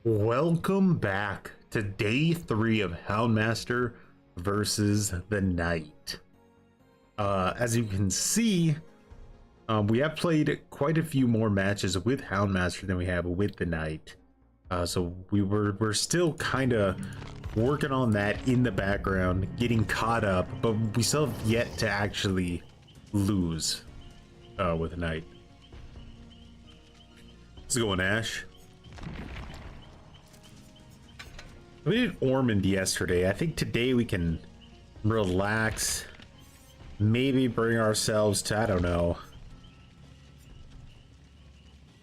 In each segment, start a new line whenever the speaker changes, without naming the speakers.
Welcome back to day 3 of Houndmaster versus the Knight. As you can see, we have played quite a few more matches with Houndmaster than we have with the Knight. So we're still kind of working on that in the background, getting caught up, but we still have yet to actually lose with the Knight. How's it going, Ash? We did Ormond yesterday. I think today we can relax, maybe bring ourselves to, I don't know,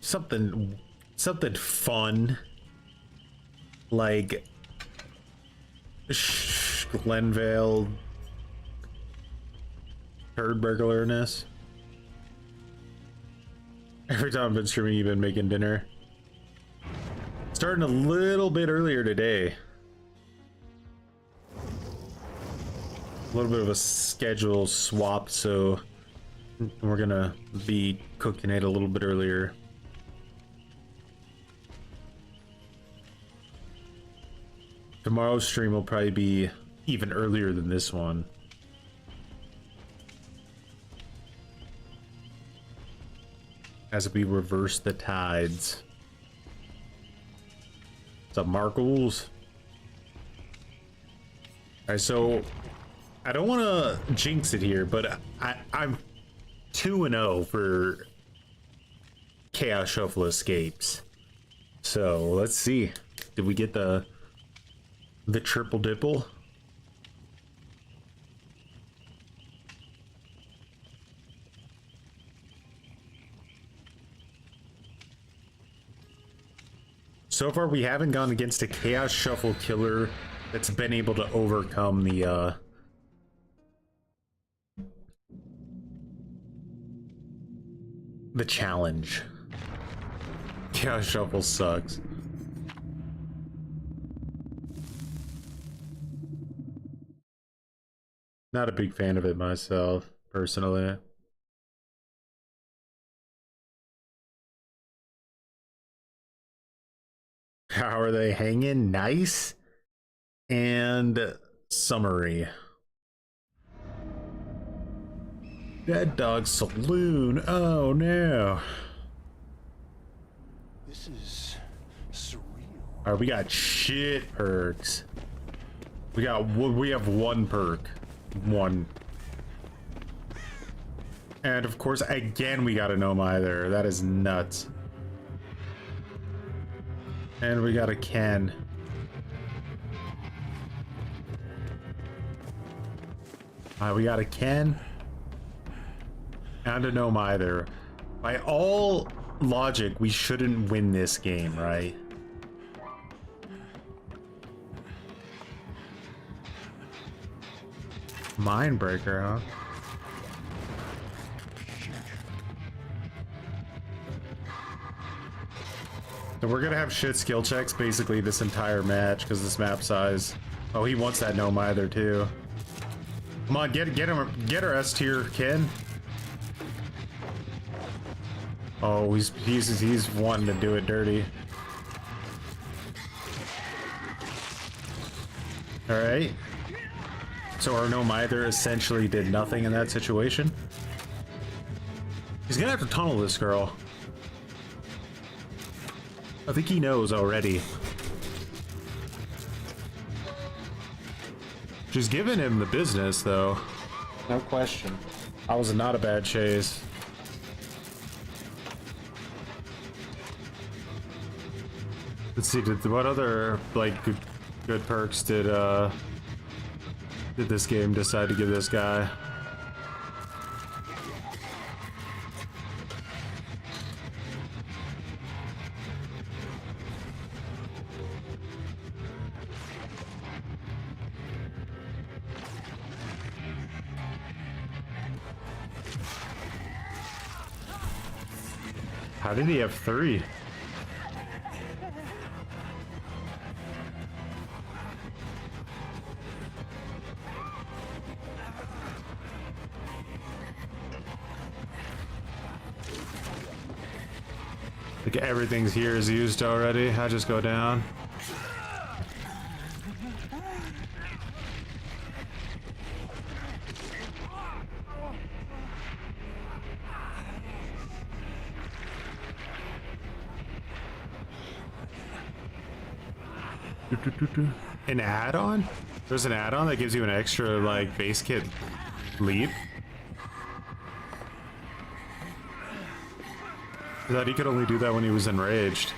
something fun, like Glenvale turd burglarness. Every time I've been streaming, you've been making dinner. Starting a little bit earlier today. A little bit of a schedule swap, so we're gonna be cooking it a little bit earlier. Tomorrow's stream will probably be even earlier than this one. As we reverse the tides. What's up, Markles? Alright, so I don't want to jinx it here, but I'm 2-0 for Chaos Shuffle escapes. So let's see. Did we get the triple dipple? So far, we haven't gone against a Chaos Shuffle killer that's been able to overcome the challenge. Chaos Shuffle sucks. Not a big fan of it myself, personally. How are they hanging? Nice and summary. Dead Dog Saloon. Oh no.
This is surreal.
All right, we got shit perks. We have one perk. One. And of course, again, we got a gnome either. That is nuts. And we got a Ken. We got a Ken. And a gnome either. By all logic, we shouldn't win this game, right? Mindbreaker, huh? So we're gonna have shit skill checks basically this entire match because this map size. Oh, he wants that gnome either too. Come on, get her S tier, Ken. Oh, he's wanting to do it dirty. All right. So our gnome either essentially did nothing in that situation. He's gonna have to tunnel this girl. I think he knows already. She's giving him the business, though. No question. That was not a bad chase. Let's see, what other, like, good perks did this game decide to give this guy? How did he have 3? Like everything's here is used already. I just go down. An add-on? There's an add-on that gives you an extra like base kit leap. I thought he could only do that when he was enraged.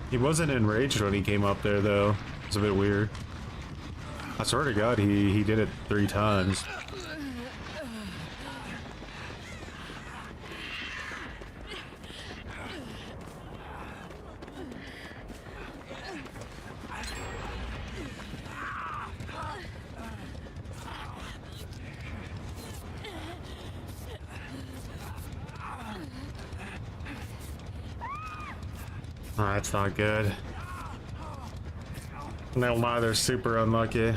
He wasn't enraged when he came up there though. It's a bit weird. I swear to God, he did it 3 times. Oh, that's not good. No lie, they're super unlucky.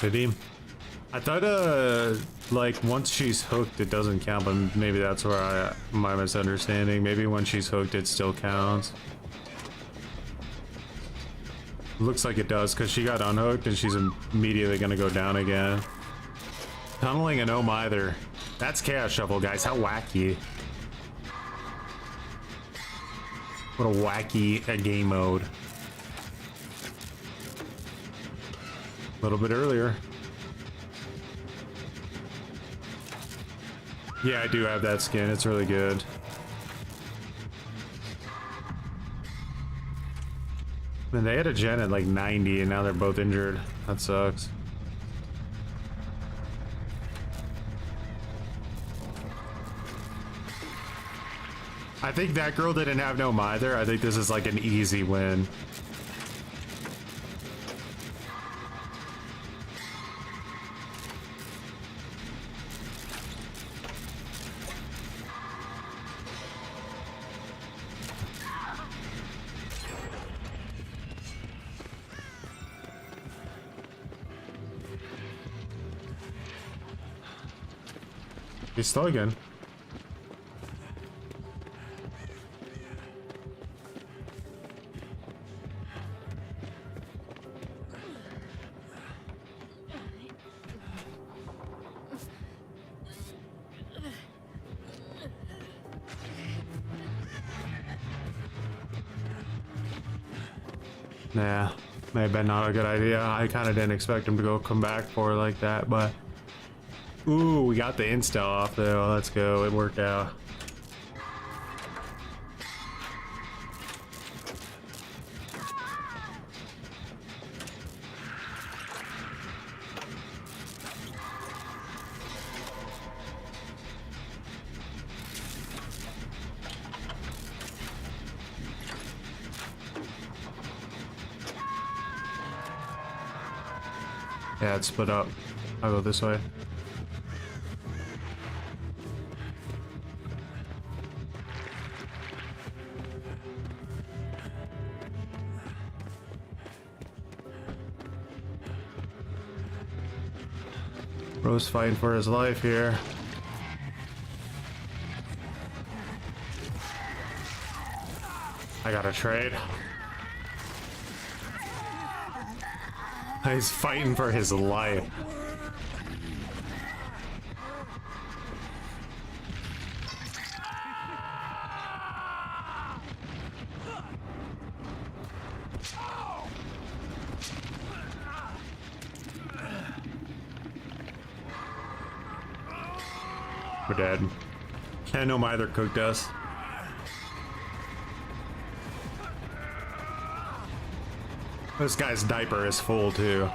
Did he? I thought, like, once she's hooked, it doesn't count, but maybe that's where my misunderstanding. Maybe when she's hooked, it still counts. Looks like it does, because she got unhooked, and she's immediately gonna go down again. Tunneling and Ohm either. That's Chaos Shuffle, guys. How wacky. What a wacky game mode. A little bit earlier. Yeah, I do have that skin. It's really good. And they had a gen at like 90 and now they're both injured. That sucks. I think that girl didn't have no either. I think this is like an easy win. He's slugging. Nah, may have been not a good idea. I kind of didn't expect him to come back for it like that, but ooh, we got the insta off though. Let's go. It worked out. Yeah, it's split up. I'll go this way. Bro's fighting for his life here. I got a trade. He's fighting for his life. We're dead. I know my other cooked us. This guy's diaper is full too.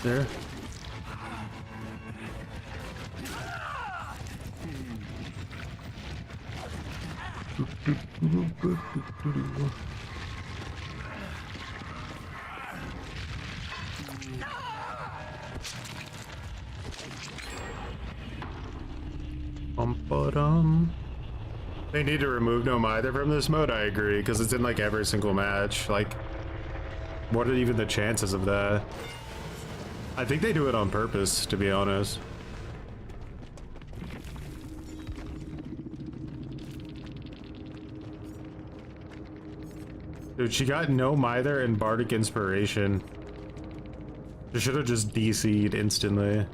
there. They need to remove no mither from this mode, I agree, because it's in like every single match. Like, what are even the chances of that? I think they do it on purpose, to be honest. Dude, she got no mither and bardic inspiration. She should have just DC'd instantly.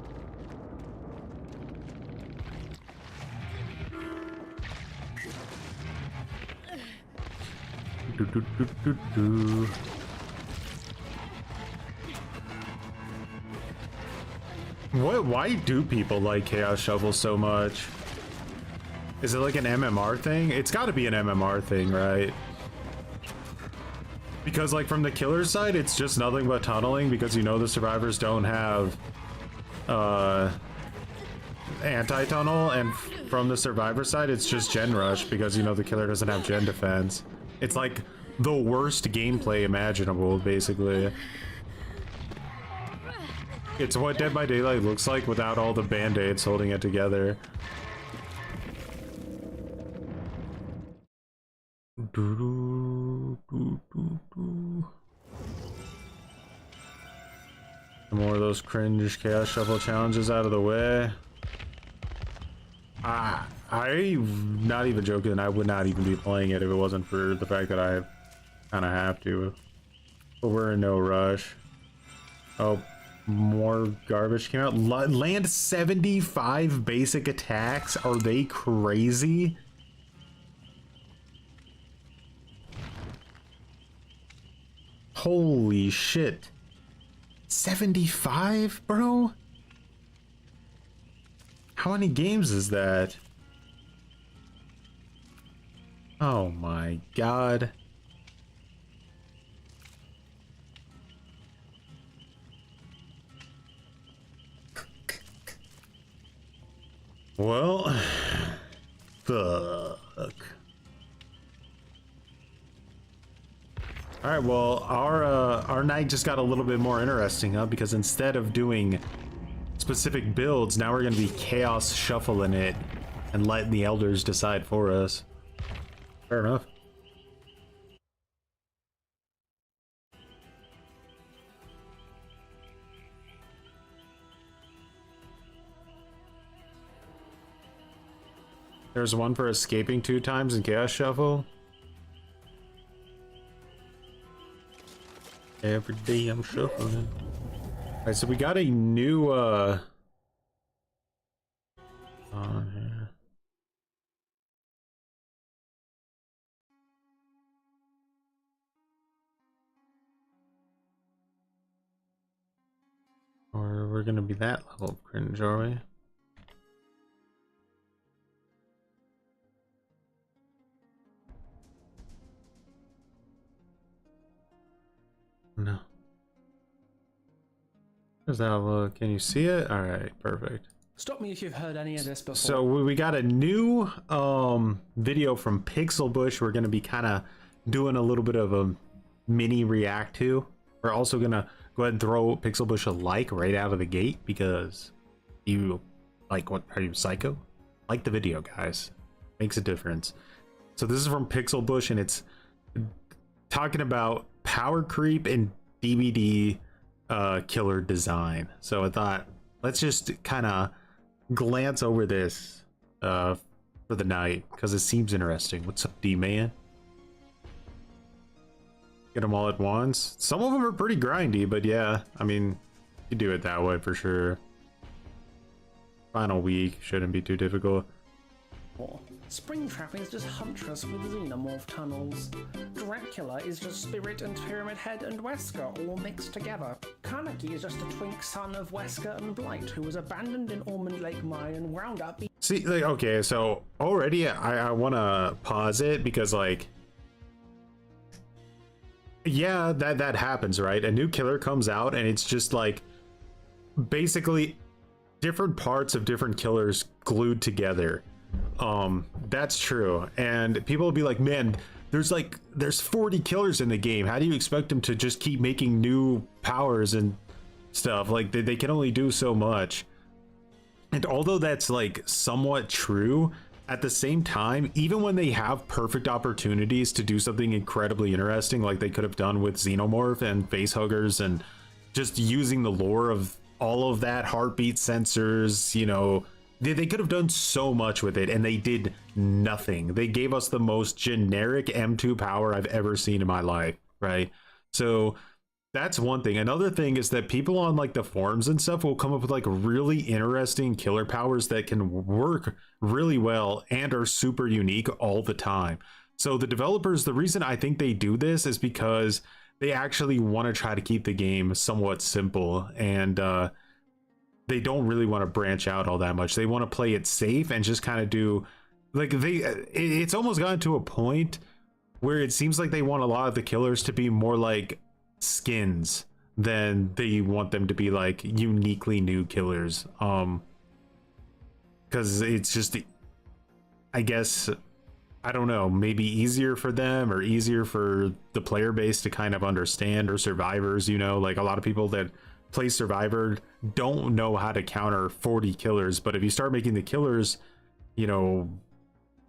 Why do people like Chaos Shuffle so much? Is it like an MMR thing? It's got to be an MMR thing, right? Because like from the killer side, it's just nothing but tunneling because you know the survivors don't have anti-tunnel, and from the survivor side, it's just gen rush because you know the killer doesn't have gen defense. It's like the worst gameplay imaginable, basically. It's what Dead by Daylight looks like without all the band-aids holding it together. More of those cringe Chaos Shuffle challenges out of the way. I'm not even joking. I would not even be playing it if it wasn't for the fact that I kind of have to. But we're in no rush. Oh, more garbage came out. Land 75 basic attacks. Are they crazy? Holy shit. 75, bro? How many games is that? Oh my god. Well, fuck. All right, well, our night just got a little bit more interesting, huh? Because instead of doing specific builds, now we're gonna be chaos shuffling it and letting the elders decide for us. Fair enough. There's one for escaping 2 times in Chaos Shuffle. Every day I'm shuffling. Alright, so we got a new on here. Or we're gonna be that level of cringe, are we? No. Does that look? Can you see it? All right, perfect.
Stop me if you've heard any of this before.
So we got a new video from Pixelbush. We're going to be kind of doing a little bit of a mini react to. We're also going to go ahead and throw Pixelbush a like right out of the gate because you like, what are you, psycho? Like the video, guys. Makes a difference. So this is from Pixelbush and it's talking about power creep and DVD killer design. So I thought let's just kind of glance over this for the night because it seems interesting. What's up, D-Man? Get them all at once. Some of them are pretty grindy, but yeah, I mean, you do it that way for sure. Final week shouldn't be too difficult.
Springtrap is just Huntress with Xenomorph tunnels. Dracula is just Spirit and Pyramid Head and Wesker all mixed together. Kaneki is just a twink son of Wesker and Blight who was abandoned in Ormond Lake Mine and wound up.
See, like, okay, so already I want to pause it because, like, yeah, that happens, right? A new killer comes out and it's just like basically different parts of different killers glued together. That's true. And people will be like, man, there's 40 killers in the game. How do you expect them to just keep making new powers and stuff? Like they can only do so much. And although that's like somewhat true, at the same time, even when they have perfect opportunities to do something incredibly interesting, like they could have done with Xenomorph and Facehuggers, and just using the lore of all of that, heartbeat sensors, you know, they could have done so much with it, and they did nothing. They gave us the most generic M2 power I've ever seen in my life, right? So that's one thing. Another thing is that people on like the forums and stuff will come up with like really interesting killer powers that can work really well and are super unique all the time. So the developers, the reason I think they do this is because they actually want to try to keep the game somewhat simple, and they don't really want to branch out all that much. They want to play it safe and just kind of do like it's almost gotten to a point where it seems like they want a lot of the killers to be more like skins than they want them to be like uniquely new killers, because it's just, I guess, I don't know, maybe easier for them or easier for the player base to kind of understand, or survivors, you know, like a lot of people that play Survivor don't know how to counter 40 killers, but if you start making the killers, you know,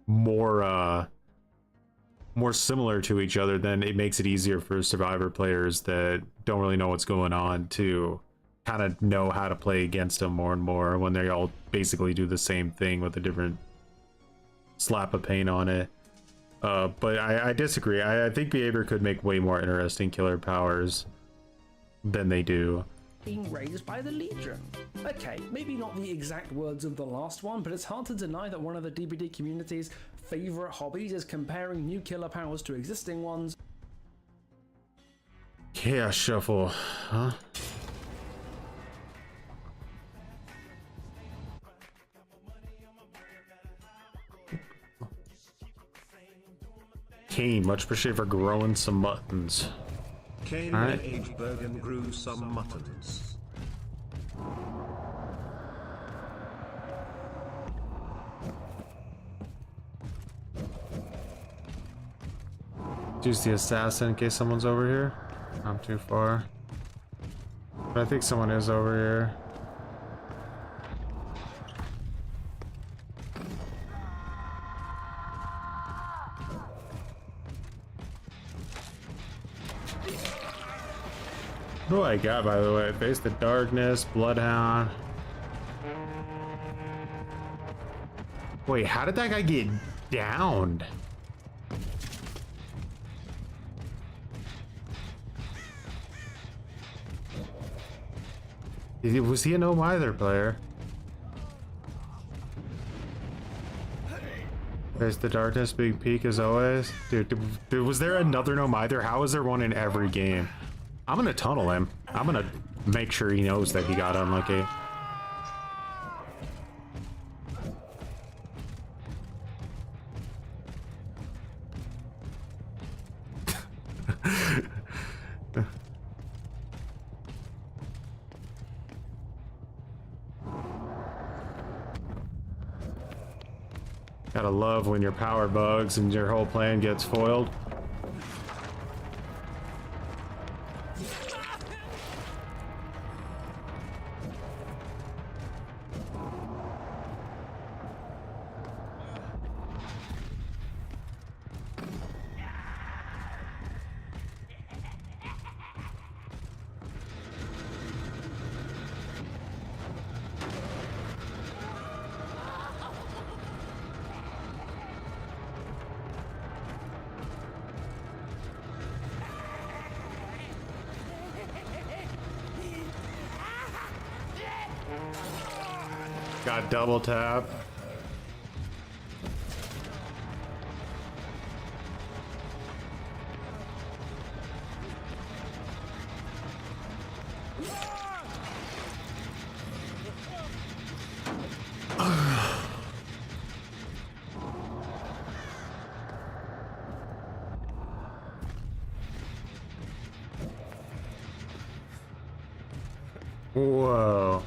more similar to each other, then it makes it easier for Survivor players that don't really know what's going on to kind of know how to play against them more and more, when they all basically do the same thing with a different slap of paint on it. But I disagree. I think Behavior could make way more interesting killer powers than they do.
Being raised by the Legion. Okay, maybe not the exact words of the last one, but it's hard to deny that one of the DBD community's favorite hobbies is comparing new killer powers to existing ones.
Chaos Shuffle, huh? Kane, much appreciated for growing some muttons.
Kane
Alright.
Agebergen grew some muttons.
Use the assassin in case someone's over here. I'm too far. But I think someone is over here. Who I got, by the way? Face the Darkness, Bloodhound. Wait, how did that guy get downed? Was he a no either player? Face the Darkness, Big Peak as always. Dude, was there another no either? How is there one in every game? I'm gonna tunnel him. I'm gonna make sure he knows that he got unlucky. Gotta love when your power bugs and your whole plan gets foiled. Got double tap. Whoa.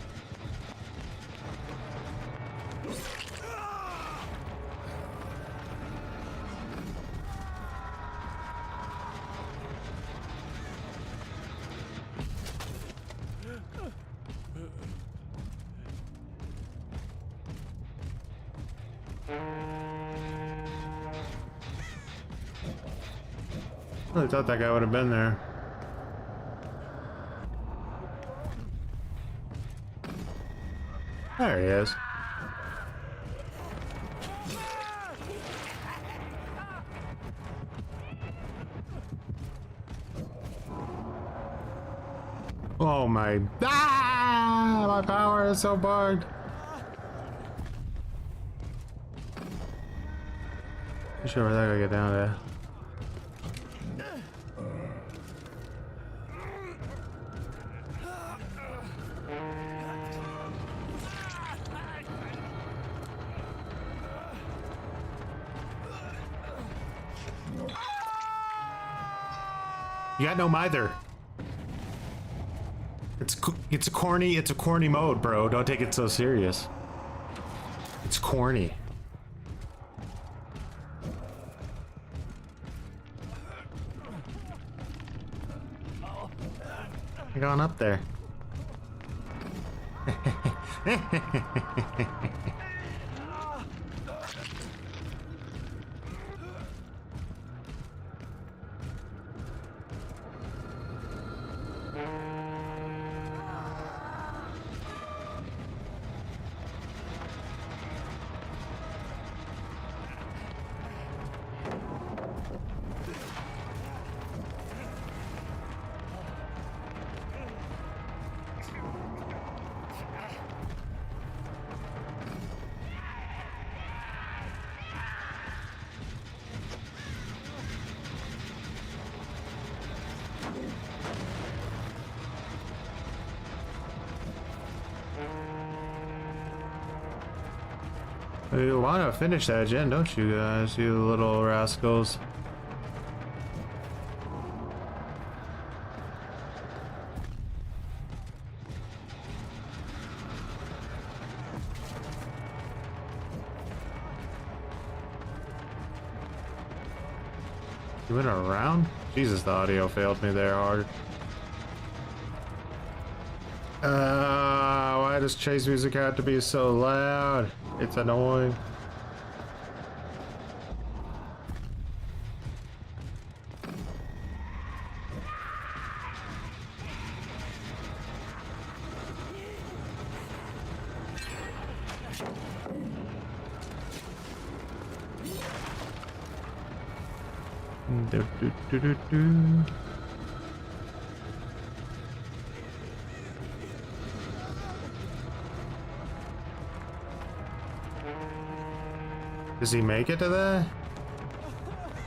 I thought that guy would have been there. There he is. Oh my... Ah! My power is so bugged. Not sure where that gonna get down to. You got no mither. It's a corny mode, bro. Don't take it so serious. It's corny. You're going up there. You want to finish that gen, don't you guys, you little rascals? You went around? Jesus, the audio failed me there hard. Why does chase music have to be so loud? It's annoying. Do, do, do, do, do. Does he make it to that?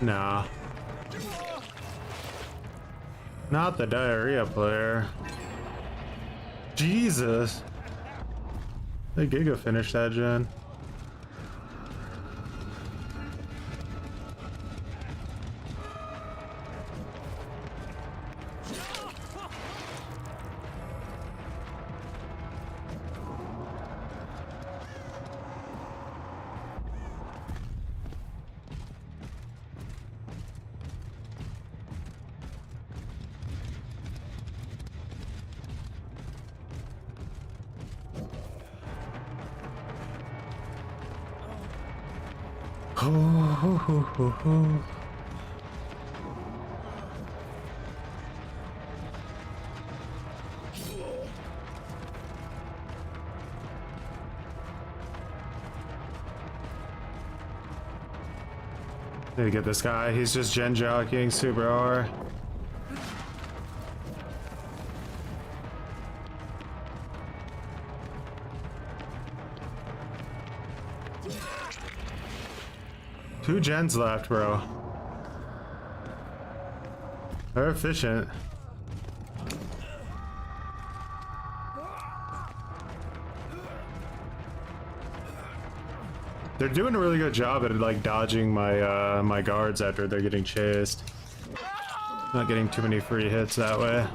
Nah. Not the diarrhea player. Jesus. The Giga finished that gen. Need to get this guy. He's just gen jockeying super hard. Two gens left, bro. They're efficient. They're doing a really good job at like dodging my my guards after they're getting chased. Not getting too many free hits that way.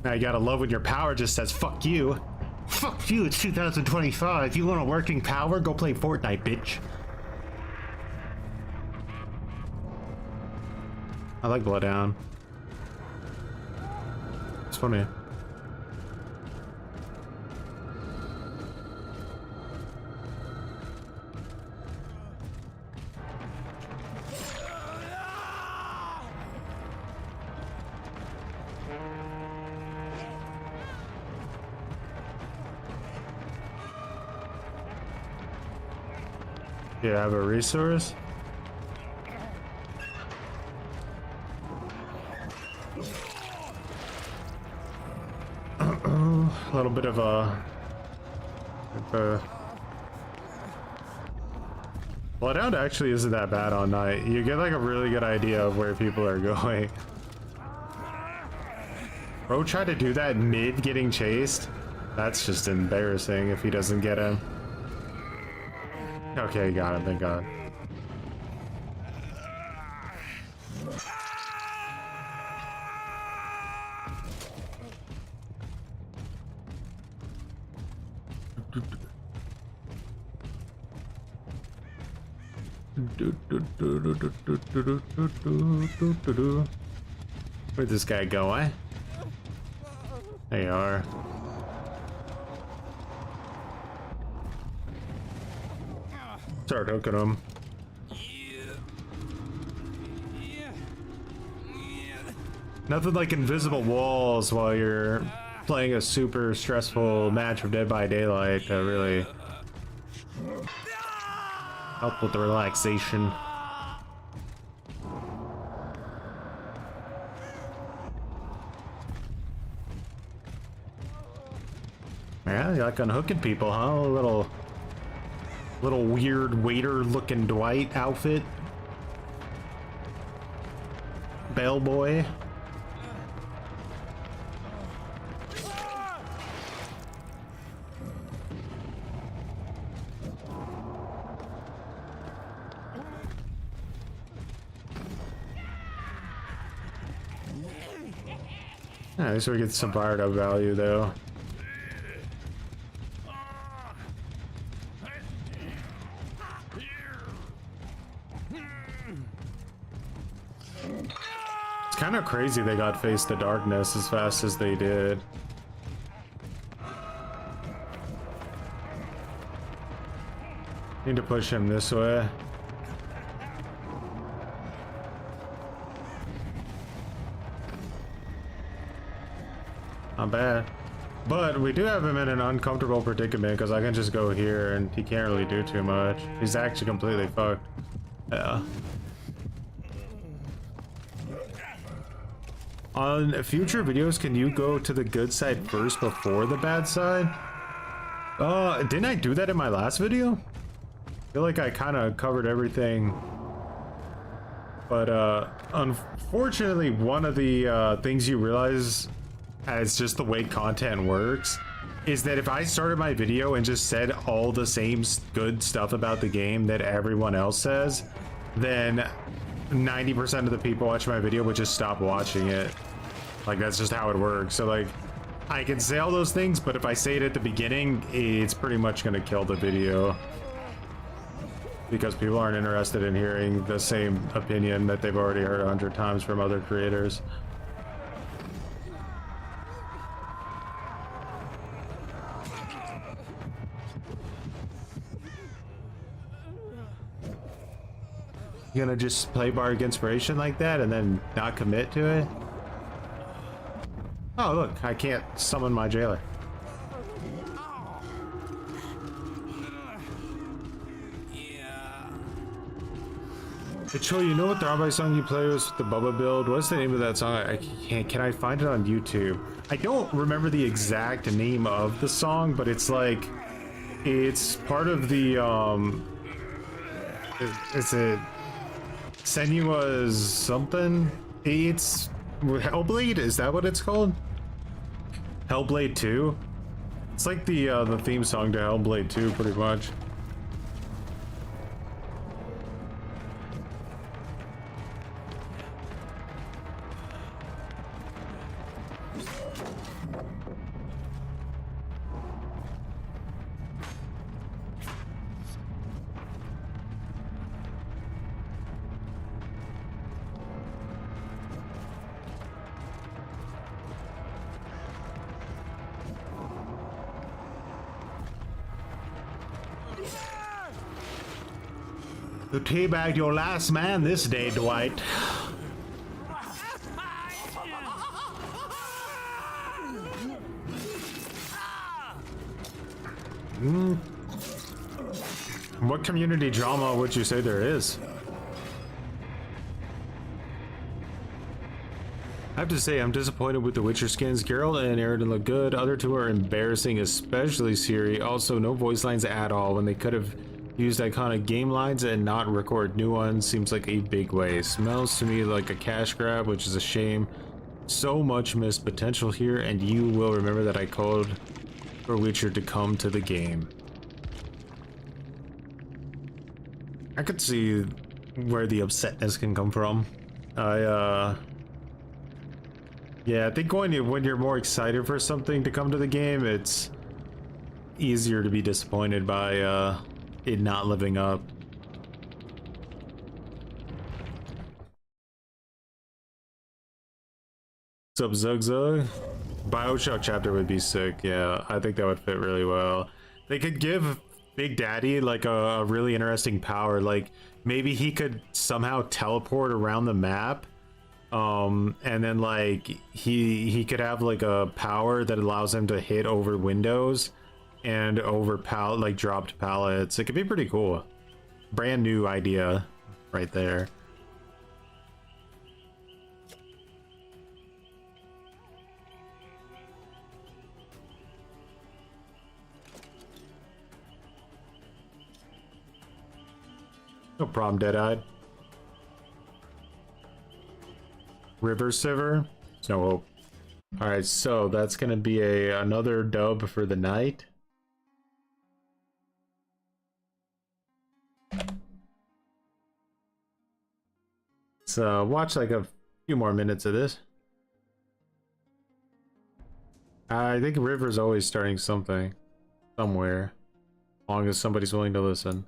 Now you gotta love when your power just says, fuck you. Fuck you, it's 2025. You want a working power? Go play Fortnite, bitch. I like Bloodhound. It's funny. Do you have a resource? A little bit of a Bloodhound actually isn't that bad on night. You get like a really good idea of where people are going. Bro tried to do that mid getting chased. That's just embarrassing if he doesn't get him. Okay, he got him, thank God. Where'd this guy go, eh? There you are. Start hooking him. Nothing like invisible walls while you're playing a super stressful match of Dead by Daylight to really help with the relaxation. Yeah, you like unhooking people, huh? A little weird waiter looking Dwight outfit. Bellboy. Yeah, this way we get some fired up value though. It's kind of crazy they got Face the Darkness as fast as they did. Need to push him this way. Not bad. But we do have him in an uncomfortable predicament because I can just go here and he can't really do too much. He's actually completely fucked. Yeah. On future videos, can you go to the good side first before the bad side? Didn't I do that in my last video? I feel like I kind of covered everything. But unfortunately, one of the things you realize as just the way content works is that if I started my video and just said all the same good stuff about the game that everyone else says, then 90% of the people watching my video would just stop watching it. Like, that's just how it works. So like, I can say all those things, but if I say it at the beginning, it's pretty much gonna kill the video because people aren't interested in hearing the same opinion that they've already heard 100 times from other creators. You gonna just play Bardic Inspiration like that and then not commit to it? Oh look, I can't summon my jailer. Hey Cho, you know what the Arby song you play was with the Bubba build? What's the name of that song? I can't. Can I find it on YouTube? I don't remember the exact name of the song, but it's like, it's part of the it's a Senua's something. It's Hellblade. Is that what it's called? Hellblade 2. It's like the theme song to Hellblade 2, pretty much. You teabagged your last man this day, Dwight. What community drama would you say there is? I have to say, I'm disappointed with the Witcher skins. Geralt and Aerodin look good. Other two are embarrassing, especially Ciri. Also, no voice lines at all when they could have used iconic game lines and not record new ones. Seems like a big waste. Smells to me like a cash grab, which is a shame. So much missed potential here, and you will remember that I called for Witcher to come to the game. I could see where the upsetness can come from. Yeah, I think when you're more excited for something to come to the game, it's easier to be disappointed by it not living up. What's up, Zug Zug? BioShock chapter would be sick. Yeah, I think that would fit really well. They could give Big Daddy like a really interesting power. Like maybe he could somehow teleport around the map. And then like he could have like a power that allows him to hit over windows and over like dropped pallets. It could be pretty cool. Brand new idea right there. No problem, Dead-Eyed. River Siver? There's no hope. Alright, so that's gonna be another dub for the night. So watch like a few more minutes of this. I think River's always starting something. Somewhere. As long as somebody's willing to listen.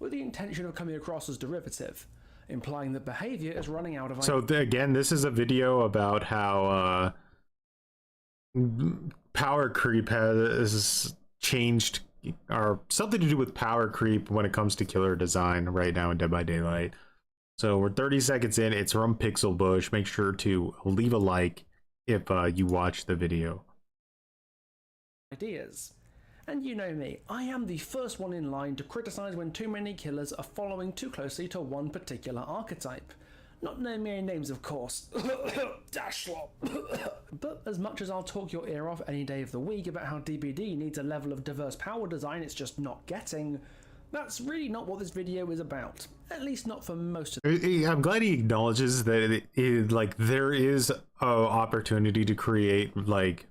With the intention of coming across as derivative, implying that behavior is running out of...
So again, this is a video about how power creep has changed, or something to do with power creep when it comes to killer design right now in Dead by Daylight. So we're 30 seconds in. It's from Pixelbush. Make sure to leave a like if you watch the video.
Ideas. And you know me, I am the first one in line to criticize when too many killers are following too closely to one particular archetype. Not naming any names, of course. Dashlock. But as much as I'll talk your ear off any day of the week about how DBD needs a level of diverse power design it's just not getting, that's really not what this video is about. At least not for most of it.
I'm glad he acknowledges that like there is an opportunity to create like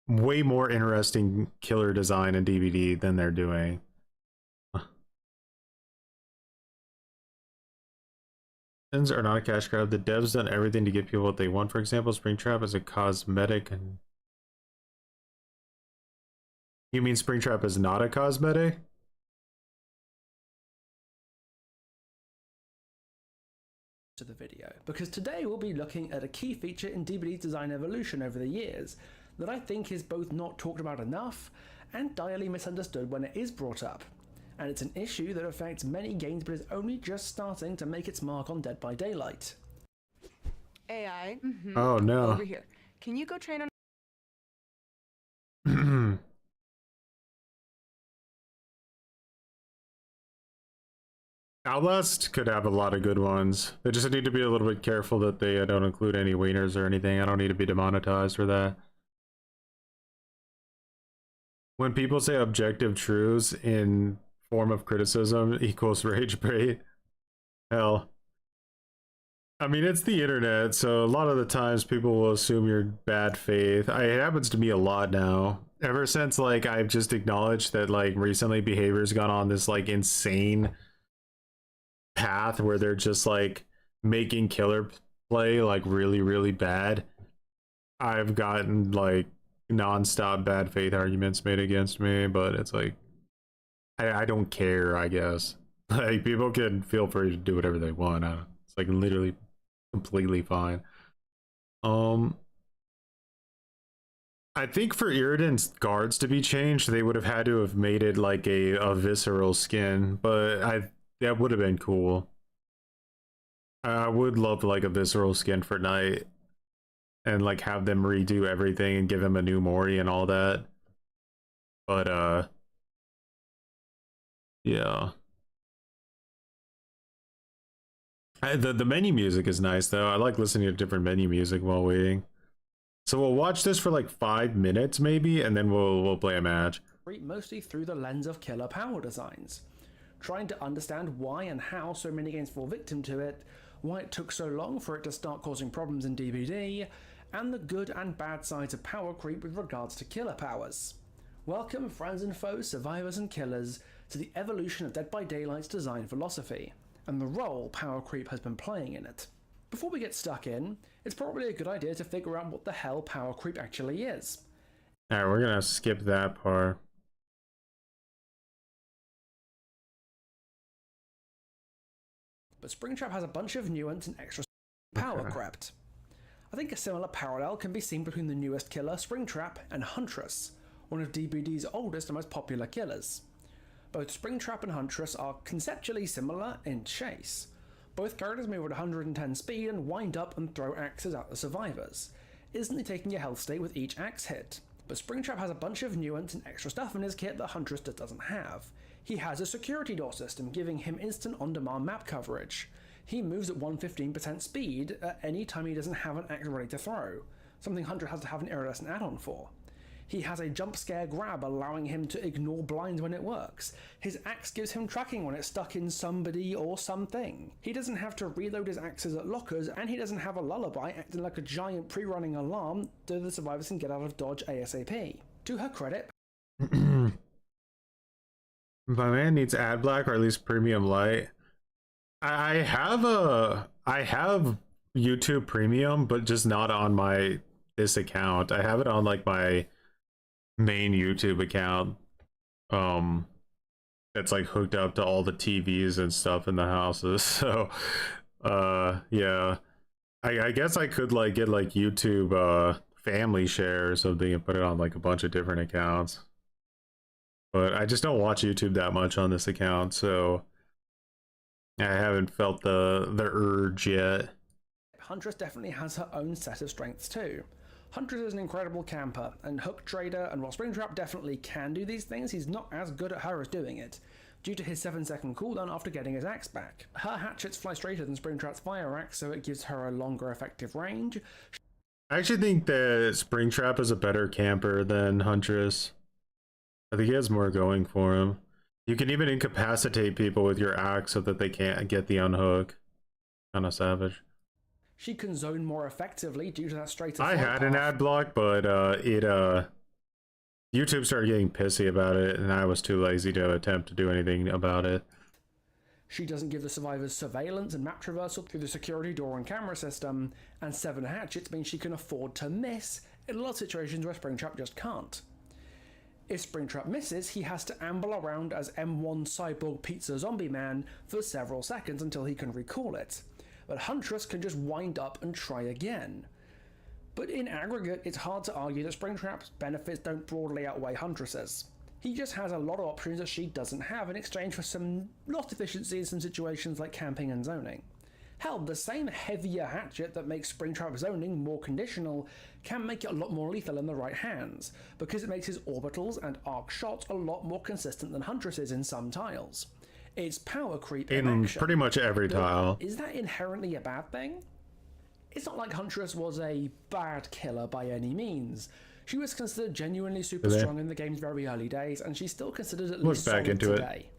way more interesting killer design in DVD than they're doing. Are not a cash grab. The devs done everything to give people what they want. For example, Springtrap is a cosmetic. And you mean Springtrap is not a cosmetic?
To the video, because today we'll be looking at a key feature in DBD's design evolution over the years that I think is both not talked about enough and direly misunderstood when it is brought up. And it's an issue that affects many games but is only just starting to make its mark on Dead by Daylight.
AI.
Oh no.
Over here. Can you go train on...
Outlast could have a lot of good ones. They just need to be a little bit careful that they don't include any wieners or anything. I don't need to be demonetized for that. When people say objective truths in form of criticism equals rage bait, hell. I mean, it's the internet, so a lot of the times people will assume you're bad faith. It happens to me a lot now. Ever since, like, I've just acknowledged that, like, recently behavior's gone on this, like, insane path where they're just, like, making killer play, like, really, really bad. I've gotten, like, non-stop bad faith arguments made against me, but it's like I don't care, I guess. Like, people can feel free to do whatever they want. It's like literally completely fine. I think for Iridan's guards to be changed, they would have had to have made it like a visceral skin, but that would have been cool. I would love like a visceral skin for Knight and like have them redo everything and give him a new Mori and all that. But yeah. The menu music is nice though. I like listening to different menu music while waiting. So we'll watch this for like 5 minutes maybe, and then we'll play a match.
Mostly through the lens of killer power designs, trying to understand why and how so many games fall victim to it, why it took so long for it to start causing problems in DBD, and the good and bad sides of power creep with regards to killer powers. Welcome, friends and foes, survivors and killers, to the evolution of Dead by Daylight's design philosophy, and the role power creep has been playing in it. Before we get stuck in, it's probably a good idea to figure out what the hell power creep actually is.
Alright, we're gonna skip that part.
But Springtrap has a bunch of nuance and extra power crept. I think a similar parallel can be seen between the newest killer, Springtrap, and Huntress, one of DBD's oldest and most popular killers. Both Springtrap and Huntress are conceptually similar in chase. Both characters move at 110 speed and wind up and throw axes at the survivors, instantly taking your health state with each axe hit. But Springtrap has a bunch of nuance and extra stuff in his kit that Huntress just doesn't have. He has a security door system giving him instant on-demand map coverage. He moves at 115% speed at any time he doesn't have an axe ready to throw, something Huntress has to have an iridescent add-on for. He has a jump scare grab allowing him to ignore blinds when it works. His axe gives him tracking when it's stuck in somebody or something. He doesn't have to reload his axes at lockers, and he doesn't have a lullaby acting like a giant pre-running alarm so the survivors can get out of dodge ASAP. To her credit,
My man needs ad black or at least premium light. I have YouTube Premium, but just not on this account. I have it on like my main YouTube account. That's like hooked up to all the TVs and stuff in the houses. So yeah. I guess I could like get like YouTube family share or something and put it on like a bunch of different accounts. But I just don't watch YouTube that much on this account, so I haven't felt the urge yet.
Huntress definitely has her own set of strengths too. Huntress is an incredible camper and hook trader, and while Springtrap definitely can do these things, he's not as good at her as doing it, due to his 7-second cooldown after getting his axe back. Her hatchets fly straighter than Springtrap's fire axe, so it gives her a longer effective range.
I actually think that Springtrap is a better camper than Huntress. I think he has more going for him. You can even incapacitate people with your axe so that they can't get the unhook. Kind of savage.
She can zone more effectively due to that straighter
I had an ad block, but YouTube started getting pissy about it, and I was too lazy to attempt to do anything about it.
She doesn't give the survivors surveillance and map traversal through the security door and camera system, and 7 hatchets means she can afford to miss in a lot of situations where Springtrap just can't. If Springtrap misses, he has to amble around as M1 Cyborg Pizza Zombie Man for several seconds until he can recall it. But Huntress can just wind up and try again. But in aggregate, it's hard to argue that Springtrap's benefits don't broadly outweigh Huntress's. He just has a lot of options that she doesn't have in exchange for some lost efficiency in some situations like camping and zoning. Hell, the same heavier hatchet that makes Springtrap zoning more conditional can make it a lot more lethal in the right hands, because it makes his orbitals and arc shots a lot more consistent than Huntress's in some tiles. It's power creep in action.
Pretty much every tile.
Is that inherently a bad thing? It's not like Huntress was a bad killer by any means. She was considered genuinely super strong in the game's very early days, and she's still considered at least solid today.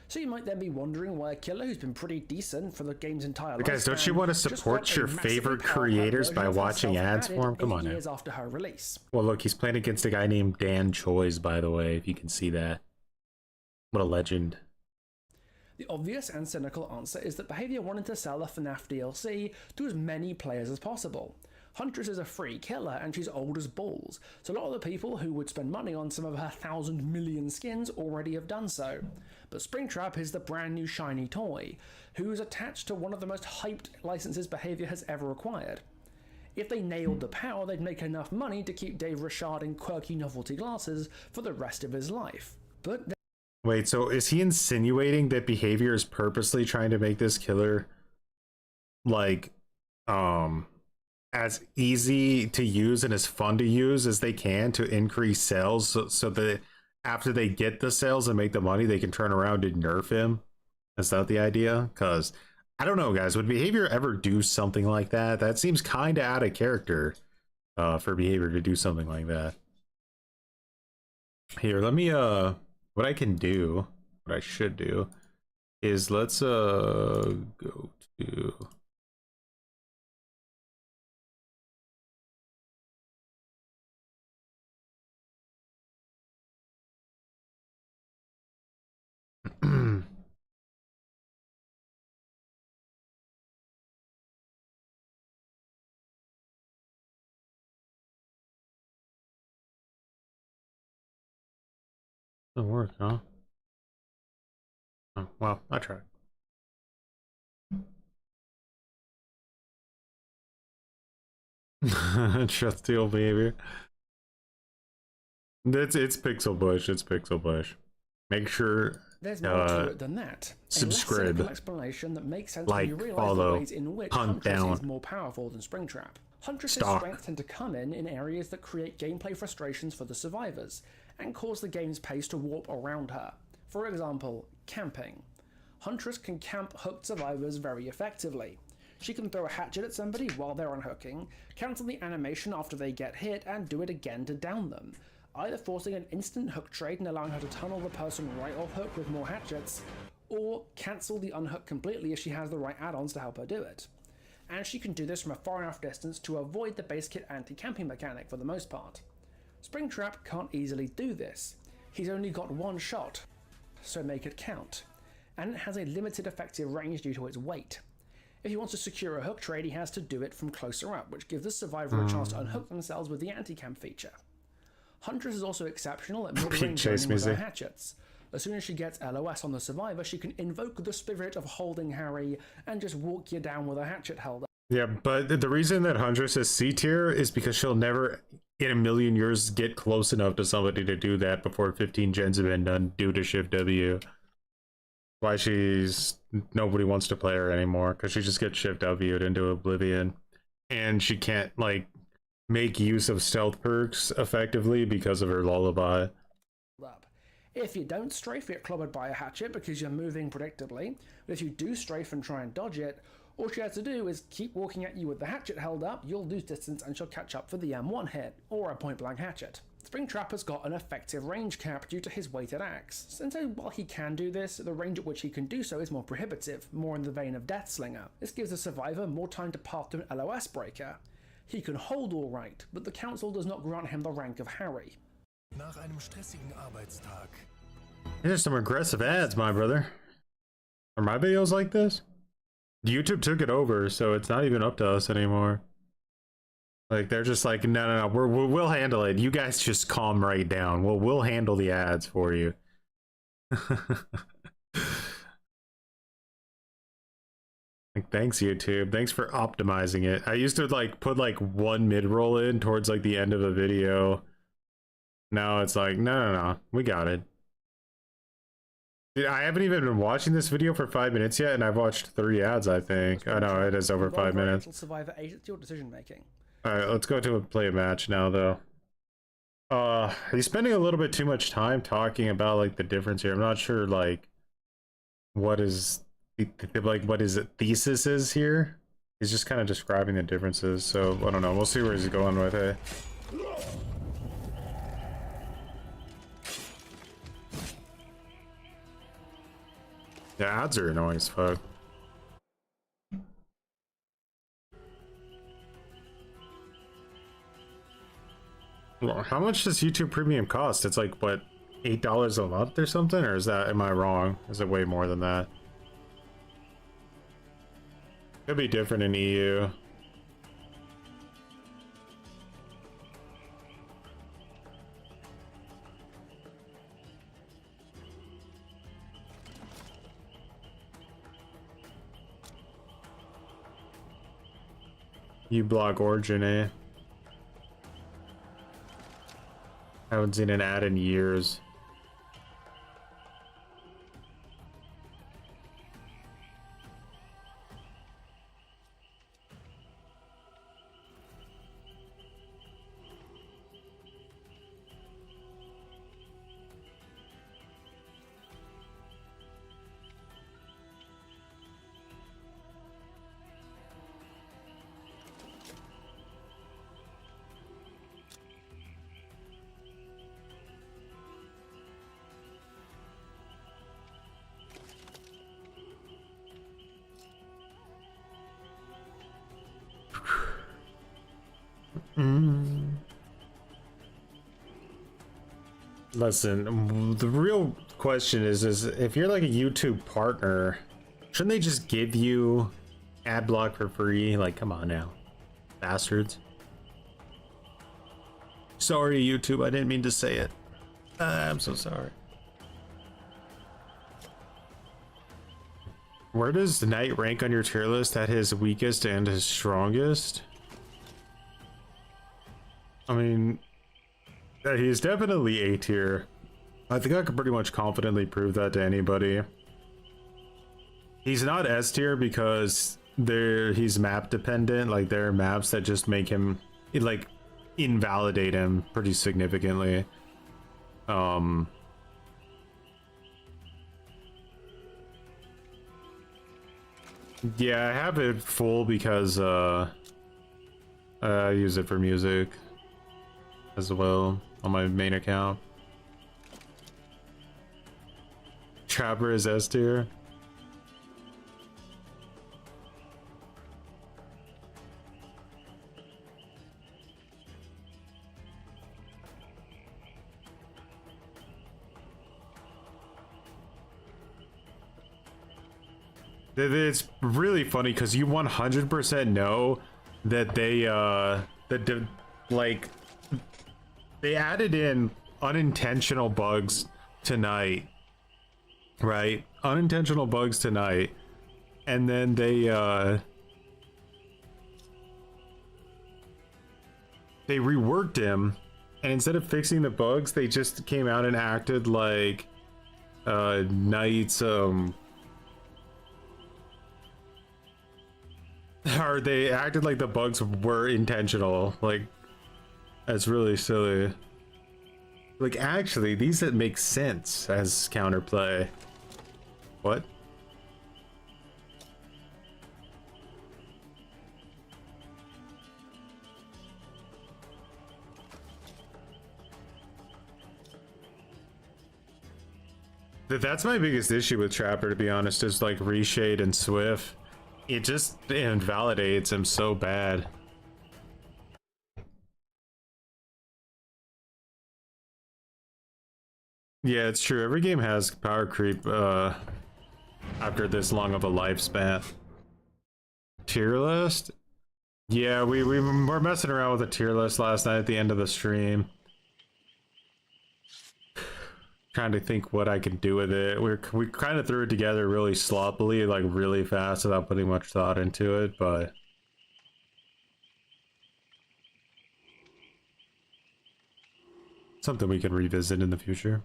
So you might then be wondering why a killer who's been pretty decent for the game's entire life.
Guys, don't you want to support your favorite creators by watching ads for them? Come on now.
Years after her release.
Well, look, he's playing against a guy named Dan Choi's, by the way, if you can see that. What a legend.
The obvious and cynical answer is that Behaviour wanted to sell the FNAF DLC to as many players as possible. Huntress is a free killer and she's old as balls, so a lot of the people who would spend money on some of her 1,000 million skins already have done so. But Springtrap is the brand new shiny toy, who's attached to one of the most hyped licenses Behaviour has ever acquired. If they nailed the power, they'd make enough money to keep Dave Richard in quirky novelty glasses for the rest of his life. But
Wait, so is he insinuating that behavior is purposely trying to make this killer like as easy to use and as fun to use as they can to increase sales, so that after they get the sales and make the money, they can turn around and nerf him? Is that the idea? Because I don't know, guys, would behavior ever do something like that? That seems kind of out of character for behavior to do something like that. Here, let me what I can do, what I should do is let's go to doesn't work, huh? Oh, well, I tried. Trust the old behavior. It's Pixelbush. It's Pixelbush. Make sure
there's more to it than that.
subscribe,
a less cynical explanation that makes sense
like,
when you realize
follow,
the ways in which
hunt
Huntress
down,
is more powerful than Springtrap. Huntress's
stalk.
strengths tend to come in areas that create gameplay frustrations for the survivors and cause the game's pace to warp around her. For example, camping. Huntress can camp hooked survivors very effectively. She can throw a hatchet at somebody while they're unhooking, cancel the animation after they get hit, and do it again to down them, either forcing an instant hook trade and allowing her to tunnel the person right off hook with more hatchets, or cancel the unhook completely if she has the right add-ons to help her do it. And she can do this from a far enough distance to avoid the base kit anti-camping mechanic for the most part. Springtrap can't easily do this. He's only got one shot, so make it count, and it has a limited effective range due to its weight. If he wants to secure a hook trade, he has to do it from closer up, which gives the survivor a chance to unhook themselves with the anti-camp feature. Huntress is also exceptional at mid-range running with her hatchets. As soon as she gets LOS on the survivor, she can invoke the spirit of holding Harry and just walk you down with a hatchet held up.
Yeah, but the reason that Huntress is C tier is because she'll never in a million years get close enough to somebody to do that before 15 gens have been done due to Shift W. Why nobody wants to play her anymore, because she just gets Shift W'd into oblivion, and she can't like make use of stealth perks effectively because of her lullaby.
If you don't strafe, you get clobbered by a hatchet because you're moving predictably, but if you do strafe and try and dodge it, all she has to do is keep walking at you with the hatchet held up, you'll lose distance and she'll catch up for the M1 hit, or a point blank hatchet. Springtrap has got an effective range cap due to his weighted axe, and so while he can do this, the range at which he can do so is more prohibitive, more in the vein of Deathslinger. This gives the survivor more time to path to an LOS breaker. He can hold alright, but the council does not grant him the rank of Harry.
Nach einem stressigen Arbeitstag.
There's some aggressive ads, my brother. Are my videos like this? YouTube took it over, so it's not even up to us anymore. Like, they're just like, no, we'll handle it. You guys just calm right down. We'll handle the ads for you. Like, thanks, YouTube. Thanks for optimizing it. I used to like put like one mid-roll in towards like the end of a video. Now it's like, no, we got it. Dude, I haven't even been watching this video for 5 minutes yet, and I've watched 3 ads, I think. I know, it is over 5 minutes.
Survivor agency or decision making.
Alright, let's go to play a match now, though. He's spending a little bit too much time talking about, like, the difference here. I'm not sure, like, what his thesis is here. He's just kind of describing the differences, so, I don't know. We'll see where he's going with it. The ads are annoying as fuck. Well, how much does YouTube Premium cost? It's like, what, $8 a month or something? Or is that, am I wrong? Is it way more than that? Could be different in EU. You block Origin, eh? Haven't seen an ad in years. Listen, the real question is if you're like a YouTube partner, shouldn't they just give you ad block for free? Like, come on now, bastards. Sorry, YouTube, I didn't mean to say it. I'm so sorry. Where does the Knight rank on your tier list at his weakest and his strongest? I mean, he's definitely A tier. I think I could pretty much confidently prove that to anybody. He's not S tier because he's map dependent. Like, there are maps that just make him, like, invalidate him pretty significantly. Yeah, I have it full because I use it for music as well on my main account. Trapper is S tier. It's really funny because you 100% know that they added in unintentional bugs tonight, right? Unintentional bugs tonight, and then they reworked him, and instead of fixing the bugs, they just came out and acted like Knight's or they acted like the bugs were intentional. Like, that's really silly. Like, actually, these that make sense as counterplay. What? That's my biggest issue with Trapper, to be honest, is like Reshade and Swift. It just invalidates him so bad. Yeah, it's true. Every game has power creep after this long of a lifespan. Tier list? Yeah, we were messing around with a tier list last night at the end of the stream. Trying to think what I can do with it. We kind of threw it together really sloppily, like really fast without putting much thought into it, but something we can revisit in the future.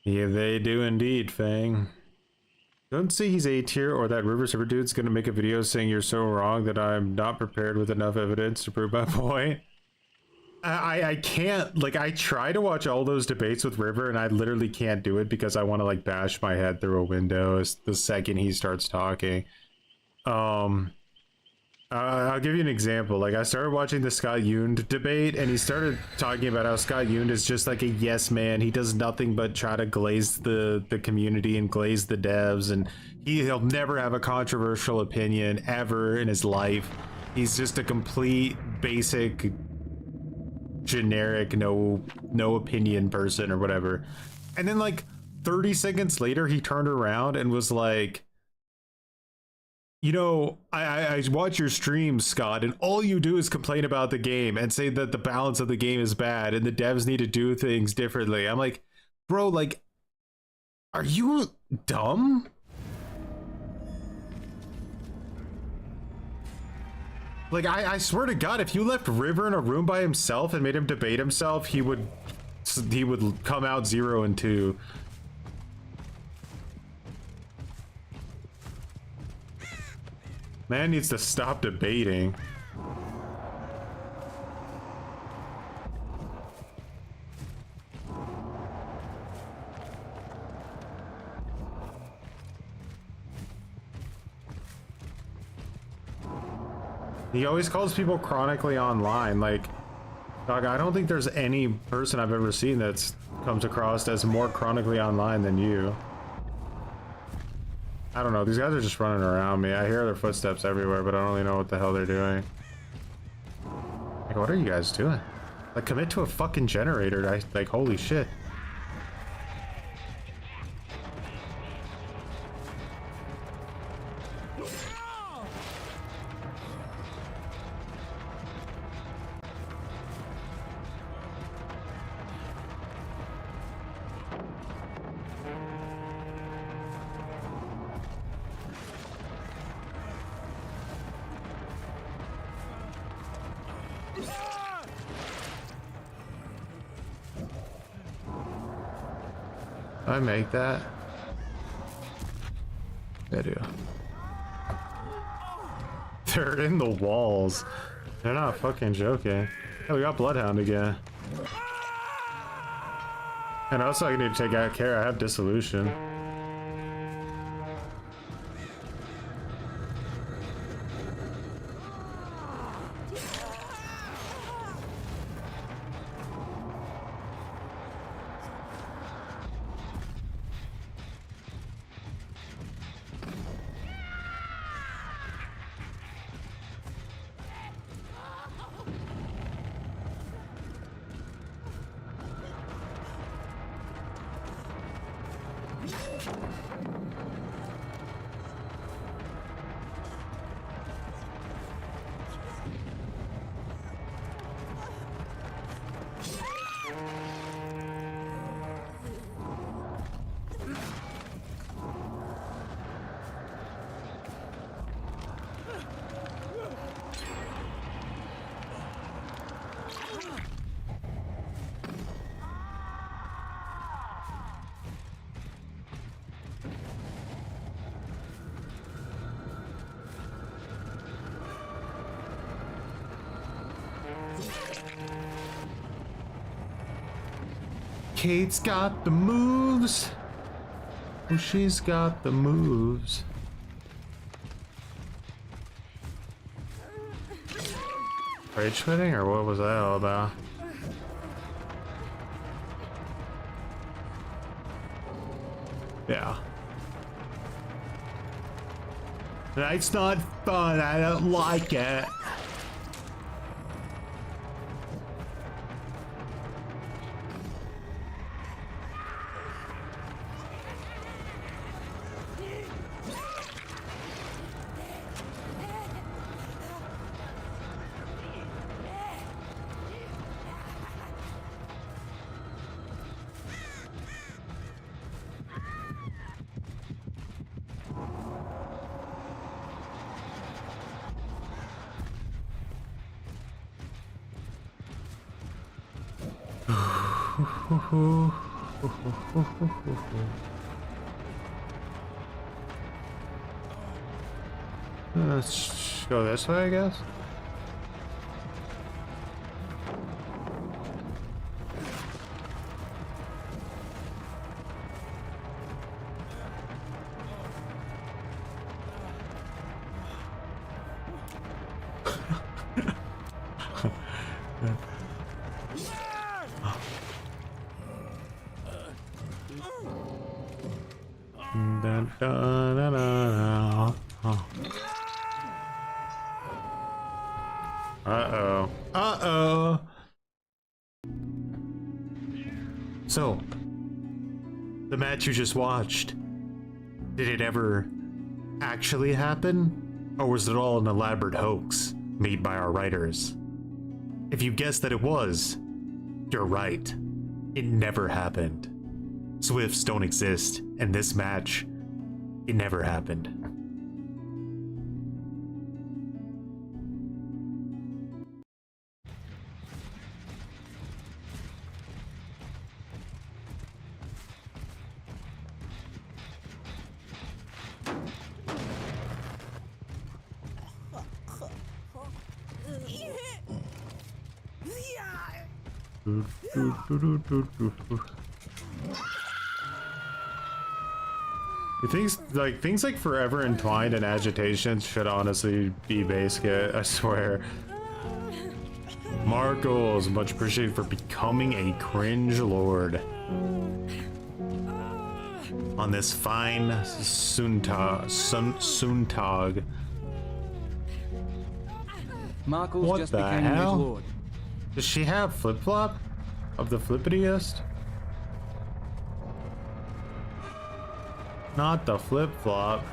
Yeah, they do indeed, Fang. Don't say he's A tier or that River Server dude's gonna make a video saying you're so wrong that I'm not prepared with enough evidence to prove my point. I can't, like, I try to watch all those debates with River and I literally can't do it because I want to like bash my head through a window the second he starts talking. I'll give you an example. Like, I started watching the Scott Yound debate and he started talking about how Scott Yound is just like a yes man. He does nothing but try to glaze the community and glaze the devs, and he'll never have a controversial opinion ever in his life. He's just a complete basic generic no opinion person or whatever. And then like 30 seconds later he turned around and was like, You know, I watch your streams, Scott, and all you do is complain about the game and say that the balance of the game is bad and the devs need to do things differently. I'm like, bro, like, are you dumb? Like, I swear to God, if you left River in a room by himself and made him debate himself, he would come out 0 and 2. Man needs to stop debating. He always calls people chronically online. Like, dog, I don't think there's any person I've ever seen that's comes across as more chronically online than you. I don't know, these guys are just running around me. I hear their footsteps everywhere, but I don't really know what the hell they're doing. Like, what are you guys doing? Like, commit to a fucking generator. Like, holy shit. I make that? I do. They're in the walls. They're not fucking joking. Hey, we got Bloodhound again. And also I need to take out care. I have Dissolution. Kate's got the moves. Oh, she's got the moves. Rage quitting, or what was that all about? Yeah. That's not fun. I don't like it. Let's go this way, I guess. Uh-oh. Uh-oh. So, the match you just watched, did it ever actually happen? Or was it all an elaborate hoax made by our writers? If you guessed that it was, you're right. It never happened. Swifts don't exist, and this match, it never happened. Things like Forever Entwined and Agitation should honestly be base kit, I swear. Marco is much appreciated for becoming a cringe lord. On this fine Suntag.
Markle's
What
just
the
became his
hell?
lord.
Does she have flip-flop? Of the flippiest? Not the flip-flop.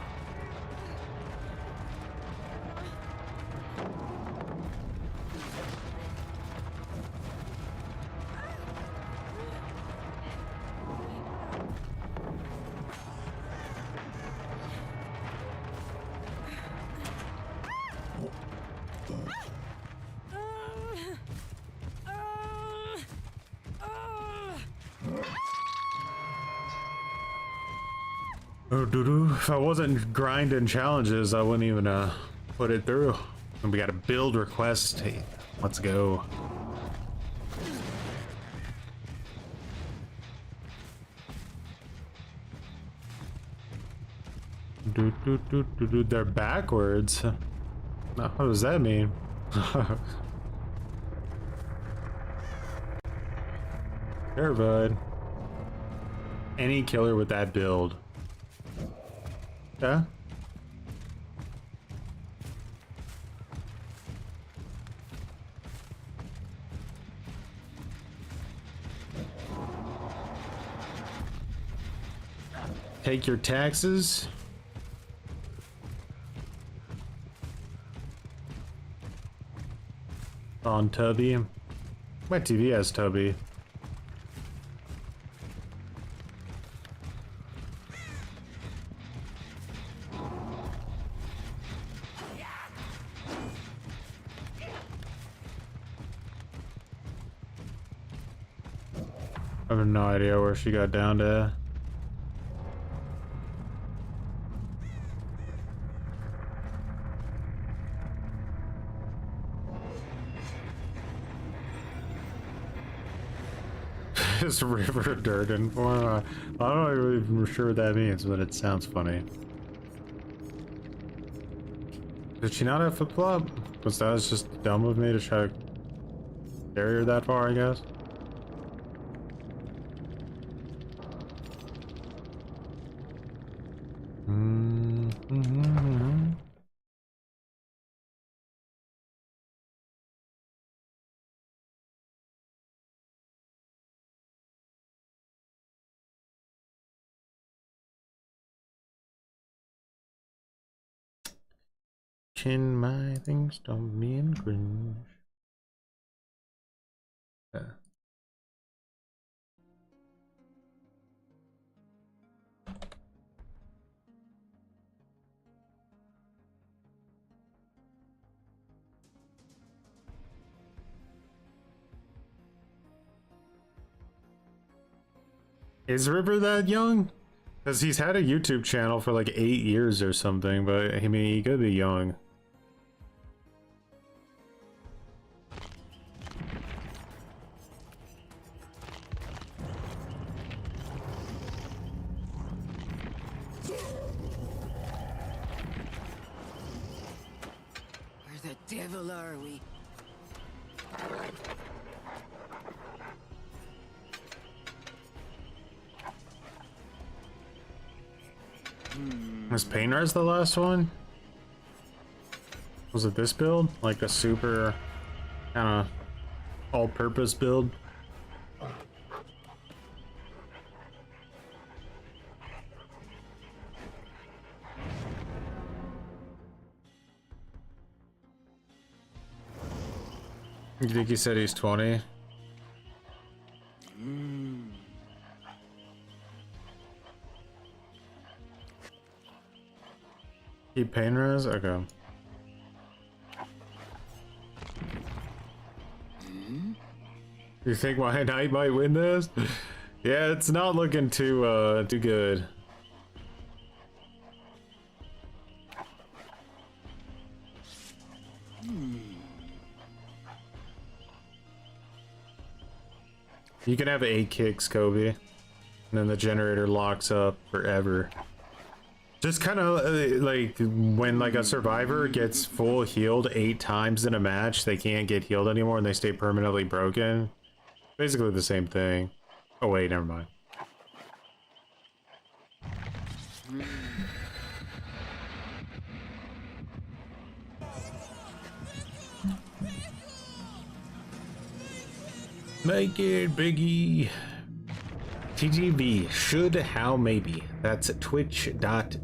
If I wasn't grinding challenges, I wouldn't even put it through. And we got a build request. Hey, let's go. They're backwards. Now, what does that mean? Sure, bud. Any killer with that build. Yeah. Take your taxes. On Tubby. My TV has Tubby. I have no idea where she got down to. Just river dirt and I'm not even sure what that means, but it sounds funny. Did she not have flip flop? Because that was just dumb of me to try to carry her that far, I guess. Chin my things don't mean cringe. Yeah. Is River that young? Because he's had a YouTube channel for like 8 years or something, but I mean, he could be young.
Where the devil are we?
Was Painter's the last one? Was it this build? Like a super kind of all-purpose build? You think he said he's 20? Keep pain res? Okay. You think my knight might win this? Yeah, it's not looking too good. You can have 8 kicks, Kobe, and then the generator locks up forever. Just kind of like when like a survivor gets full healed 8 times in a match, they can't get healed anymore and they stay permanently broken. Basically the same thing. Oh wait, never mind. Make it, Biggie. TGV, should, how, maybe. That's twitch.tv/_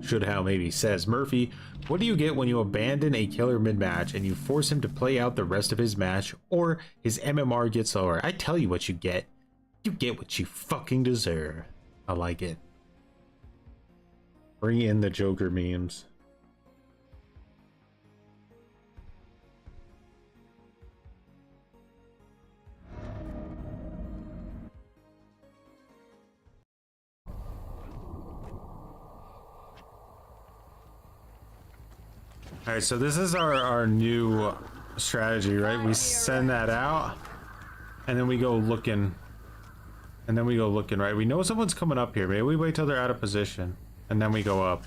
should, how, maybe. Says, Murphy, what do you get when you abandon a killer mid-match and you force him to play out the rest of his match, or his MMR gets lower? I tell you what you get. You get what you fucking deserve. I like it. Bring in the Joker memes. All right, so this is our new strategy, right? We send that out, and then we go looking, right? We know someone's coming up here. Maybe we wait till they're out of position, and then we go up.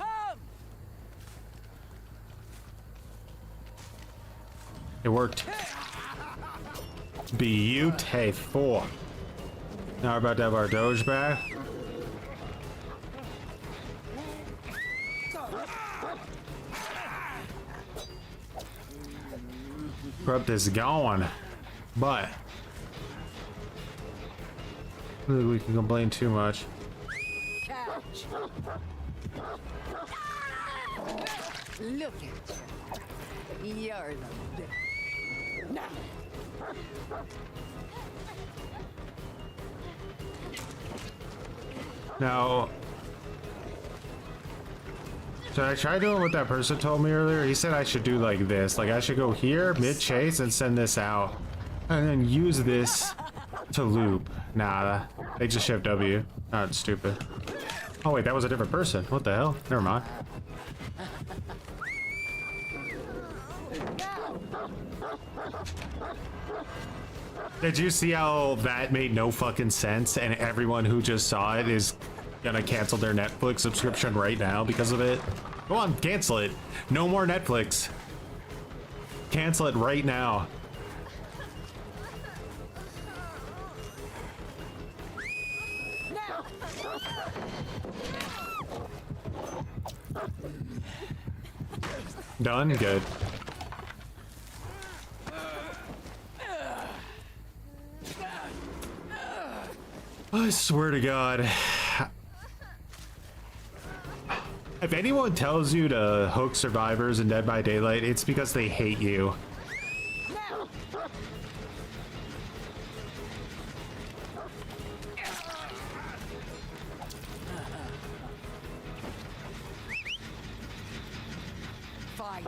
It worked. Beautiful. Now we're about to have our Doge back. Corrupt is gone, but I don't think we can complain too much.
Catch. Look at you. You're the best.
Now, so I tried doing what that person told me earlier. He said I should do like this. Like I should go here, mid chase, and send this out. And then use this to loop. Nah, they just shift W. Not stupid. Oh wait, that was a different person. What the hell? Never mind. Did you see how that made no fucking sense? And everyone who just saw it is gonna cancel their Netflix subscription right now because of it. Go on, cancel it. No more Netflix. Cancel it right now. Done? Good. I swear to God. If anyone tells you to hook survivors in Dead by Daylight, it's because they hate you.
Fight.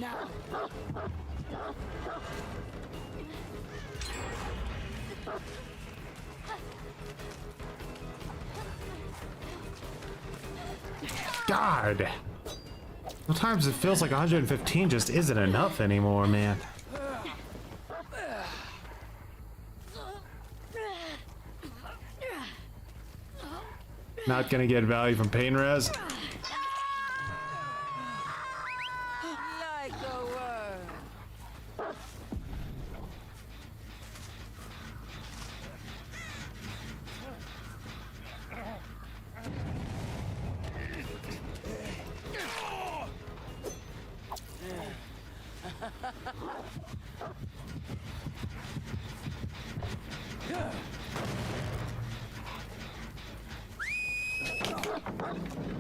Now.
God. Sometimes it feels like 115 just isn't enough anymore, man. Not gonna get value from pain res.
Like a worm.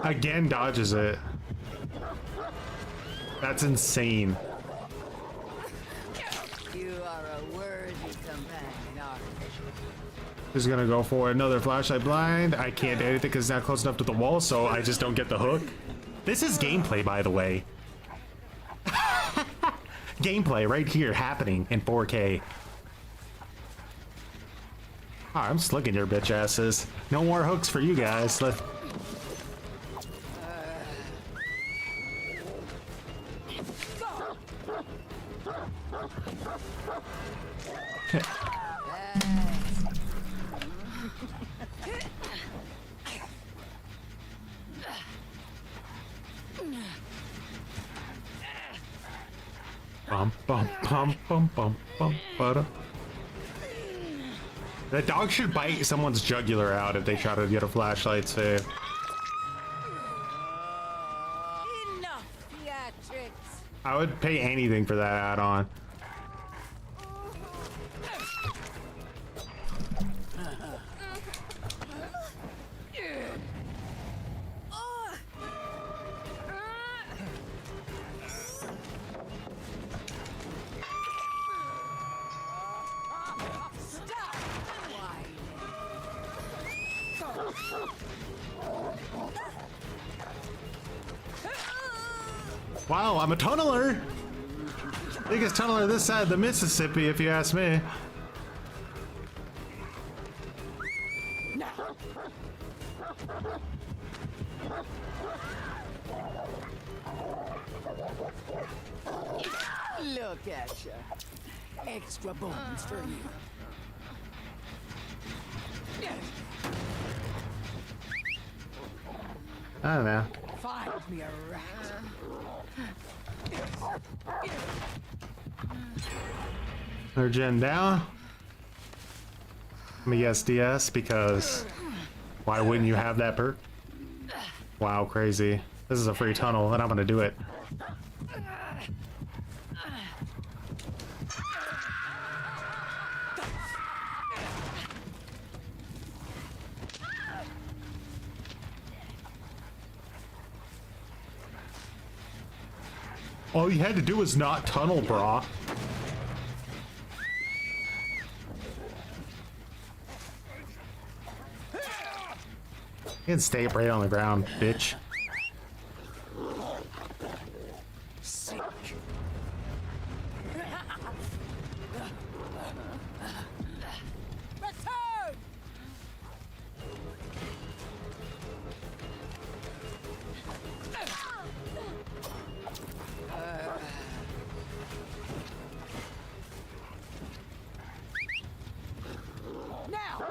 Again, dodges it. That's insane.
You are a worthy companion, aren't you?
He's gonna go for another flashlight blind. I can't do anything because it's not close enough to the wall, so I just don't get the hook. This is gameplay, by the way. Gameplay right here happening in 4K. Oh, I'm slicking your bitch asses. No more hooks for you guys. Bum bum bum bum bum bum bum. That dog should bite someone's jugular out if they try to get a flashlight save.
Enough theatrics.
I would pay anything for that add-on. Wow, I'm a tunneler! Biggest tunneler this side of the Mississippi, if you ask me.
Look at you. Extra bones for you.
I don't know.
Find me a rat.
Another gen down. Let me guess DS because why wouldn't you have that perk? Wow, crazy. This is a free tunnel and I'm gonna do it. All you had to do was not tunnel, brah. You can stay right on the ground, bitch.
Sick. Return! Now!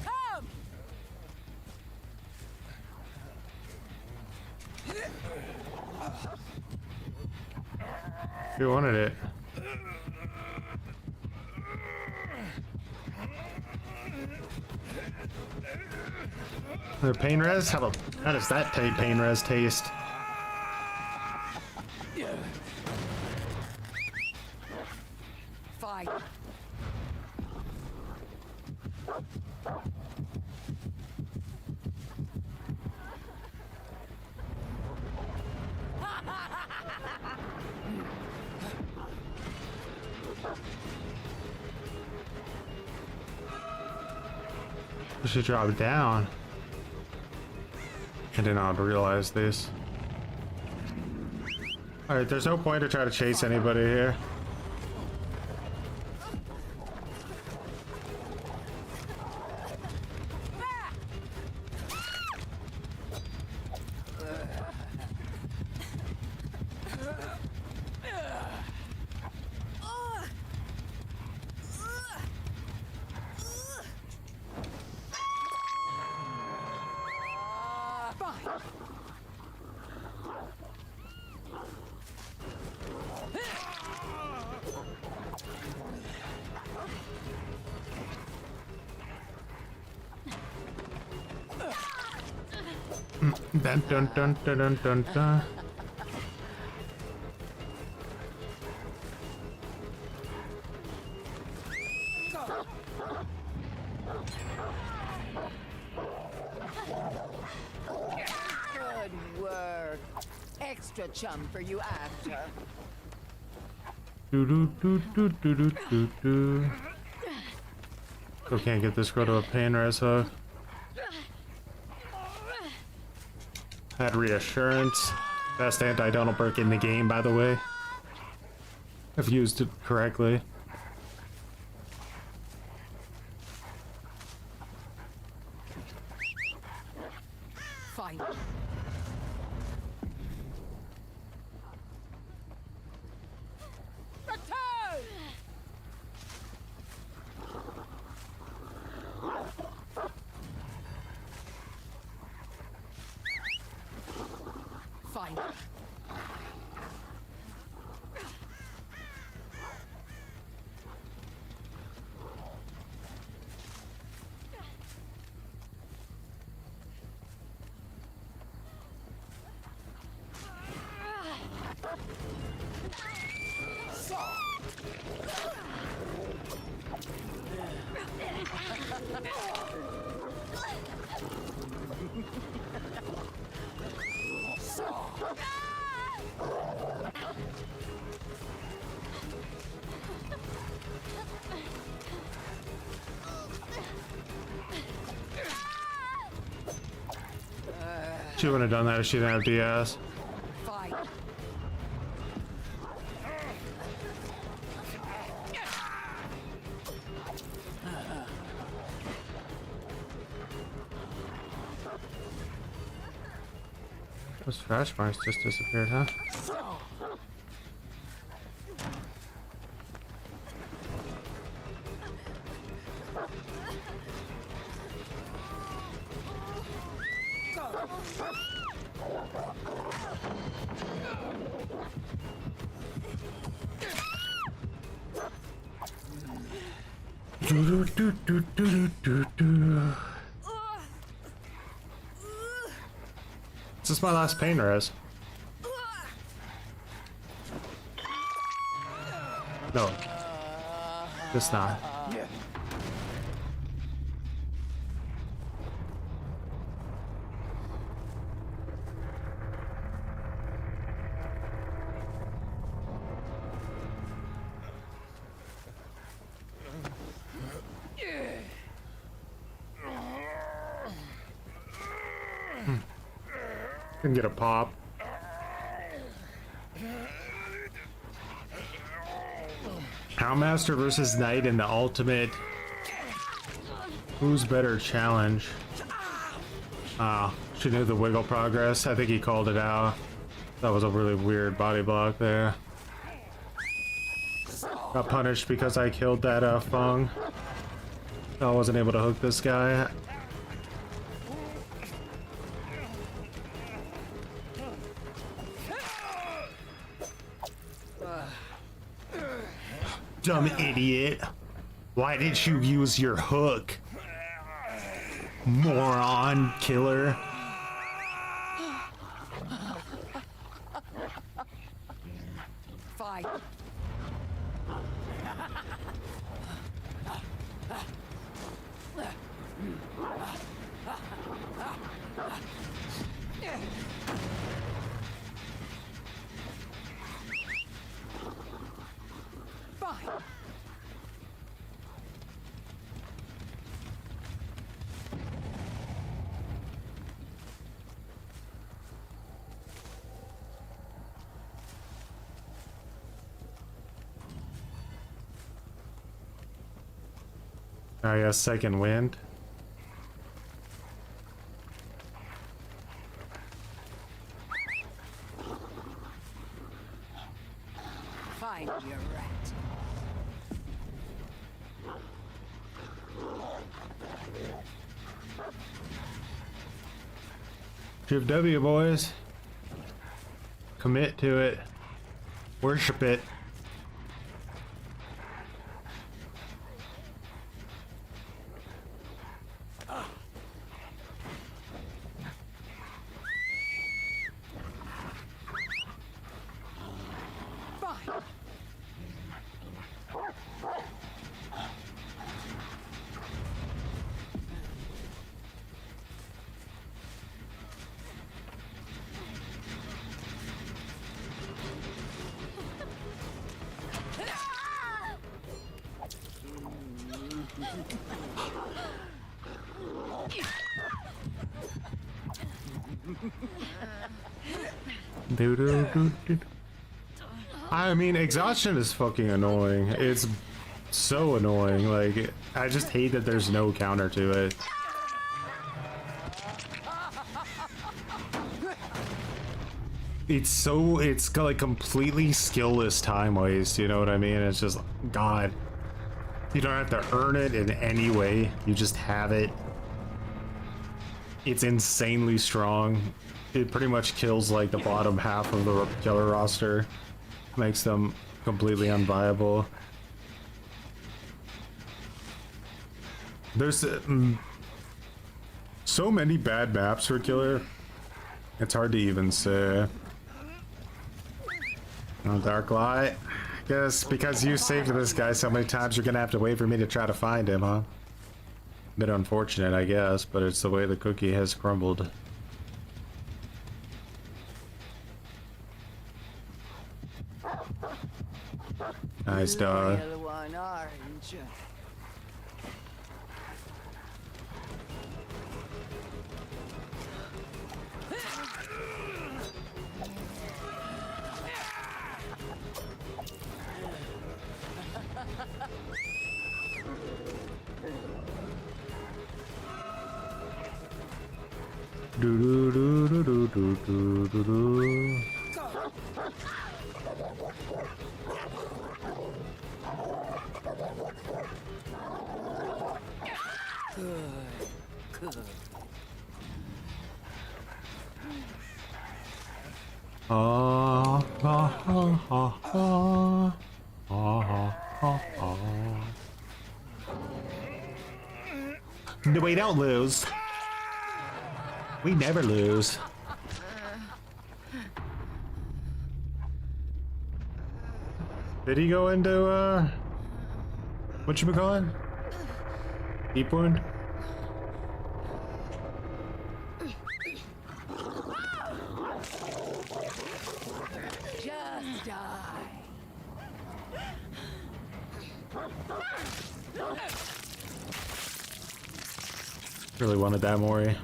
Come!
Who wanted it? Their pain res? How does that pain res taste?
Fight.
I should drop it down. I did not realize this. Alright, there's no point to try to chase anybody here. Dun dun dun dun dun dun dun.
Good work. Extra chum for you after.
Do do do do do do do do. Still can't get this girl to a pain res hook. Had reassurance. Best anti-donal perk in the game, by the way. I've used it correctly.
Fine. Fine.
She wouldn't have done that if she didn't have DS.
Fine.
Those trash marks just disappeared, huh? Do, do, do, do, do, do. This is my last pain res. No. It's not. Can get a pop. Houndmaster versus Knight in the ultimate. Who's better challenge? She knew the wiggle progress. I think he called it out. That was a really weird body block there. Got punished because I killed that Fung. I wasn't able to hook this guy. Dumb idiot. Why didn't you use your hook? Moron killer.
Fine.
Oh yeah, second wind.
Fine, you rat.
Shift W, boys. Commit to it. Worship it. I mean, exhaustion is fucking annoying. It's so annoying. Like, I just hate that there's no counter to it. It's got like completely skillless time waste, you know what I mean? It's just, God. You don't have to earn it in any way. You just have it. It's insanely strong. It pretty much kills like the bottom half of the killer roster. Makes them completely unviable. There's so many bad maps for killer. It's hard to even say. Oh, Dark Light. Guess because you saved this guy so many times, you're gonna have to wait for me to try to find him, huh? Bit unfortunate, I guess, but it's the way the cookie has crumbled. Nice dog.
Real one, aren't you?
Do do do do do do do do.
Good.
No, we don't lose. We never lose. Did he go into whatchamacallit? Deep wound?
Just die.
Really wanted that, Mori.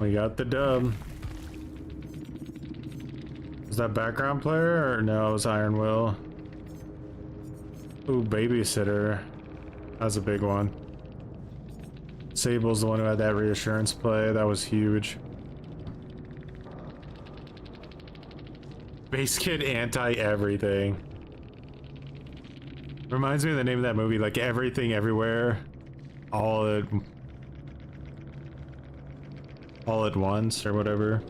We got the dub. Was that background player or no? It was Iron Will. Ooh, babysitter. That's a big one. Sable's the one who had that reassurance play. That was huge. Base Kid anti-everything. Reminds me of the name of that movie, like Everything Everywhere. All at once or whatever.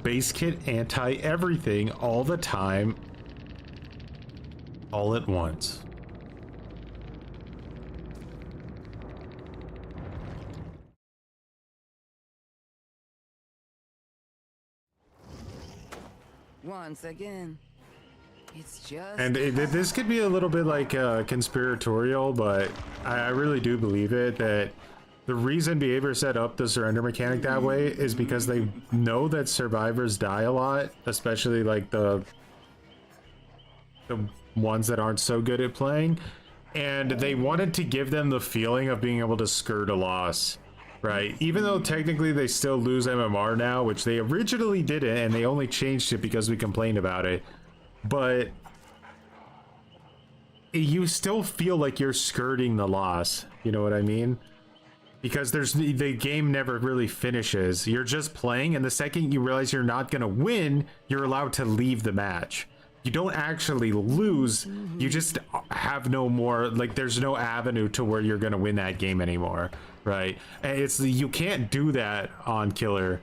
Base Kit anti-everything all the time, all at once.
Once again. It's just.
And this could be a little bit like conspiratorial, but I really do believe it, that the reason Behavior set up the surrender mechanic that way is because they know that survivors die a lot, especially like the ones that aren't so good at playing, and they wanted to give them the feeling of being able to skirt a loss, right? Even though technically they still lose MMR now, which they originally didn't, and they only changed it because we complained about it, but you still feel like you're skirting the loss, you know what I mean? Because the game never really finishes. You're just playing, and the second you realize you're not gonna win, you're allowed to leave the match. You don't actually lose, you just have no more, like, there's no avenue to where you're gonna win that game anymore, right? And you can't do that on Killer.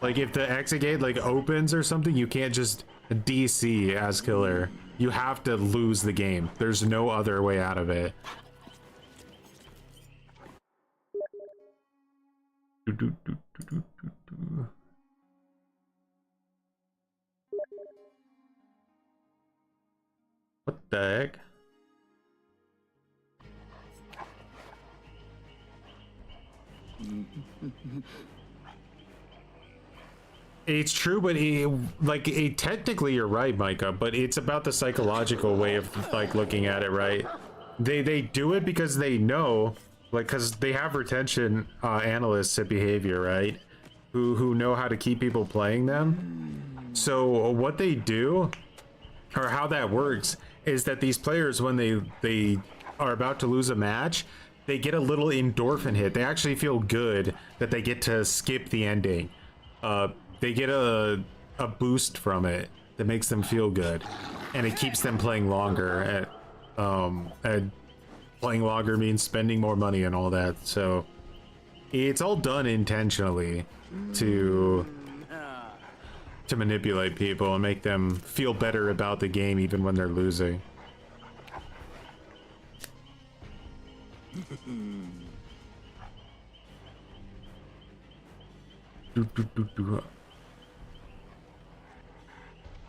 Like, if the exit gate like opens or something, you can't just DC as Killer. You have to lose the game. There's no other way out of it. What the heck? It's true, but technically you're right, Micah, but it's about the psychological way of like looking at it, right? They do it because they know, like, because they have retention analysts at behavior, right? Who know how to keep people playing them. So what they do, or how that works, is that these players, when they are about to lose a match, they get a little endorphin hit. They actually feel good that they get to skip the ending. They get a boost from it that makes them feel good, and it keeps them playing longer. And playing longer means spending more money and all that. So it's all done intentionally to manipulate people and make them feel better about the game even when they're losing.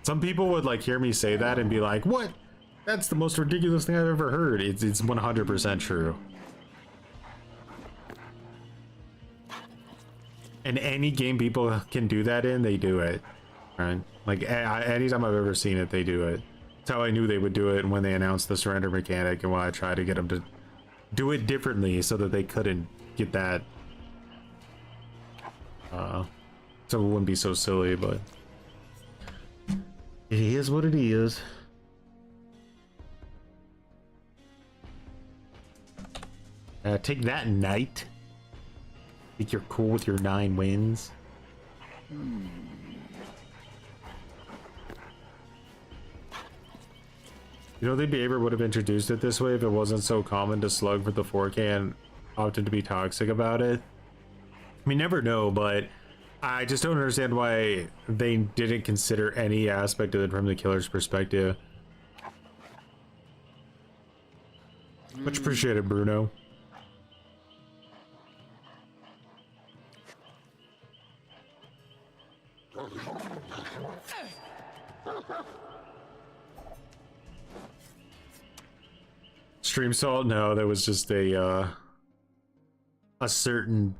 Some people would like hear me say that and be like, what? That's the most ridiculous thing I've ever heard. It's 100% true. And any game people can do that in, they do it. Right? Like anytime I've ever seen it, they do it. That's how I knew they would do it when they announced the surrender mechanic, and when I tried to get them to do it differently so that they couldn't get that. So it wouldn't be so silly, but it is what it is. Take that, Knight. Think you're cool with your 9 wins? You know, the behavior would have introduced it this way if it wasn't so common to slug for the 4K and often to be toxic about it. We never know, but I just don't understand why they didn't consider any aspect of it from the killer's perspective. Much appreciated, Bruno. Stream salt? No, that was just a certain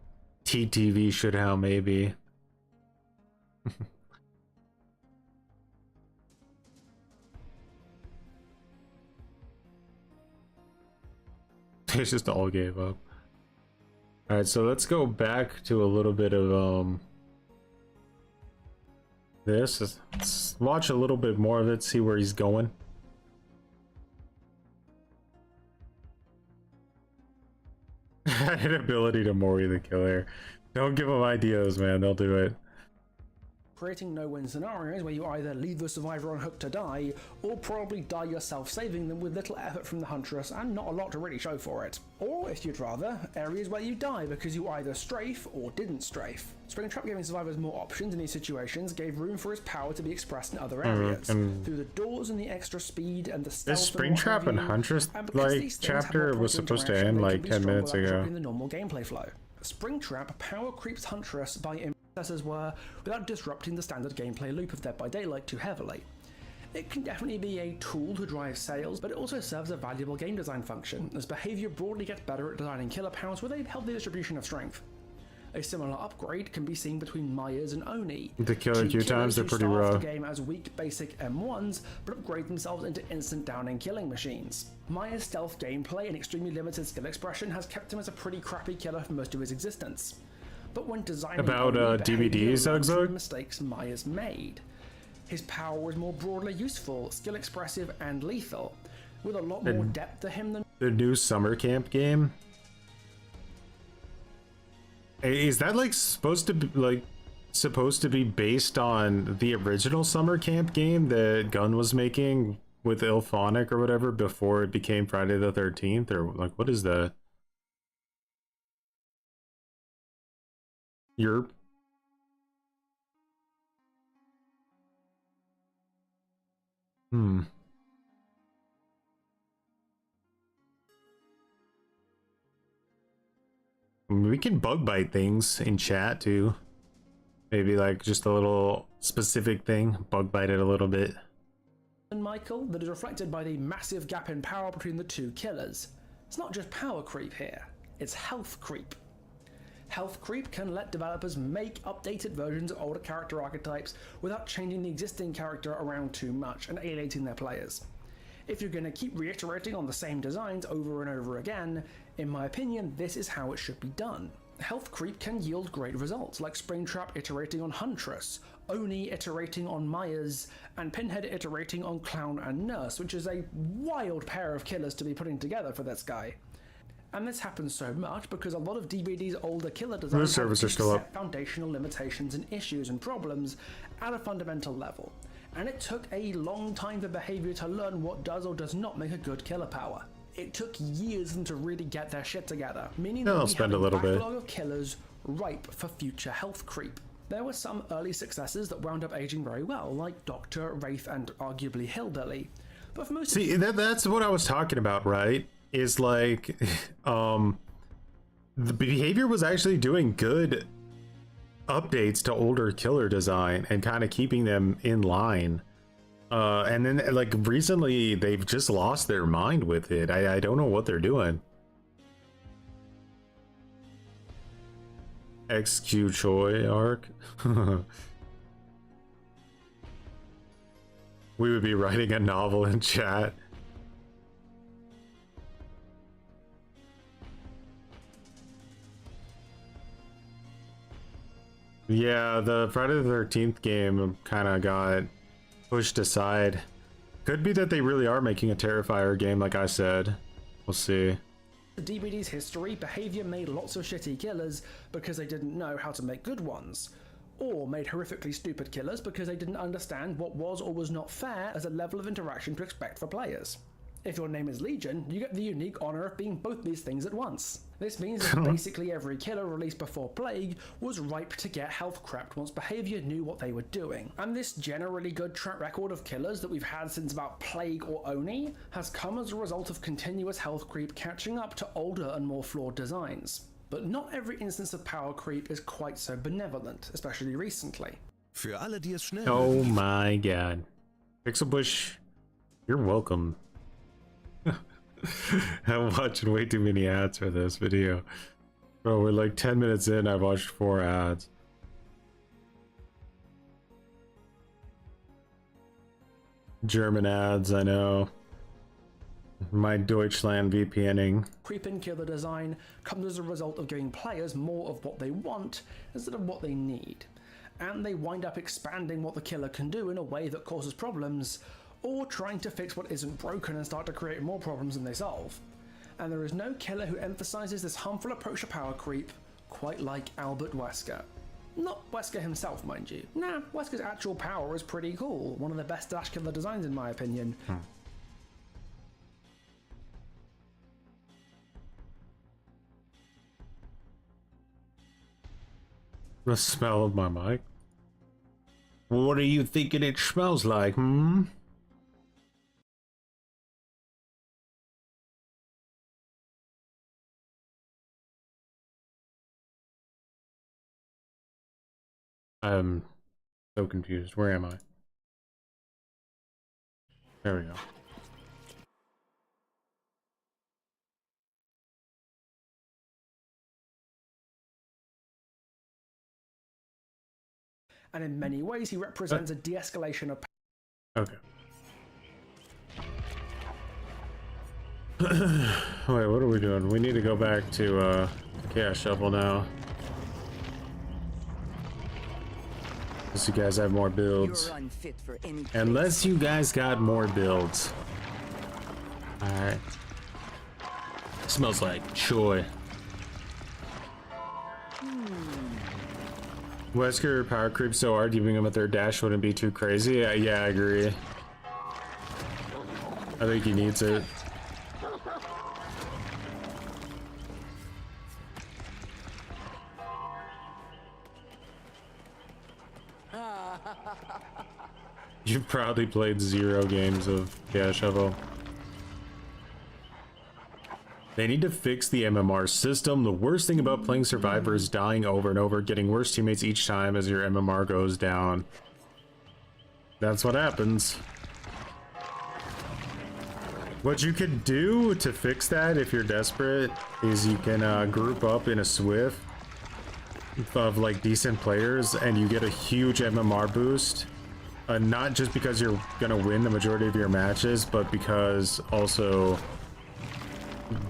TTV shithound, maybe. They just all gave up. Alright, so let's go back to a little bit of this. Let's watch a little bit more of it, see where he's going. An ability to Mori the killer. Don't give them ideas, man. They'll do it.
Creating no-win scenarios where you either leave the survivor on hook to die, or probably die yourself saving them with little effort from the huntress and not a lot to really show for it. Or, if you'd rather, areas where you die because you either strafe or didn't strafe. Springtrap giving survivors more options in these situations gave room for his power to be expressed in other areas, through the doors and the extra speed and the stealth.
This Springtrap and Huntress like chapter was supposed to end like 10 minutes ago.
The normal gameplay flow. Springtrap power creeps Huntress by as were, without disrupting the standard gameplay loop of Dead by Daylight too heavily. It can definitely be a tool to drive sales, but it also serves a valuable game design function, as behavior broadly gets better at designing killer powers with a healthy distribution of strength. A similar upgrade can be seen between Myers and Oni.
The killer Q times, they're pretty rough.
The game as weak basic M1s, but upgrade themselves into instant downing killing machines. Myers' stealth gameplay and extremely limited skill expression has kept him as a pretty crappy killer for most of his existence. But when designing
about DVDs,
the mistakes Myers made, his power was more broadly useful, skill expressive, and lethal, with a lot more depth to him than
the new summer camp game. Is that like supposed to be based on the original summer camp game that Gunn was making with Ilphonic or whatever before it became Friday the 13th, or like what is that? Europe. We can bug bite things in chat too. Maybe like just a little specific thing, bug bite it a little bit.
And Michael, that is reflected by the massive gap in power between the two killers. It's not just power creep here, it's health creep. Health creep can let developers make updated versions of older character archetypes without changing the existing character around too much and alienating their players. If you're going to keep reiterating on the same designs over and over again, in my opinion, this is how it should be done. Health creep can yield great results, like Springtrap iterating on Huntress, Oni iterating on Myers, and Pinhead iterating on Clown and Nurse, which is a wild pair of killers to be putting together for this guy. And this happens so much because a lot of DBD's older killer designs have set foundational limitations and issues and problems at a fundamental level. And it took a long time for behavior to learn what does or does not make a good killer power. It took years for them to really get their shit together, meaning that we have a backlog of killers ripe for future health creep. There were some early successes that wound up aging very well, like Doctor, Wraith, and arguably Hillbilly. But for most
that's what I was talking about, right? Is like, the behavior was actually doing good updates to older killer design and kind of keeping them in line. And then like recently they've just lost their mind with it. I don't know what they're doing. XQ Choi arc. We would be writing a novel in chat. Yeah, the Friday the 13th game kind of got pushed aside. Could be that they really are making a Terrifier game, like I said. We'll see.
The DBD's history, behavior made lots of shitty killers because they didn't know how to make good ones. Or made horrifically stupid killers because they didn't understand what was or was not fair as a level of interaction to expect for players. If your name is Legion, you get the unique honor of being both these things at once. This means that basically every killer released before Plague was ripe to get health crept once behavior knew what they were doing. And this generally good track record of killers that we've had since about Plague or Oni has come as a result of continuous health creep catching up to older and more flawed designs. But not every instance of power creep is quite so benevolent, especially recently.
Für alle, die es schnell
Oh my god. Pixelbush, you're welcome. I'm watching way too many ads for this video. Bro, we're like 10 minutes in, I've watched 4 ads. German ads, I know. My Deutschland VPNing.
Creep-in killer design comes as a result of giving players more of what they want instead of what they need. And they wind up expanding what the killer can do in a way that causes problems, or trying to fix what isn't broken and start to create more problems than they solve. And there is no killer who emphasizes this harmful approach to power creep quite like Albert Wesker. Not Wesker himself, mind you. Nah, Wesker's actual power is pretty cool. One of the best dash killer designs in my opinion.
The smell of my mic. What are you thinking it smells like, I'm so confused. Where am I? There we go.
And in many ways, he represents a de-escalation of
power. Okay. Wait, what are we doing? We need to go back to Chaos Shovel now. Unless you guys have more builds. Unless you guys got more builds. Alright. Smells like Choi. Wesker power creep so hard, giving him a third dash wouldn't be too crazy. Yeah, I agree. I think he needs it. You've probably played 0 games of Chaos Shovel. They need to fix the MMR system. The worst thing about playing Survivor is dying over and over, getting worse teammates each time as your MMR goes down. That's what happens. What you could do to fix that if you're desperate is you can group up in a Swift of like decent players, and you get a huge MMR boost. Not just because you're gonna win the majority of your matches, but because also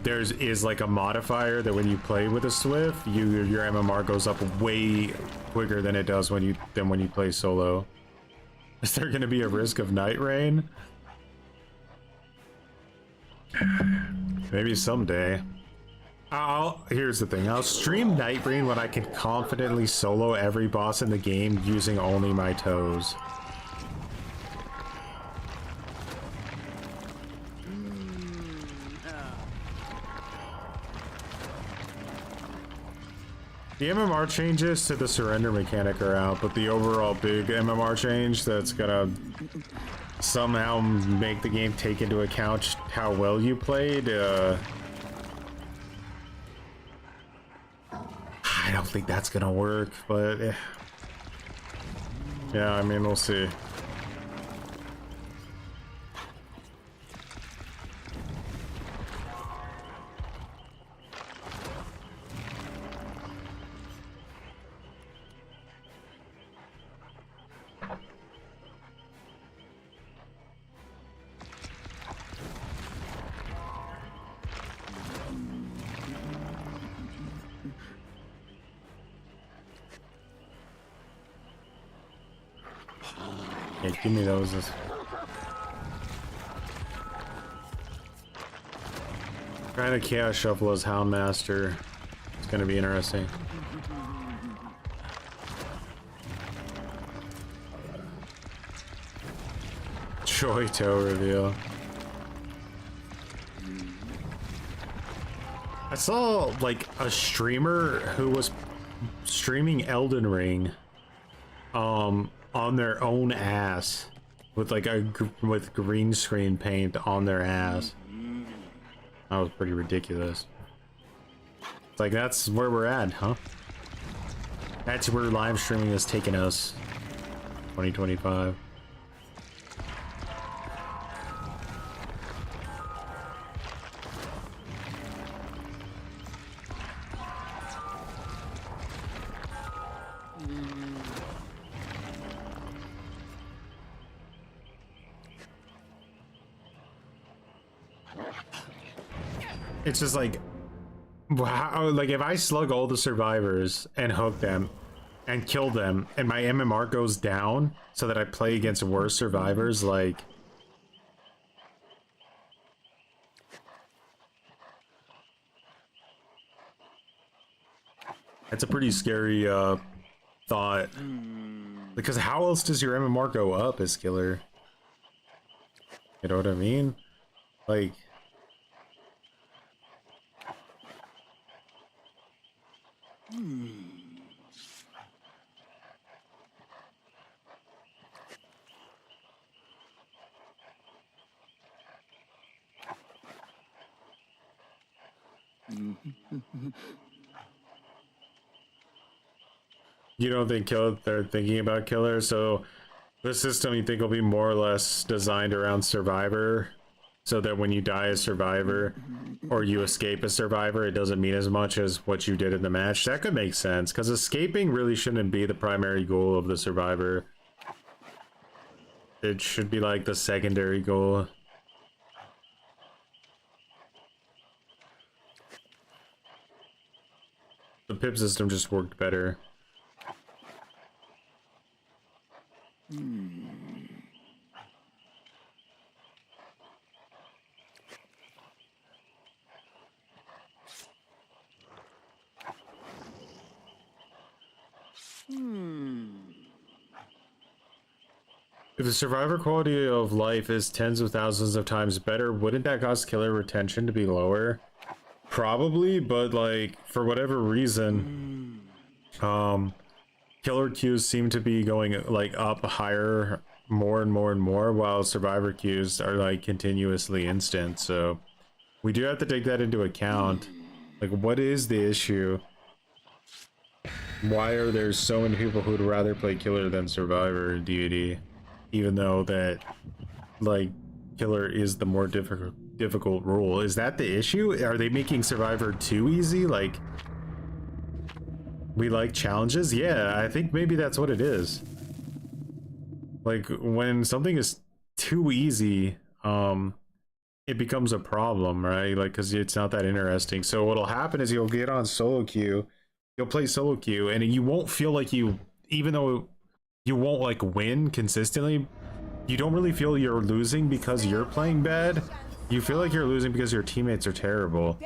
is like a modifier that when you play with a Swift, your MMR goes up way quicker than it does when you play solo. Is there gonna be a risk of Night Rain? Maybe someday. Here's the thing. I'll stream Night Rain when I can confidently solo every boss in the game using only my toes. The MMR changes to the surrender mechanic are out, but the overall big MMR change that's gonna somehow make the game take into account how well you played, I don't think that's gonna work, but yeah, I mean, we'll see. Hey, give me those. Trying to chaos shuffle as Houndmaster. It's gonna be interesting. Joy toe reveal. I saw like a streamer who was streaming Elden Ring on their own ass with like with green screen paint on their ass. That was pretty ridiculous. It's like, that's where we're at, huh? That's where live streaming has taken us. 2025. It's just like, wow, like if I slug all the survivors and hook them and kill them and my MMR goes down so that I play against worse survivors, like, that's a pretty scary thought, because how else does your MMR go up as killer? You know what I mean? Like, you don't think they're thinking about killer? So the system, you think, will be more or less designed around survivor, so that when you die as survivor or you escape as survivor, it doesn't mean as much as what you did in the match? That could make sense, because escaping really shouldn't be the primary goal of the survivor. It should be like the secondary goal. The pip system just worked better. If the survivor quality of life is tens of thousands of times better, wouldn't that cause killer retention to be lower? Probably, but like, for whatever reason, killer queues seem to be going like up higher more and more and more, while survivor queues are like continuously instant. So we do have to take that into account. Like, what is the issue? Why are there so many people who'd rather play killer than survivor in DoD, even though that like killer is the more difficult role? Is that the issue? Are they making survivor too easy? Like, we like challenges. Yeah, I think maybe that's what it is. Like when something is too easy, it becomes a problem, right? Like, because it's not that interesting. So what'll happen is you'll get on solo queue, you'll play solo queue, and you won't feel like you, even though you won't like win consistently, you don't really feel you're losing because you're playing bad. You feel like you're losing because your teammates are terrible.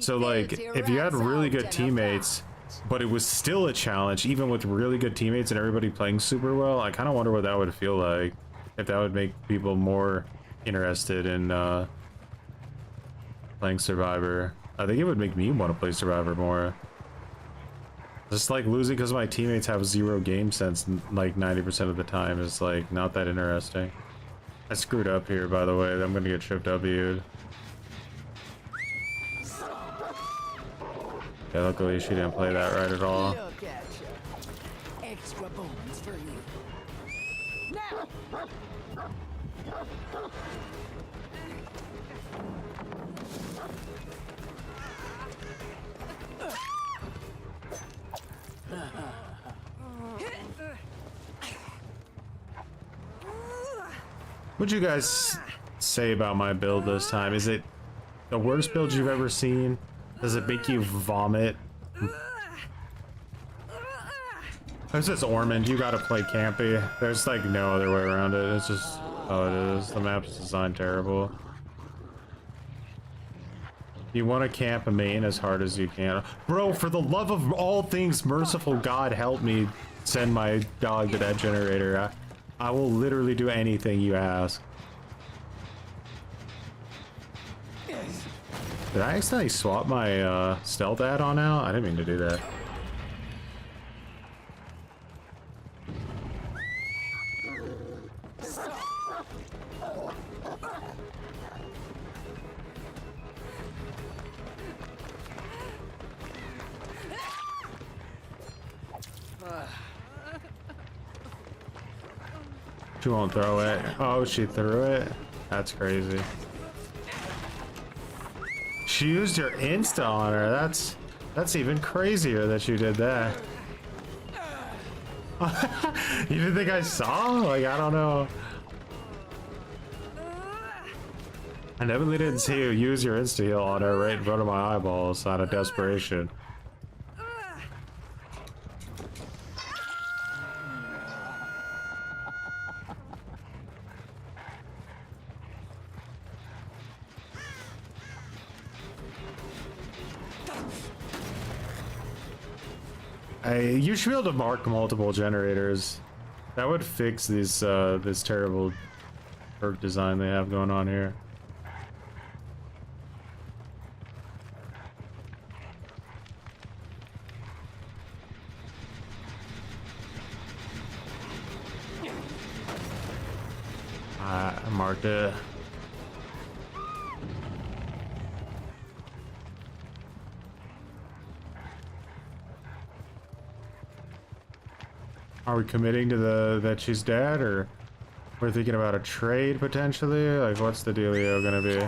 So like, if you had really good teammates, but it was still a challenge, even with really good teammates and everybody playing super well, I kind of wonder what that would feel like. If that would make people more interested in playing Survivor. I think it would make me want to play Survivor more. Just like losing because my teammates have zero game sense like 90% of the time is like not that interesting. I screwed up here, by the way. I'm gonna get tripped W'd. Yeah, luckily she didn't play that right at all.
Look at you. Extra bones for you. Now.
What'd you guys say about my build this time? Is it the worst build you've ever seen? Does it make you vomit? This is Ormond. You gotta play campy. There's like no other way around it. It's just how it is. The map's designed terrible. You want to camp a main as hard as you can. Bro, for the love of all things merciful, God help me send my dog to that generator. I will literally do anything you ask. Did I accidentally swap my stealth add-on out? I didn't mean to do that. She won't throw it. Oh, she threw it? That's crazy. She used your insta on her. That's even crazier that you did that. You didn't think I saw? Like, I don't know. I definitely didn't see you use your insta heal on her right in front of my eyeballs out of desperation. You should be able to mark multiple generators. That would fix this this terrible perk design they have going on here. I marked it. Are we committing to that she's dead, or we're thinking about a trade potentially? Like, what's the dealio gonna be?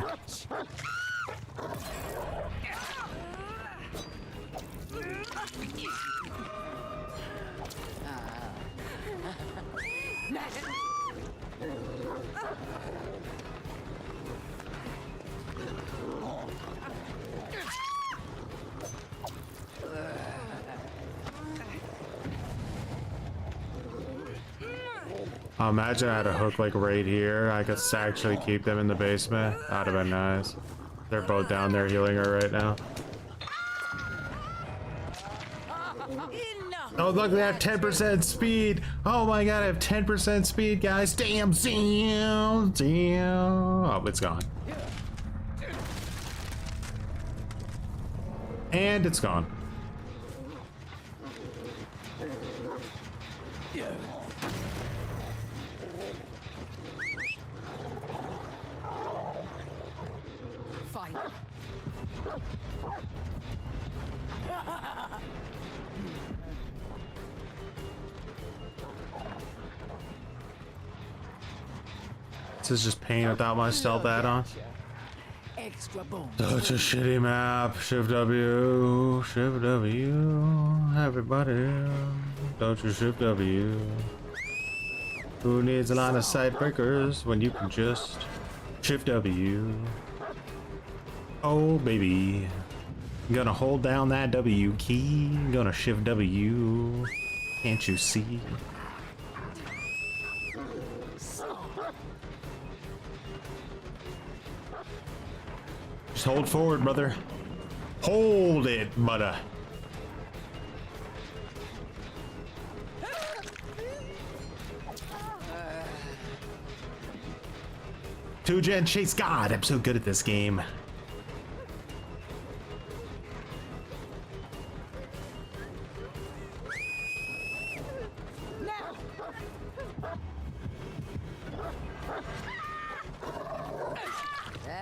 Imagine I had a hook like right here. I could actually keep them in the basement. That'd have been nice. They're both down there healing her right now. Oh look, they have 10% speed. Oh my god, I have 10% speed, guys. Damn, damn, damn. Oh, it's gone. And it's gone. This is just pain without my stealth add-on.
extra boom.
Such a shitty map. Shift W. Shift W. Everybody. Don't you shift W. Who needs a line of sight breakers when you can just shift W? Oh, baby. Gonna hold down that W key. Gonna shift W. Can't you see? Just hold forward, brother. Hold it, brother. Two-gen chase. God, I'm so good at this game.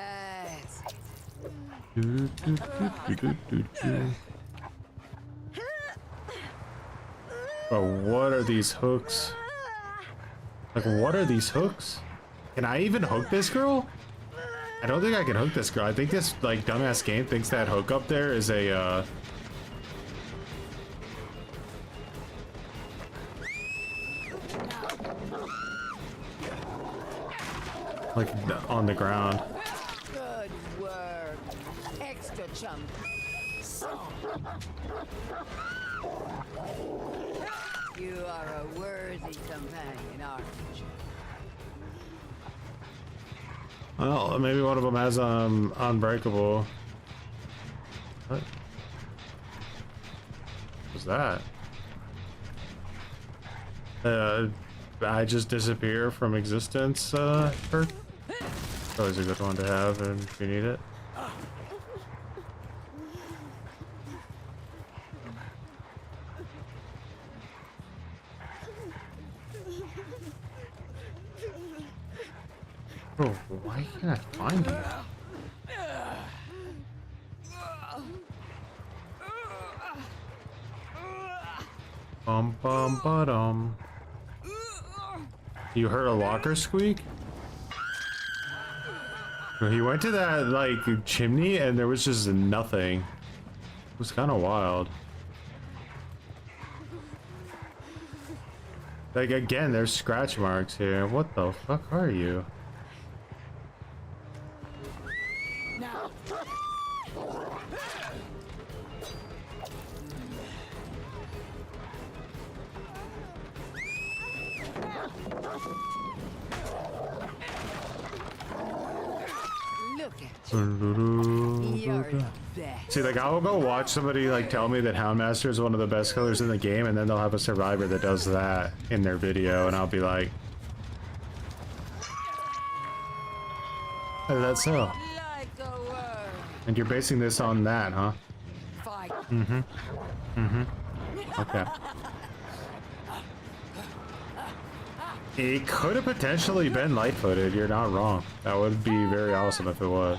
That's
But what are these hooks? Like, what are these hooks? Can I even hook this girl? I don't think I can hook this girl. I think this, like, dumbass game thinks that hook up there is a, like, on the ground.
good work. Extra chump. You are a worthy companion, aren't you?
Well, maybe one of them has, unbreakable. What was that? I just disappear from existence, perk. Always a good one to have if you need it. Bro, why can't I find you? Ba-dum. You heard a locker squeak? He went to that, like, chimney and there was just nothing. It was kind of wild. Like, again, there's scratch marks here. What the fuck are you?
Look at you. You're the best.
See, like, I'll go watch somebody, like, tell me that Houndmaster is one of the best killers in the game, and then they'll have a survivor that does that in their video, and I'll be like... Oh, that's so.
Like a word.
And you're basing this on that, huh?
Fight.
Okay. It could have potentially been light-footed, you're not wrong. That would be very awesome if it was.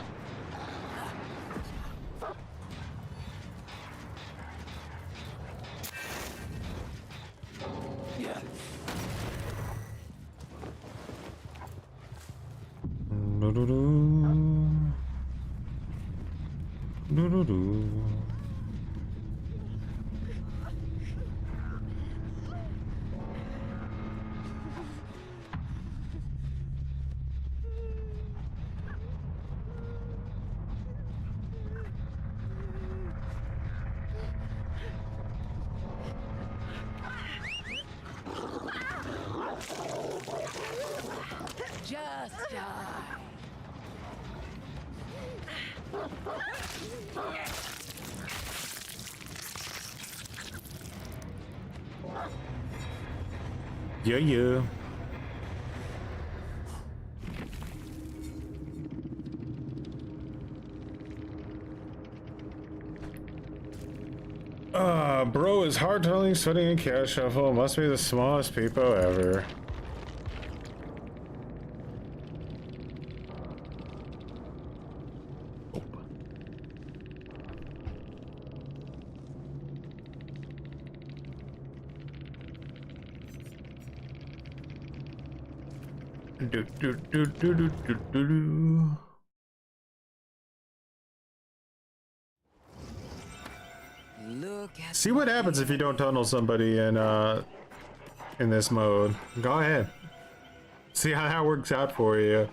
Just die.
Yeah. Bro is hard telling, sweating in cash shuffle. Must be the smallest people ever. Do.
Look at
See what happens if you don't tunnel somebody in this mode. Go ahead. See how that works out for you.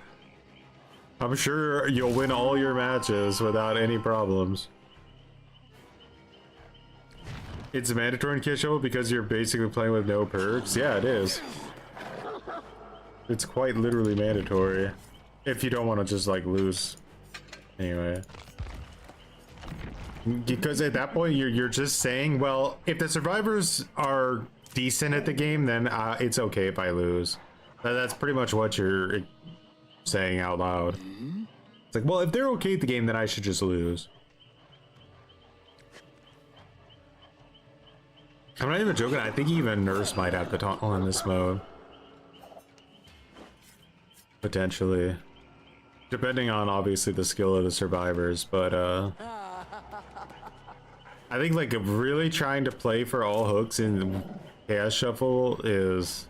I'm sure you'll win all your matches without any problems. It's mandatory in Kit Shovel because you're basically playing with no perks. Yeah, it is. It's quite literally mandatory. If you don't want to just like lose. Anyway. Because at that point you're just saying, well, if the survivors are decent at the game, then it's okay if I lose. That's pretty much what you're saying out loud. It's like, well, if they're okay at the game, then I should just lose. I'm not even joking. I think even Nerfs might have the tunnel in this mode. Potentially. Depending on, obviously, the skill of the survivors, but, I think, like, really trying to play for all hooks in Chaos Shuffle is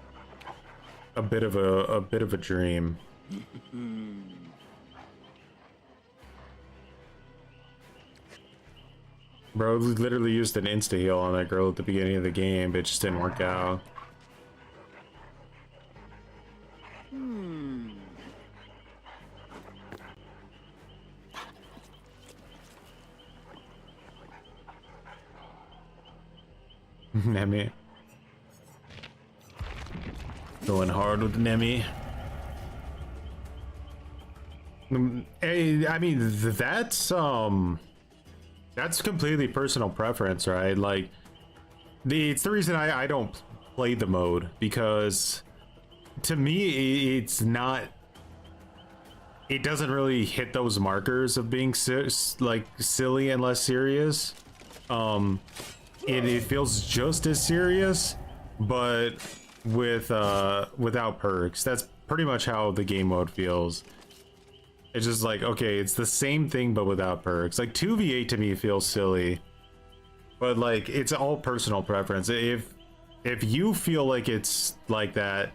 a bit of a dream. Bro literally used an insta-heal on that girl at the beginning of the game, but it just didn't work out. Nemi. Going hard with Nemi. Hey, I mean, that's completely personal preference, right? Like, it's the reason I don't play the mode, because to me it's not, it doesn't really hit those markers of being like silly and less serious. It feels just as serious, but with without perks. That's pretty much how the game mode feels. It's just like, okay, it's the same thing but without perks. Like 2v8 to me feels silly, but like it's all personal preference. If you feel like it's like that,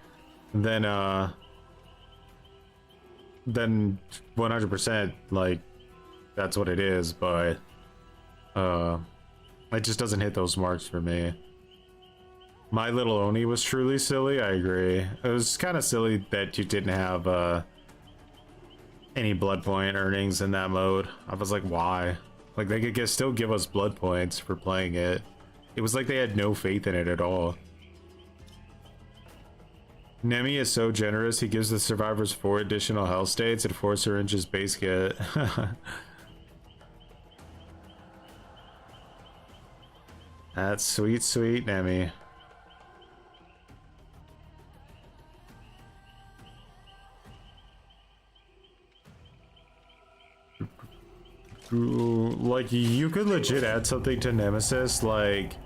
then 100% like that's what it is. But it just doesn't hit those marks for me. My Little Oni was truly silly. I agree. It was kind of silly that you didn't have any blood point earnings in that mode. I was like, why? Like, they could still give us blood points for playing it. It was like they had no faith in it at all. Nemi is so generous, he gives the survivors 4 additional health states and 4 syringes base kit. That's sweet, sweet Nemi. Like, you could legit add something to Nemesis, like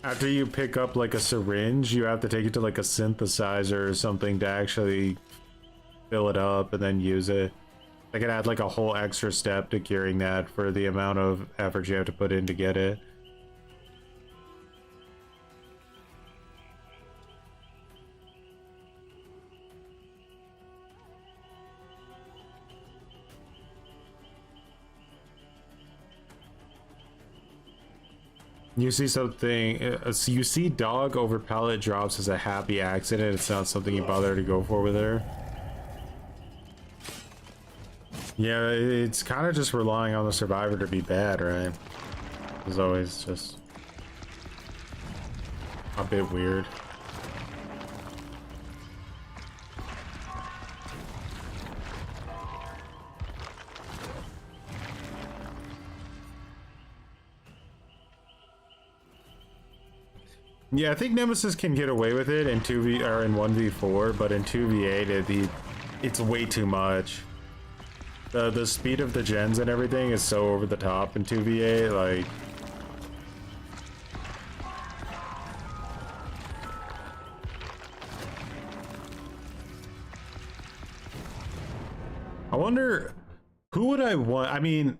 after you pick up like a syringe, you have to take it to like a synthesizer or something to actually fill it up and then use it. I could add like a whole extra step to curing that for the amount of effort you have to put in to get it. You see something, so you see dog over pallet drops as a happy accident. It's not something you bother to go for with her. Yeah, it's kind of just relying on the survivor to be bad, right? It's always just a bit weird. Yeah, I think Nemesis can get away with it in 2v or in 1v4, but in 2v8 it's way too much. The speed of the gens and everything is so over the top in 2v8, like I wonder who would I want? I mean,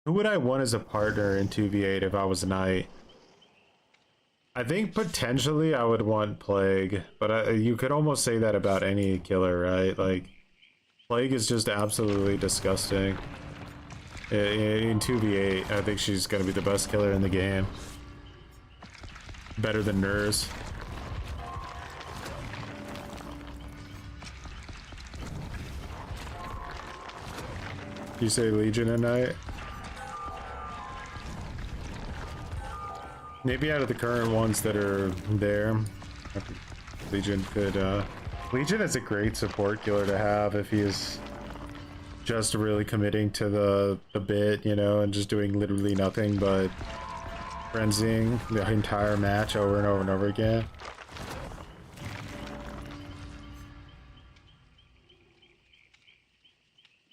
who would I want as a partner in 2v8 if I was a knight? I think potentially I would want Plague, but you could almost say that about any killer, right? Like, Plague is just absolutely disgusting. In 2v8, I think she's gonna be the best killer in the game. Better than Nerf. You say Legion at night? Maybe out of the current ones that are there, Legion could, Legion is a great support killer to have if he is just really committing to the bit, you know, and just doing literally nothing but frenzying the entire match over and over and over again.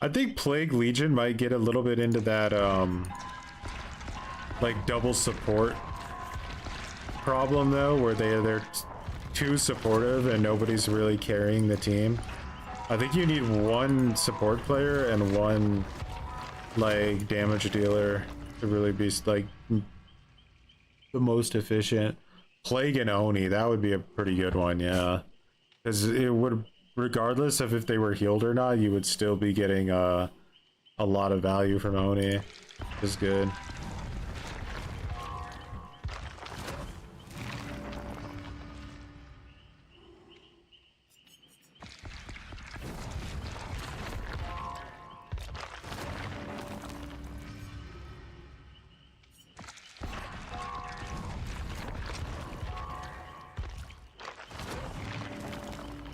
I think Plague Legion might get a little bit into that, like double support problem though, where they're too supportive and nobody's really carrying the team. I think you need one support player and one like damage dealer to really be like the most efficient. Plague and Oni, that would be a pretty good one, yeah. Because it would, regardless of if they were healed or not, you would still be getting a lot of value from Oni. Is good.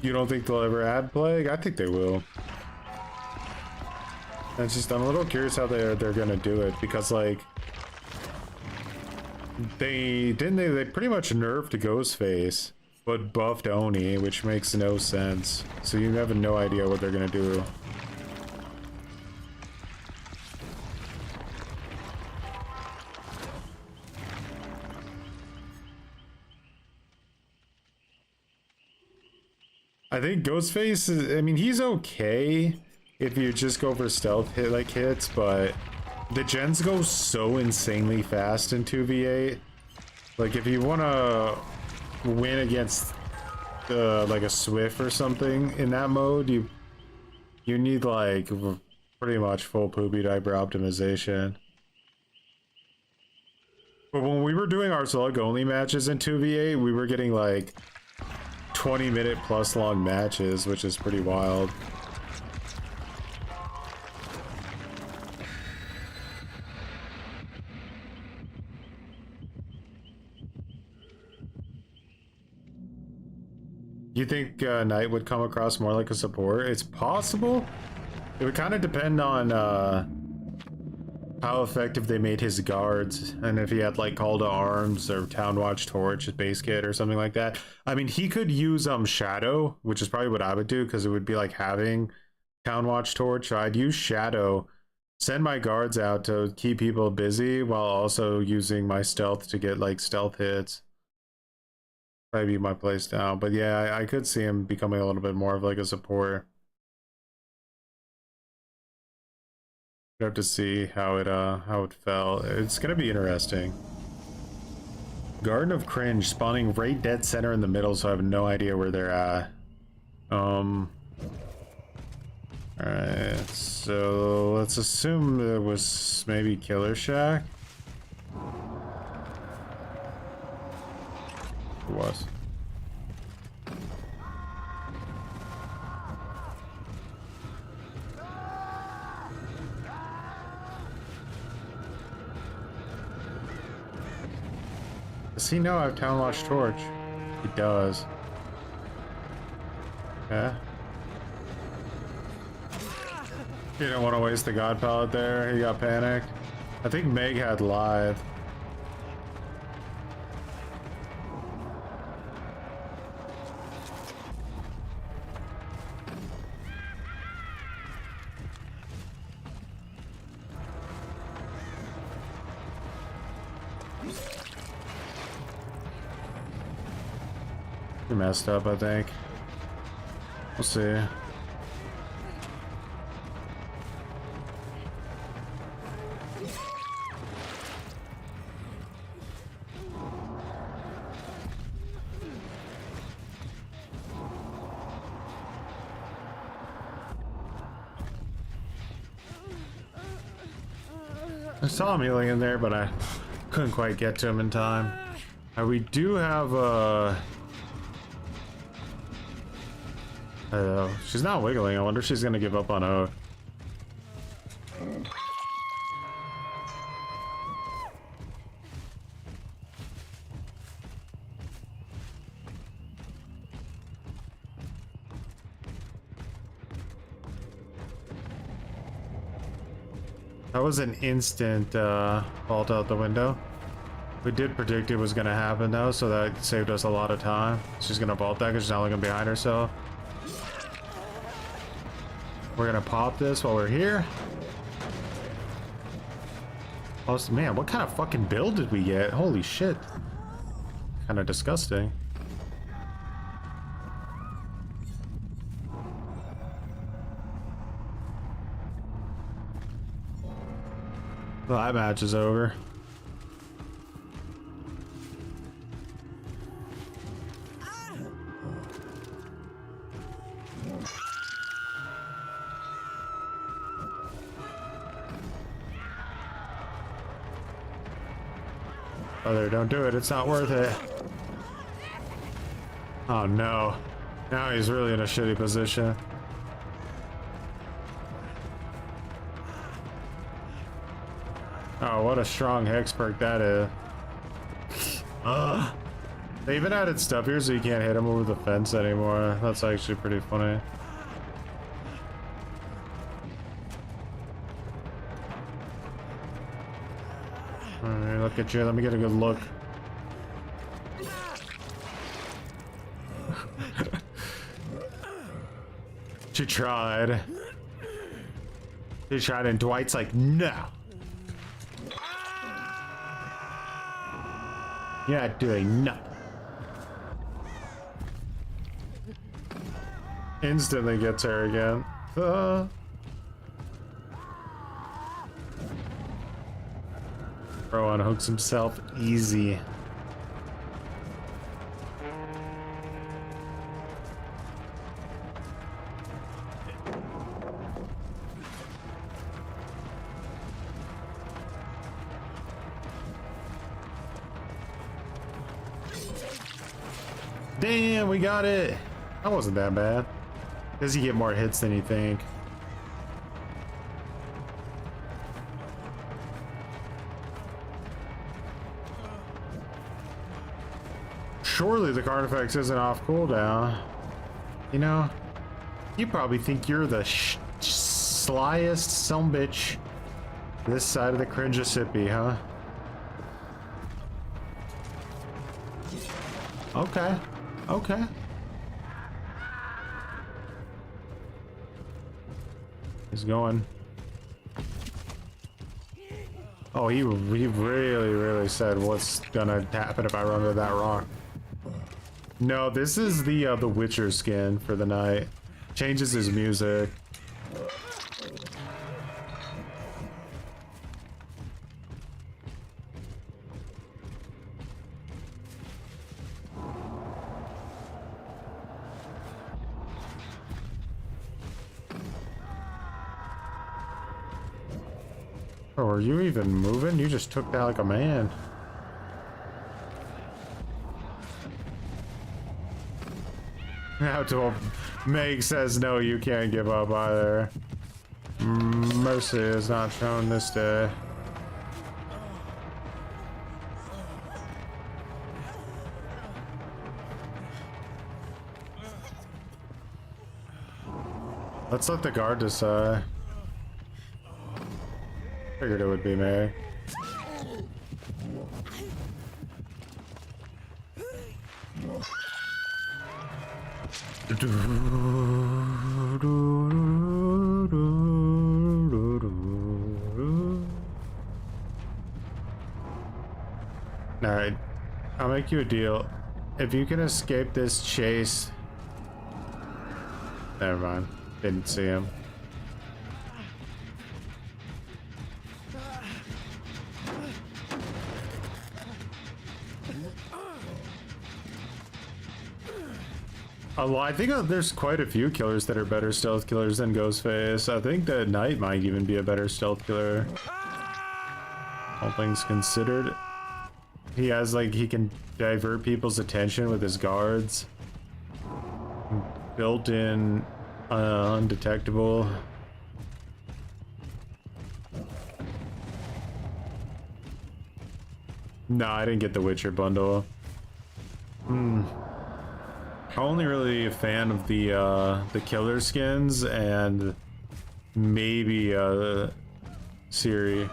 You don't think they'll ever add Plague? I think they will. It's just, I'm a little curious how they're gonna do it, because like they pretty much nerfed Ghostface but buffed Oni, which makes no sense. So you have no idea what they're gonna do. I think Ghostface is, I mean, he's okay if you just go for stealth hits, but the gens go so insanely fast in 2v8. Like if you want to win against like a Swift or something in that mode, you need like pretty much full poopy diaper optimization. But when we were doing our slug only matches in 2v8, we were getting like 20-minute plus long matches, which is pretty wild. You think Knight would come across more like a support? It's possible. It would kind of depend on how effective they made his guards, and if he had like Call to Arms or Town Watch Torch, base kit or something like that. I mean, he could use Shadow, which is probably what I would do, because it would be like having Town Watch Torch. So I'd use Shadow, send my guards out to keep people busy while also using my stealth to get like stealth hits. Probably be my place now. But yeah, I could see him becoming a little bit more of like a support. You have to see how it fell. It's gonna be interesting. Garden of Cringe spawning right dead center in the middle, so I have no idea where they're at. Alright, so let's assume it was maybe Killer Shack. It was. Does he know I have Town Watch Torch? He does. Yeah. You don't want to waste the God Pallet there. He got panicked. I think Meg had live. You're messed up, I think. We'll see. I saw him healing in there, but I couldn't quite get to him in time. We do have she's not wiggling. I wonder if she's gonna give up on Oak. That was an instant vault out the window. We did predict it was gonna happen though, so that saved us a lot of time. She's gonna vault that because she's not looking behind herself. We're gonna pop this while we're here. Oh man, what kind of fucking build did we get? Holy shit. Kind of disgusting. Well, that match is over. Brother, don't do it. It's not worth it. Oh no. Now he's really in a shitty position. Oh, what a strong hex perk that is. They even added stuff here so you can't hit him over the fence anymore. That's actually pretty funny. Alright, look at you. Let me get a good look. She tried. She tried and Dwight's like, no. You're not doing nothing. Instantly gets her again. Bro unhooks himself easy. Damn, we got it. That wasn't that bad. Does he get more hits than you think? Surely the Carnifex isn't off cooldown. You know, you probably think you're the slyest sumbitch this side of the Cringeissippi, huh? Okay. Okay. He's going. Oh, he really said what's gonna happen if I run into that rock. No, this is the Witcher skin for the night. Changes his music. Oh, are you even moving? You just took that like a man. Now to Meg says no, you can't give up either. Mercy is not shown this day. Let's let the guard decide. Figured it would be Meg. Alright, I'll make you a deal. If you can escape this chase... Never mind, didn't see him. I think there's quite a few killers that are better stealth killers than Ghostface. I think that Knight might even be a better stealth killer. All things considered. He has like, he can divert people's attention with his guards. Built in, undetectable. No, I didn't get the Witcher bundle. I'm only really a fan of the killer skins and maybe Siri.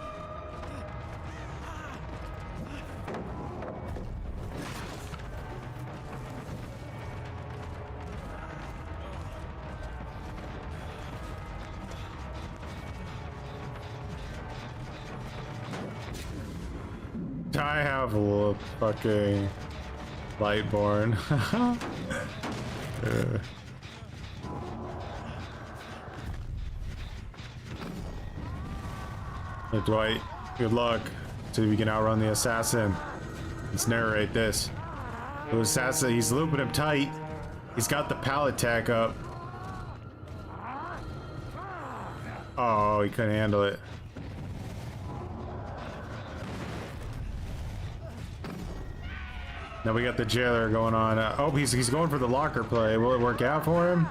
I have a fucking Lightborn. Hey, Dwight, good luck. See if we can outrun the assassin. Let's narrate this. The assassin, he's looping him tight. He's got the pallet tack up. Oh, he couldn't handle it. Now we got the jailer going on. Oh, he's going for the locker play. Will it work out for him?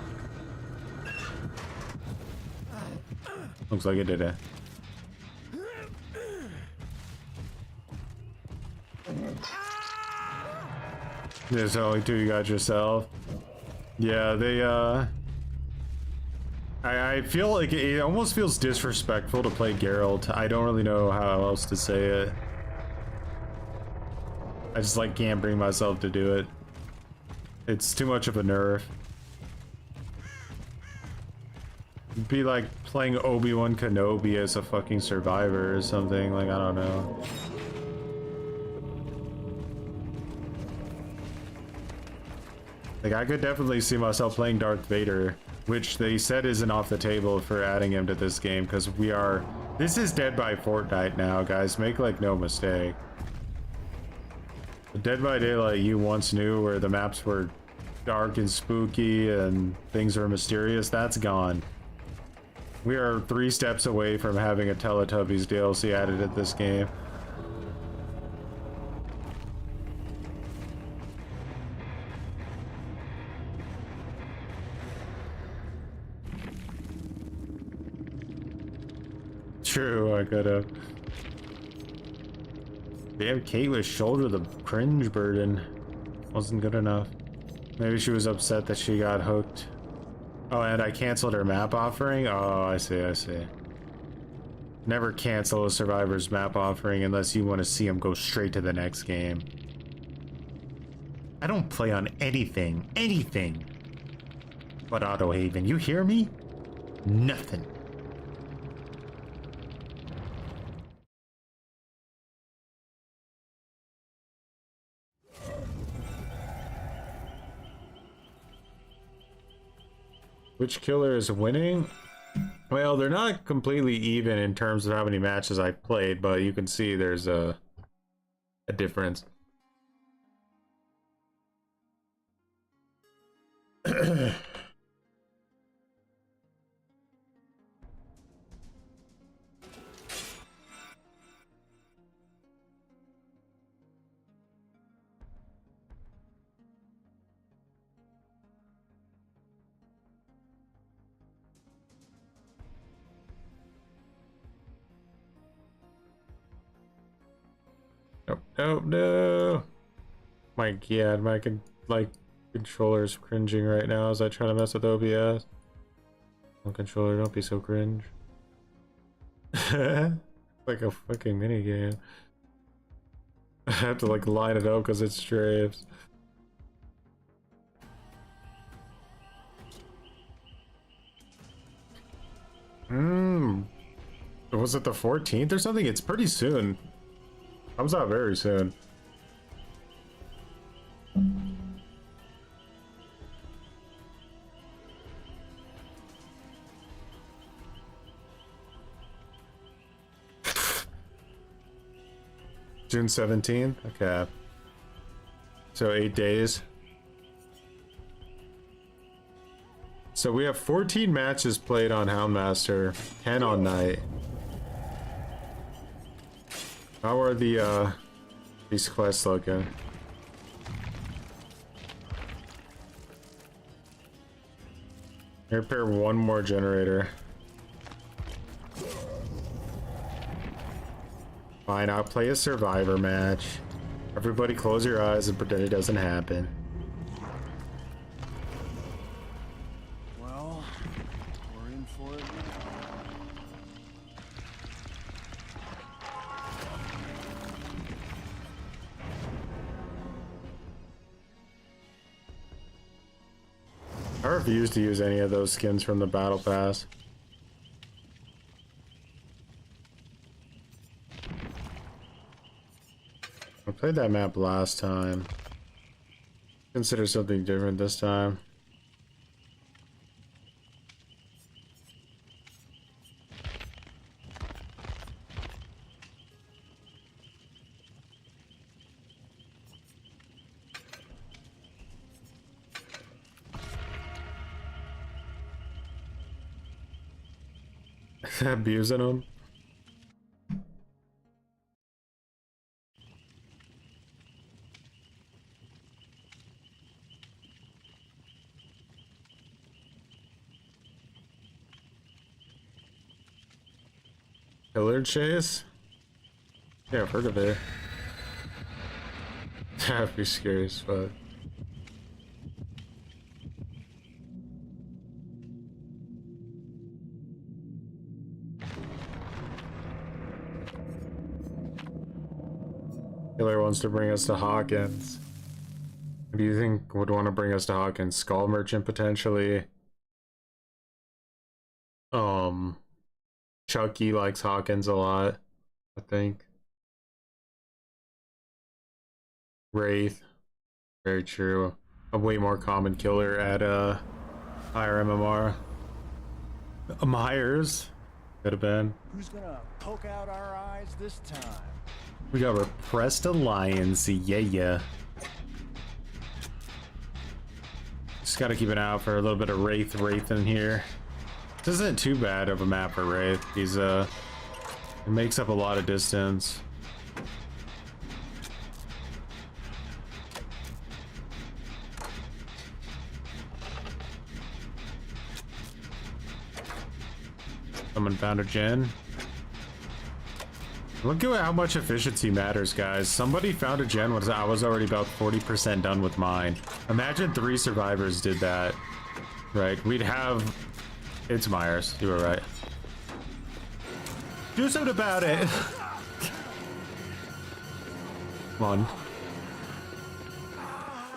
Looks like it did it. There's only two you got yourself. Yeah, they I feel like it almost feels disrespectful to play Geralt. I don't really know how else to say it. I just like can't bring myself to do it. It's too much of a nerf. It'd be like playing Obi-Wan Kenobi as a fucking survivor or something, like I don't know. Like I could definitely see myself playing Darth Vader, which they said isn't off the table for adding him to this game because this is Dead by Fortnite now, guys, make like no mistake. Dead by Daylight you once knew where the maps were dark and spooky and things were mysterious, that's gone. We are 3 steps away from having a Teletubbies DLC added to this game. True, I could've. Damn, Caitlyn shouldered the cringe burden. Wasn't good enough. Maybe she was upset that she got hooked. Oh, and I canceled her map offering? Oh, I see, I see. Never cancel a survivor's map offering unless you want to see him go straight to the next game. I don't play on anything but Autohaven. You hear me? Nothing. Which killer is winning? Well, they're not completely even in terms of how many matches I've played, but you can see there's a difference. Nope, nope, no. My god, my controller's cringing right now as I try to mess with OBS. Oh, controller, don't be so cringe. Like a fucking mini game. I have to like line it up because it strafes. Was it the 14th or something? It's pretty soon. Comes out very soon. June 17th? Okay. So 8 days. So we have 14 matches played on Houndmaster, 10 on Night. How are the these quests looking? Repair one more generator. Fine, I'll play a survivor match. Everybody close your eyes and pretend it doesn't happen.
Well, we're in for it now.
I refuse to use any of those skins from the battle pass. I played that map last time. Consider something different this time. Abusing them. Killer chase? Yeah, I've heard of it. That'd be scary as fuck. Killer wants to bring us to Hawkins. Who do you think would want to bring us to Hawkins? Skull Merchant potentially. Chucky likes Hawkins a lot, I think. Wraith, very true. A way more common killer at higher MMR. Myers could have been.
Who's gonna poke out our eyes this time?
We got Repressed Alliance, yeah. Just gotta keep an eye out for a little bit of Wraith in here. This isn't too bad of a map for Wraith. He's it makes up a lot of distance. Someone found a gen. Look at how much efficiency matters, guys. Somebody found a gen when I was already about 40% done with mine. Imagine 3 survivors did that, right? We'd have... It's Myers. You were right. Do something about it. Come on.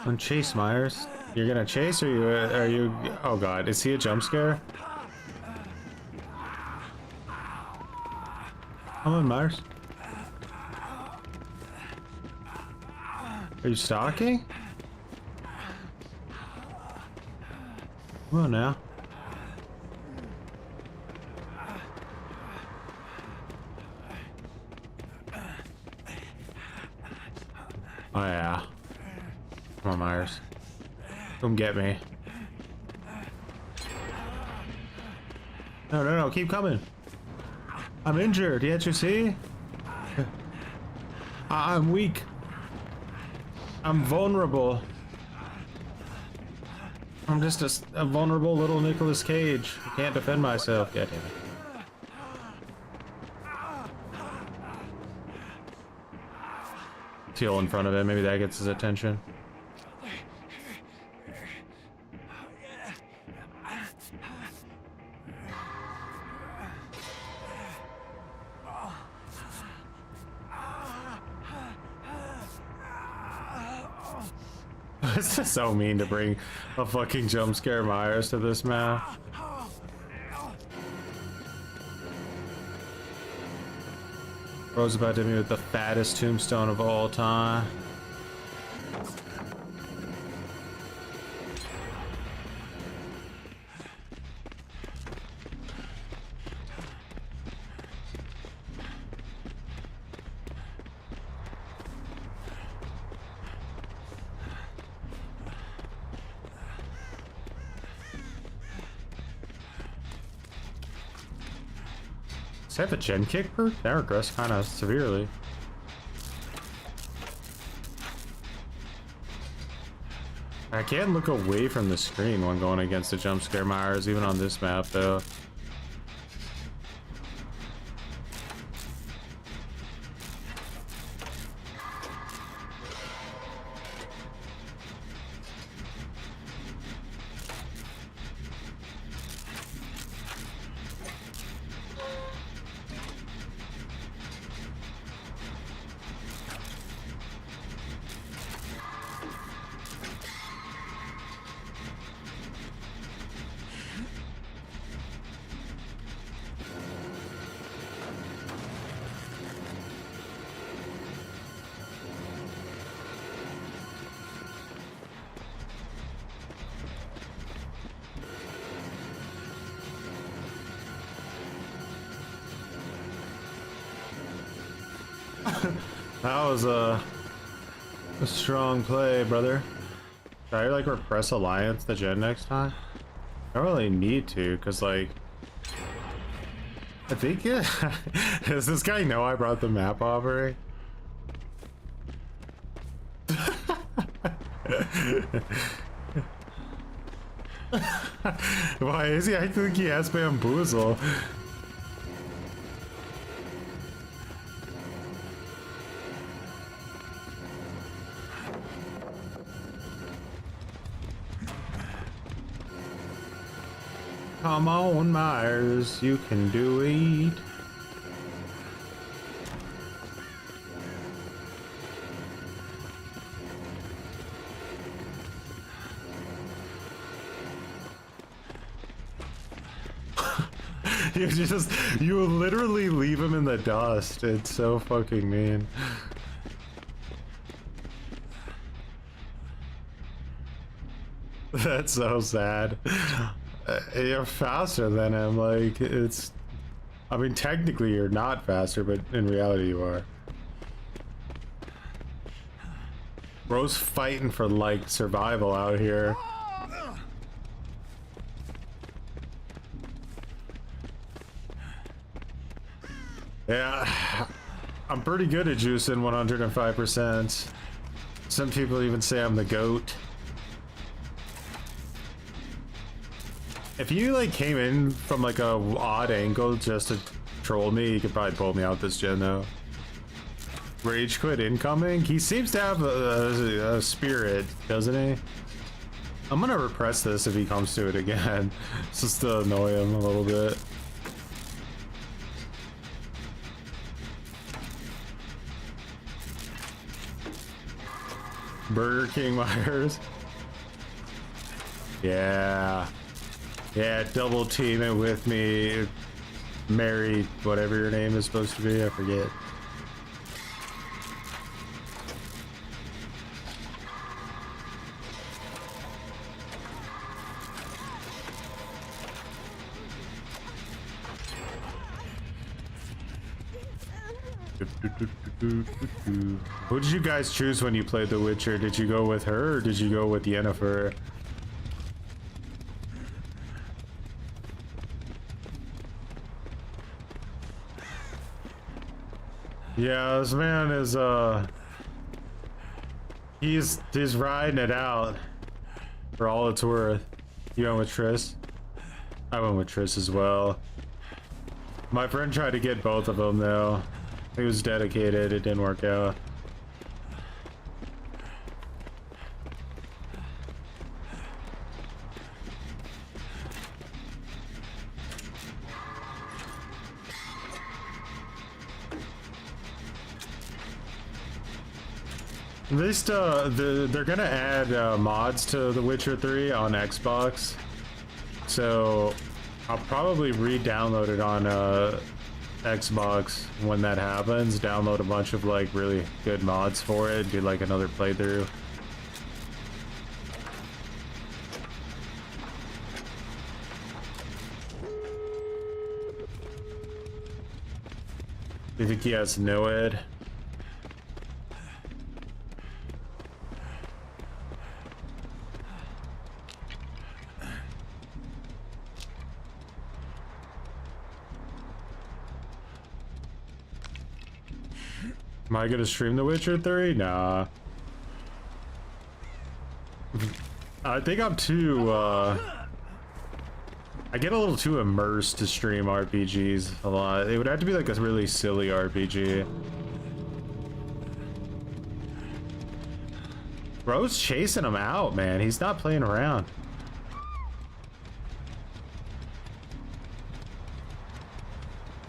Come chase, Myers. You're gonna chase, or are you? Oh God, is he a jump scare? Come on, Myers. Are you stalking? Come on now. Oh yeah. Come on, Myers. Come get me. No, keep coming. I'm injured, can't you see? I'm weak. I'm vulnerable. I'm just a vulnerable little Nicolas Cage. I can't defend myself. God damn it. Teal in front of him, maybe that gets his attention. It's just so mean to bring a fucking jump scare Myers to this map. Bro's about to hit me with the fattest tombstone of all time. Does he have a gen kick perk? That regressed kind of severely. I can't look away from the screen when going against the jump scare Myers, even on this map though. That was a strong play, brother. Should I like repress Alliance the gen next time? I don't really need to, cause like I think does this guy know I brought the map offering? Why is he? I think he has bamboozle. Come on, Myers, you can do it. You literally leave him in the dust. It's so fucking mean. That's so sad. You're faster than him, like, it's... I mean, technically you're not faster, but in reality you are. Bro's fighting for, like, survival out here. Yeah, I'm pretty good at juicing 105%. Some people even say I'm the GOAT. If you like came in from like a odd angle just to troll me, you could probably pull me out this gen though. Rage quit incoming. He seems to have a spirit, doesn't he? I'm gonna repress this if he comes to it again, just to annoy him a little bit. Burger King Myers. Yeah. Yeah, double team it with me. Mary, whatever your name is supposed to be, I forget. Who did you guys choose when you played The Witcher? Did you go with her or did you go with Yennefer? Yeah, this man is he's riding it out for all it's worth. You went with Triss? I went with Triss as well. My friend tried to get both of them though. He was dedicated, it didn't work out. At least they're gonna add mods to The Witcher 3 on Xbox, so I'll probably re-download it on Xbox when that happens. Download a bunch of like really good mods for it, do like another playthrough. Do you think he has NOED? Am I gonna stream The Witcher 3? Nah. I think I'm too, I get a little too immersed to stream RPGs a lot. It would have to be like a really silly RPG. Bro's chasing him out, man. He's not playing around.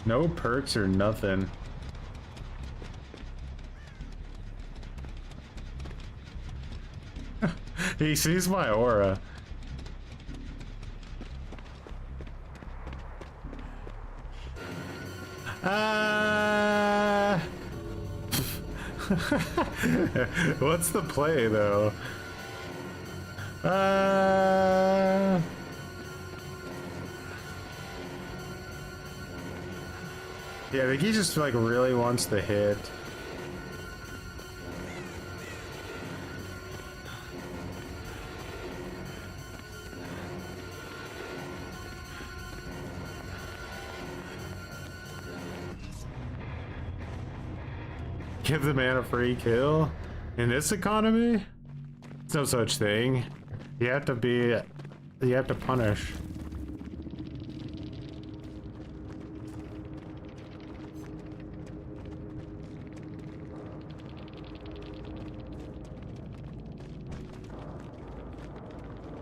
No perks or nothing. He sees my aura. What's the play though? Yeah, I think he just like really wants to hit. Give the man a free kill? In this economy? There's no such thing. You have to punish.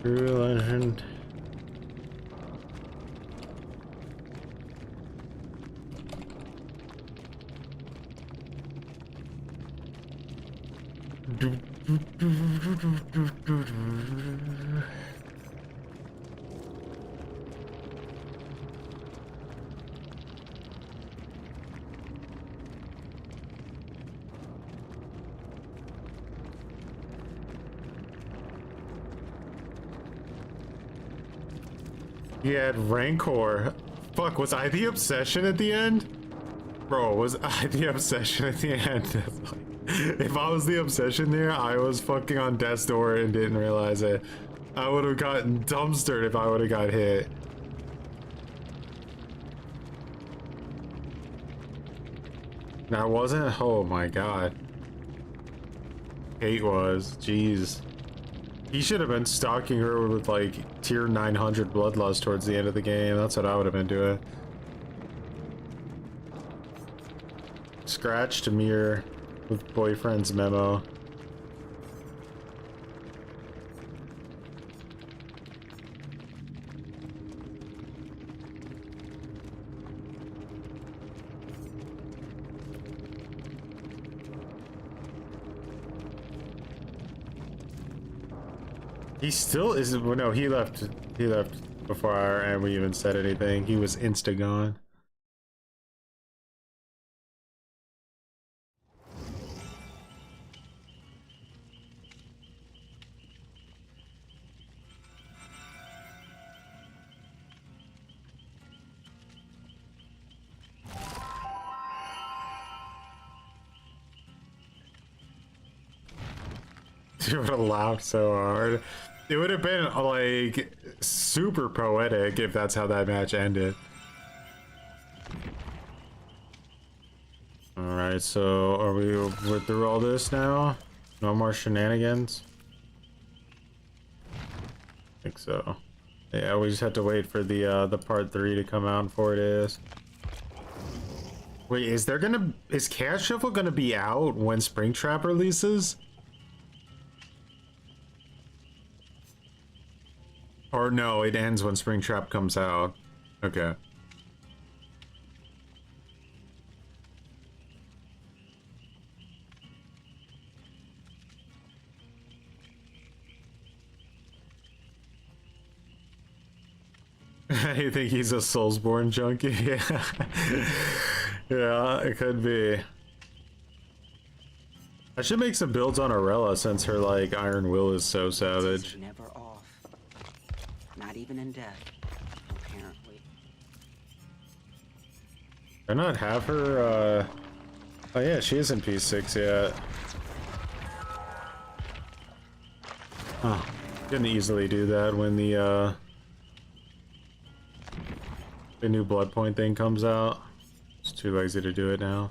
True legend. He had Rancor. Fuck, was I the obsession at the end? Bro, was I the obsession at the end? If I was the obsession there, I was fucking on death's door and didn't realize it. I would have gotten dumpstered if I would have got hit. Now, wasn't? Oh my god. Kate was. Jeez. He should have been stalking her with like tier 900 bloodlust towards the end of the game. That's what I would have been doing. Scratch to mirror with boyfriend's memo. He still is. Well, no, he left before and we even said anything. He was insta gone. He would have laughed so hard. It would have been like super poetic if that's how that match ended. Alright, so we're through all this now? No more shenanigans? I think so. Yeah, we just have to wait for the part 3 to come out before it is. Wait, is Cash Shuffle gonna be out when Springtrap releases? Or no, it ends when Springtrap comes out. Okay. You think he's a Soulsborne junkie? Yeah. Yeah, it could be. I should make some builds on Arella since her like Iron Will is so savage.
Never off. Not even in death, apparently.
I not have her, oh yeah, she isn't P6 yet. Oh, couldn't easily do that when the new blood point thing comes out. It's too lazy to do it now.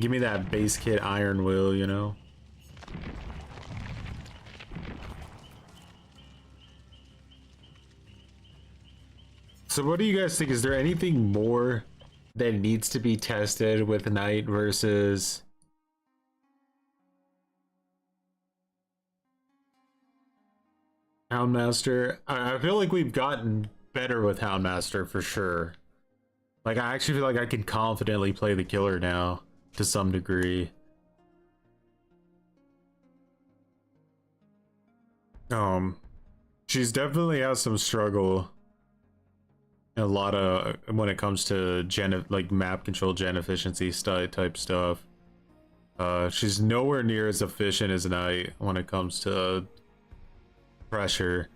Give me that base kit Iron Will, you know? So what do you guys think? Is there anything more that needs to be tested with Knight versus Houndmaster? I feel like we've gotten better with Houndmaster for sure. Like, I actually feel like I can confidently play the killer now to some degree. She's definitely has some struggle. A lot of when it comes to like map control, gen efficiency type stuff. She's nowhere near as efficient as Knight when it comes to pressure.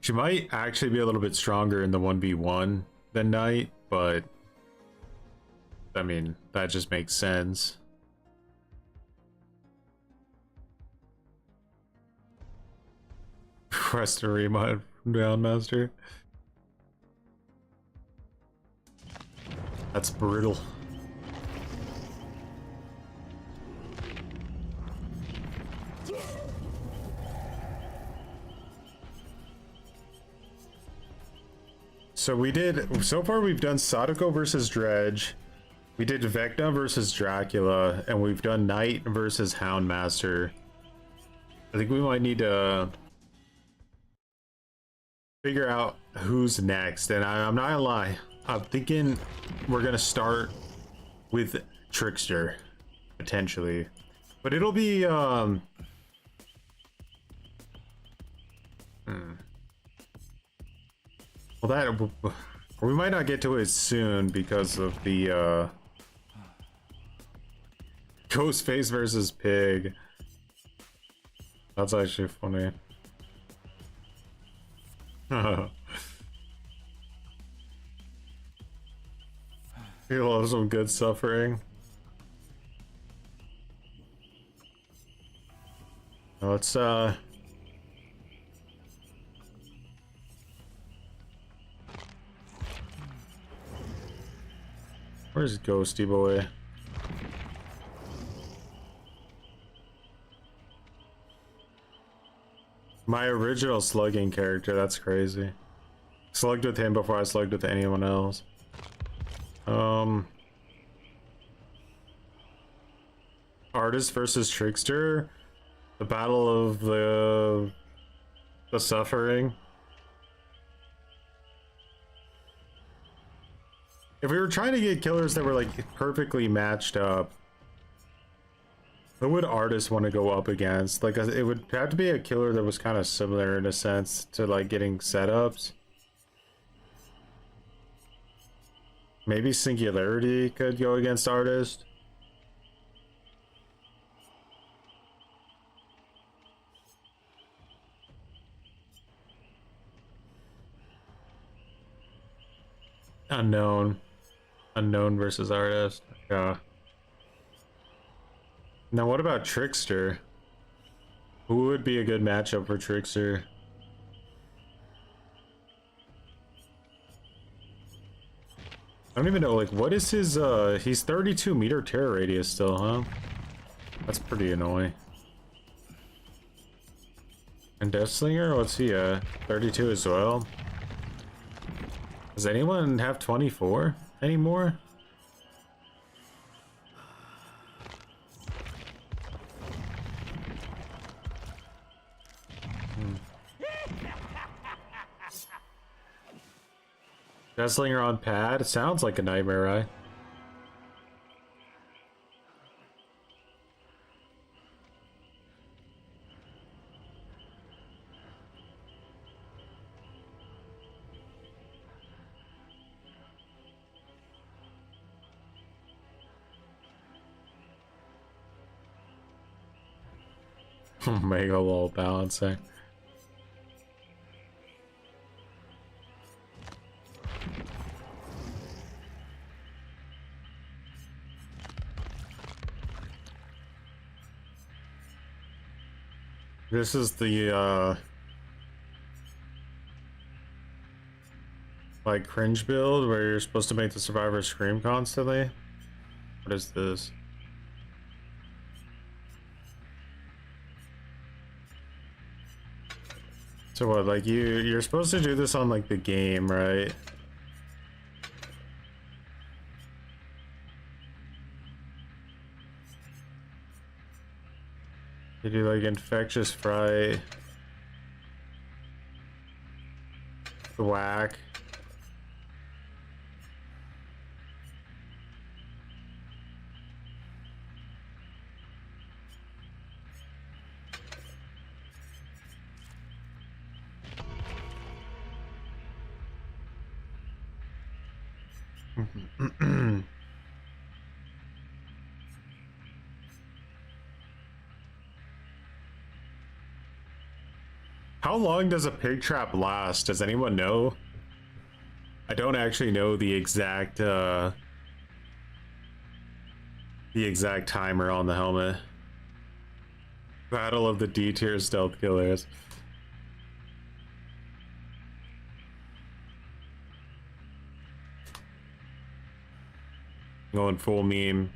She might actually be a little bit stronger in the 1v1 than Knight, but I mean, that just makes sense. Request a remod from Houndmaster. That's brutal. So so far we've done Sadako versus Dredge, we did Vecna versus Dracula, and we've done Knight versus Houndmaster. I think we might need to figure out who's next, and I'm not gonna lie, I'm thinking we're gonna start with Trickster, potentially. But it'll be, Well, we might not get to it soon because of the, Ghostface versus Pig. That's actually funny. He loves some good suffering. Let's where's Ghosty Boy? My original slugging character, that's crazy. Slugged with him before I slugged with anyone else. Artist versus Trickster, the battle of the suffering. If we were trying to get killers that were like perfectly matched up, who would Artist want to go up against? Like, it would have to be a killer that was kind of similar in a sense to like getting setups. Maybe Singularity could go against Artist. Unknown versus Artist. Yeah. Now what about Trickster? Who would be a good matchup for Trickster? I don't even know, like, what is his, he's 32 meter terror radius still, huh? That's pretty annoying. And Deathslinger, what's he at? 32 as well? Does anyone have 24 anymore? Deathslinger on pad? Sounds like a nightmare, right? Mega low balancing. This is the like cringe build where you're supposed to make the survivor scream constantly. What is this? So what, like you're supposed to do this on like the game, right? You do like infectious fright, the whack. How long does a pig trap last? Does anyone know? I don't actually know the exact timer on the helmet. Battle of the D tier stealth killers. Going full meme.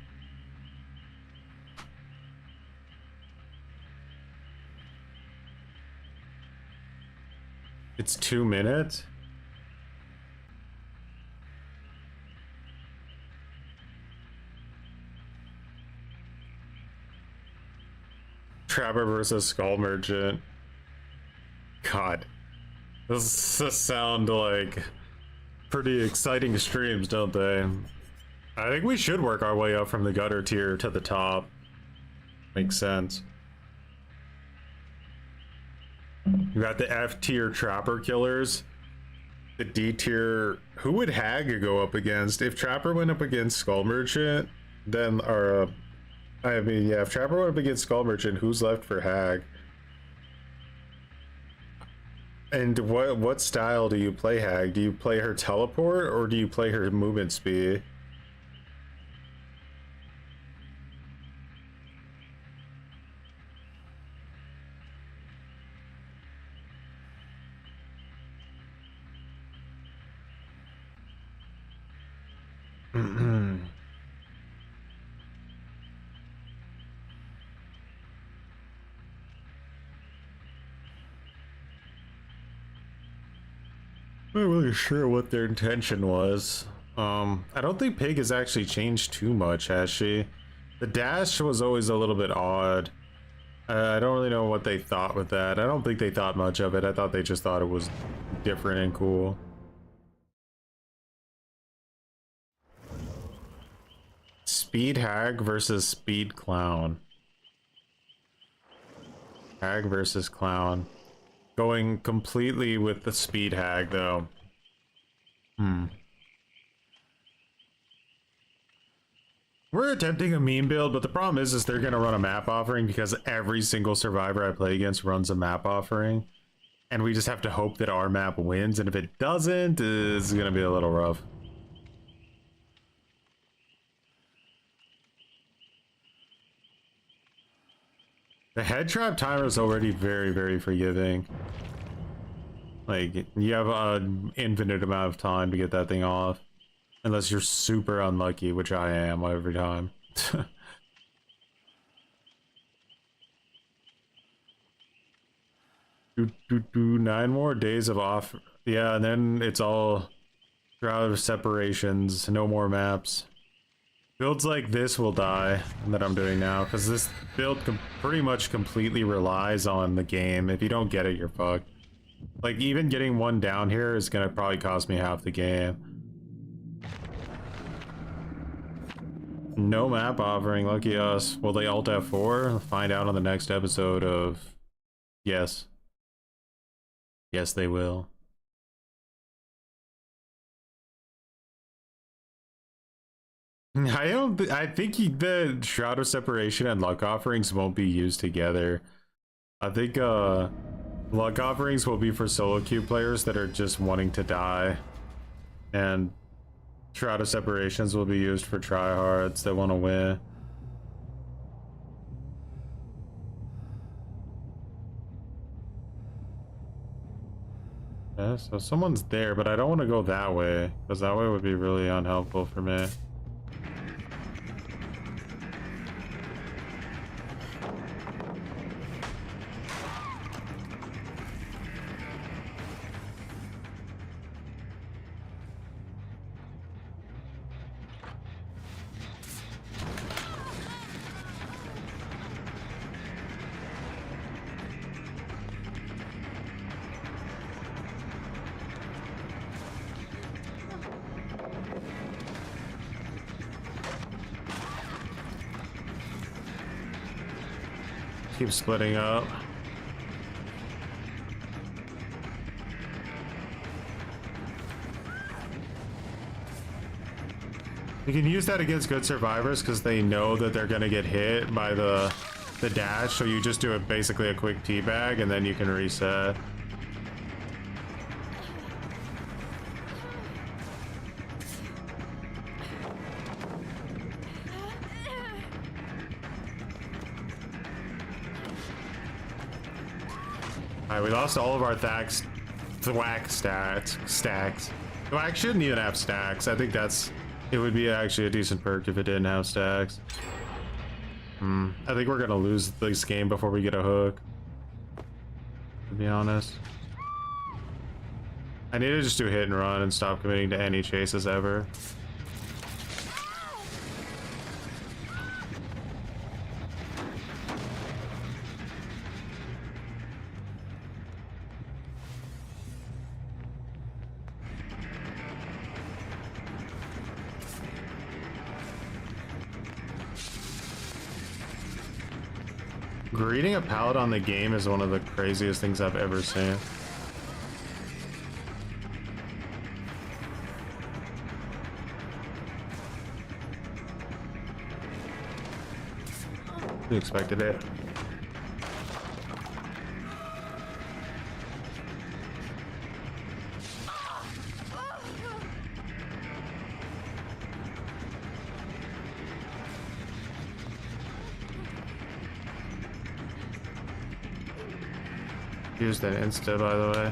It's 2 minutes. Trapper versus Skull Merchant. God, this sound like pretty exciting streams, don't they? I think we should work our way up from the gutter tier to the top. Makes sense. You got the F tier Trapper killers. The D tier. Who would Hag go up against? If Trapper went up against Skull Merchant, then I mean, yeah, if Trapper went up against Skull Merchant, who's left for Hag? And what style do you play Hag? Do you play her teleport or do you play her movement speed? I'm not really sure what their intention was. I don't think Pig has actually changed too much, has she? The dash was always a little bit odd. I don't really know what they thought with that. I don't think they thought much of it. I thought they just thought it was different and cool. Speed Hag versus Speed Clown. Hag versus Clown. Going completely with the Speed Hag, though. We're attempting a meme build, but the problem is they're gonna run a map offering because every single survivor I play against runs a map offering. And we just have to hope that our map wins, and if it doesn't, it's gonna be a little rough. The head trap timer is already very, very forgiving. Like, you have an infinite amount of time to get that thing off. Unless you're super unlucky, which I am every time. 9 more days of off. Yeah, and then it's all Shroud of Separations, no more maps. Builds like this will die that I'm doing now, because this build pretty much completely relies on the game. If you don't get it, you're fucked. Like, even getting one down here is gonna probably cost me half the game. No map offering, lucky us. Will they alt F4? Find out on the next episode of... Yes. Yes, they will. I think the Shroud of Separation and luck offerings won't be used together. I think luck offerings will be for solo queue players that are just wanting to die, and Shroud of Separations will be used for tryhards that want to win. Yeah, so someone's there, but I don't want to go that way, because that way would be really unhelpful for me. keep splitting up. You can use that against good survivors because they know that they're gonna get hit by the dash, so you just do it basically a quick teabag and then you can reset. Alright, we lost all of our thwack stacks. Thwack shouldn't even have stacks. I think it would be actually a decent perk if it didn't have stacks. I think we're gonna lose this game before we get a hook, to be honest. I need to just do hit and run and stop committing to any chases ever. Greeting a pallet on the game is one of the craziest things I've ever seen. You expected it. Used that insta, by the way.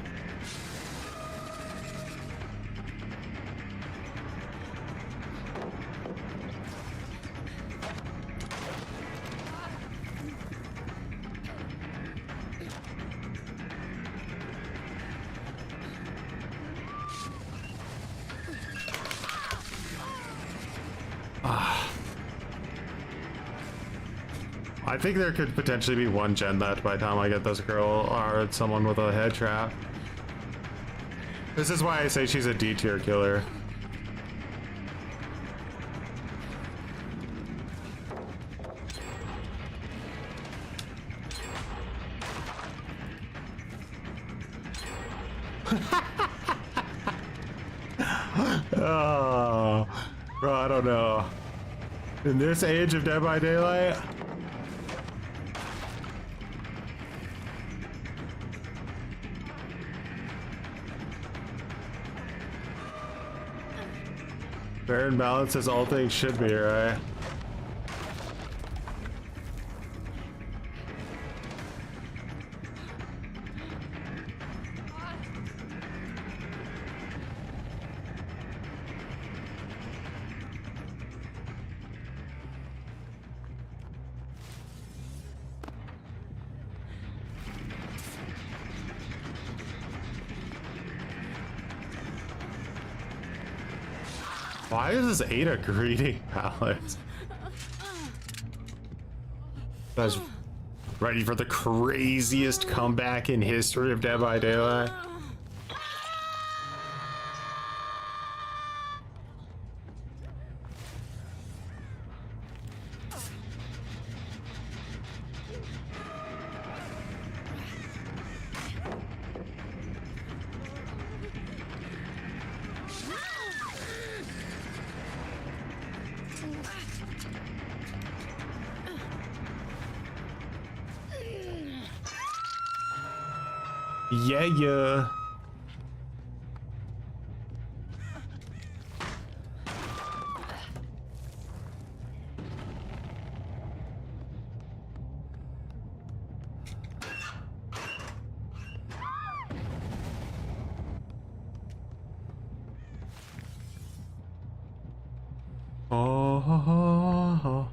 I think there could potentially be one gen left by the time I get this girl or someone with a head trap. This is why I say she's a D tier killer. Oh, bro, I don't know. In this age of Dead by Daylight, fair and balanced as all things should be, right? Why is this Ada greeting pallets? That's ready for the craziest comeback in history of Dead by Daylight. Yeah. Oh.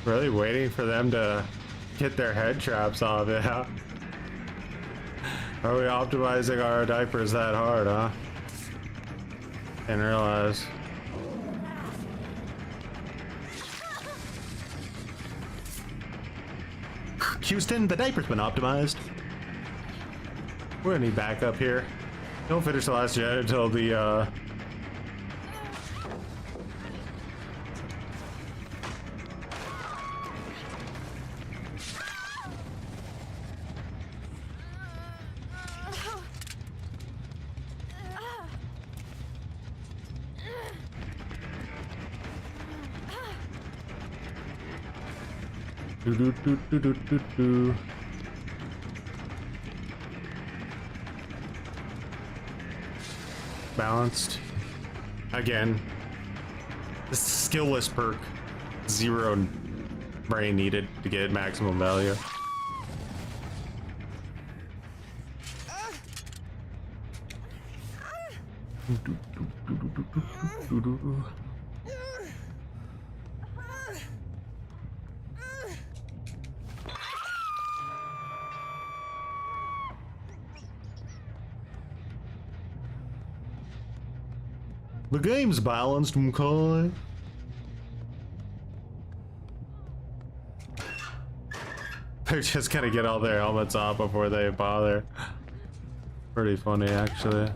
Really waiting for them to get their head traps off, yeah. Are we optimizing our diapers that hard, huh? Didn't realize. Houston, the diaper's been optimized. We're gonna need backup here. Don't finish the last gen until the Do, do, do, do, do, do, do. Balanced. Again. This skillless perk. 0 brain needed to get maximum value. The game's balanced, McCoy. They're just gonna get all their helmets off before they bother. Pretty funny, actually.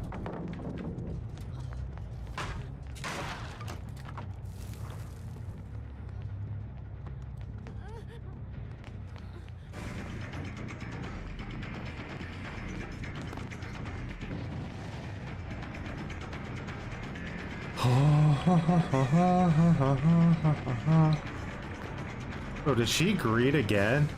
Oh, did she greet again?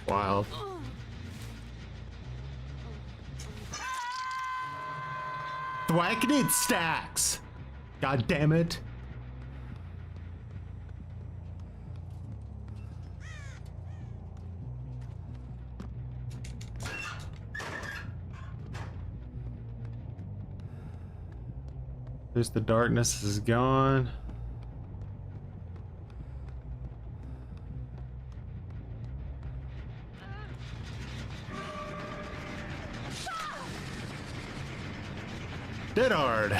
Wow. Thwacking it stacks. God damn it. There's the darkness is gone. Dead hard.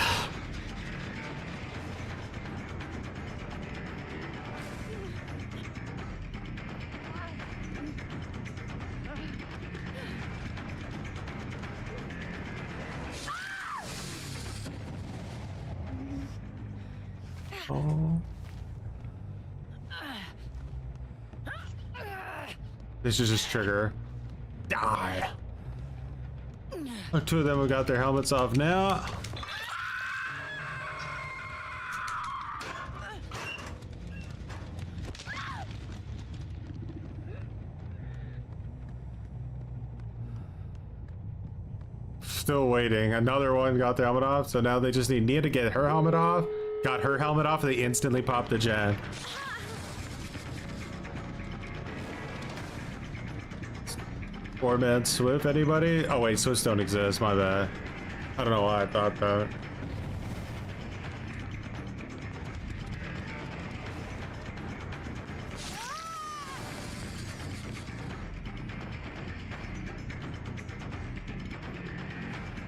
Oh. This is just trigger. Die. Two of them have got their helmets off now. Still waiting. Another one got their helmet off, so now they just need Nia to get her helmet off. Got her helmet off, they instantly popped the gen. Four-man Swift, anybody? Oh wait, Swifts don't exist, my bad. I don't know why I thought that.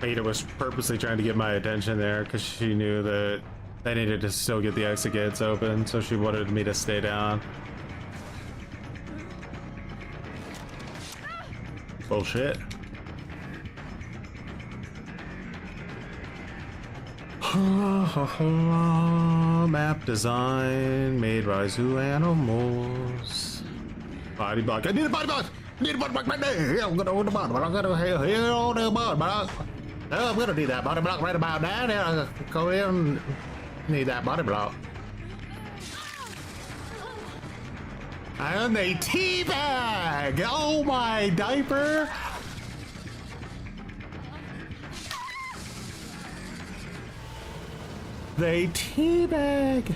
Ada was purposely trying to get my attention there because she knew that they needed to still get the exit gates open, so she wanted me to stay down. Bullshit. Map design made by zoo animals. Body block. I need a body block. I need a body block right there. I'm gonna body block. I'm gonna heal the body block. I'm gonna need that body block right about now. Go in. Need that body block. And they teabag! Oh my diaper! They teabag!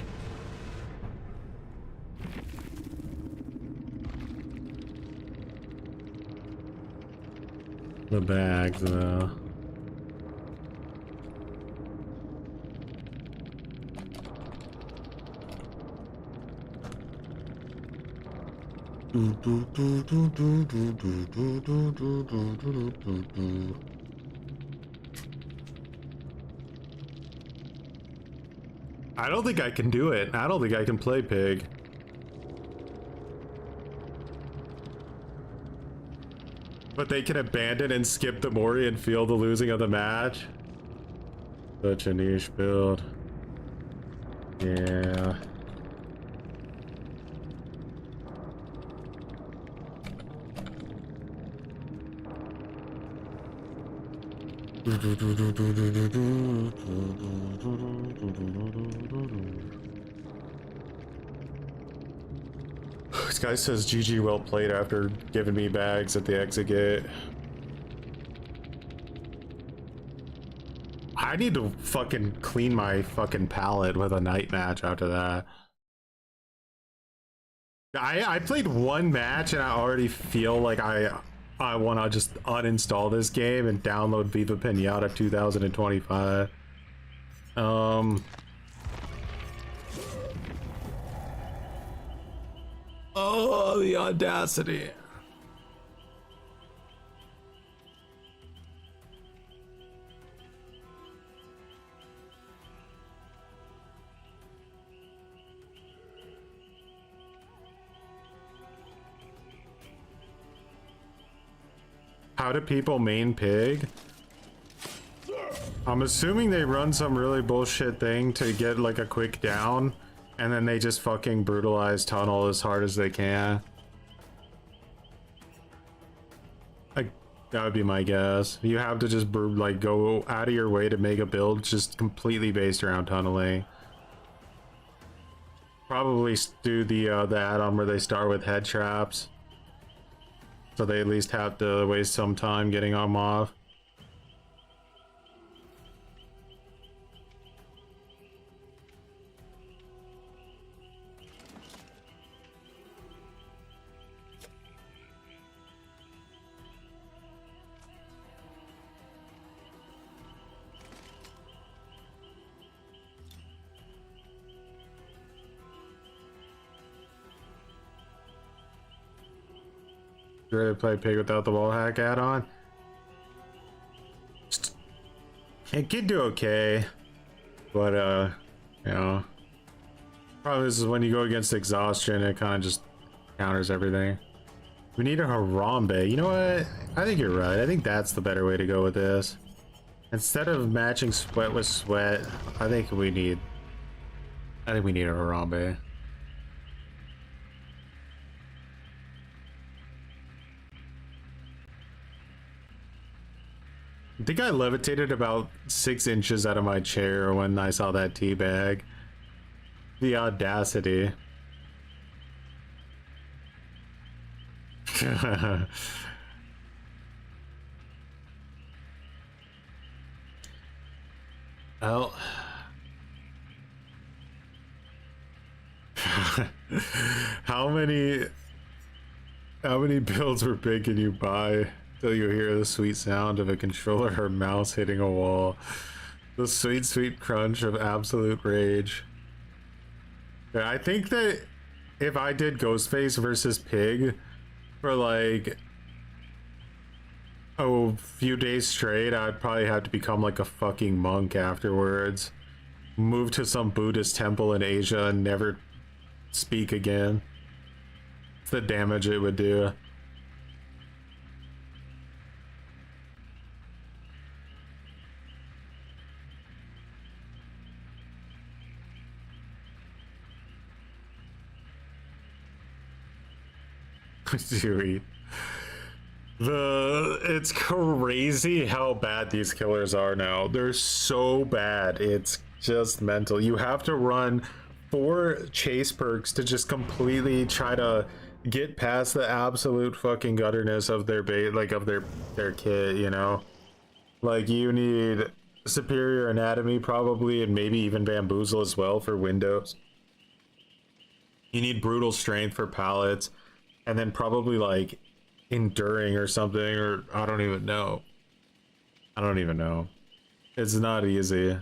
The bags though. I don't think I can do it. I don't think I can play pig. But they can abandon and skip the Mori and feel the losing of the match. Such a niche build. Yeah. This guy says GG well played after giving me bags at the exit gate. I need to fucking clean my fucking palette with a night match after that. I played one match and I already feel like I want to just uninstall this game and download Viva Pinata 2025. Oh, the audacity. How do people main pig? I'm assuming they run some really bullshit thing to get like a quick down, and then they just fucking brutalize tunnel as hard as they can. Like, that would be my guess. You have to just like go out of your way to make a build just completely based around tunneling. Probably do the add-on where they start with head traps, so they at least have to waste some time getting them off. You ready to play pig without the wall hack add-on? It could do okay, but you know, problem is when you go against exhaustion, it kind of just counters everything. We need a Harambe. You know what? I think you're right. I think that's the better way to go with this. Instead of matching sweat with sweat, I think we need a Harambe. I think I levitated about 6 inches out of my chair when I saw that tea bag. The audacity. Well, how many builds were big can you buy till you hear the sweet sound of a controller or mouse hitting a wall? The sweet, sweet crunch of absolute rage. Yeah, I think that if I did Ghostface versus Pig for like a few days straight, I'd probably have to become like a fucking monk afterwards. Move to some Buddhist temple in Asia and never speak again. It's the damage it would do. Dude, it's crazy how bad these killers are now. They're so bad, it's just mental. You have to run 4 chase perks to just completely try to get past the absolute fucking gutterness of their bait, like of their kit, you know? Like, you need superior anatomy probably, and maybe even bamboozle as well for windows. You need brutal strength for pallets, and then probably like enduring or something, or I don't even know. It's not easy.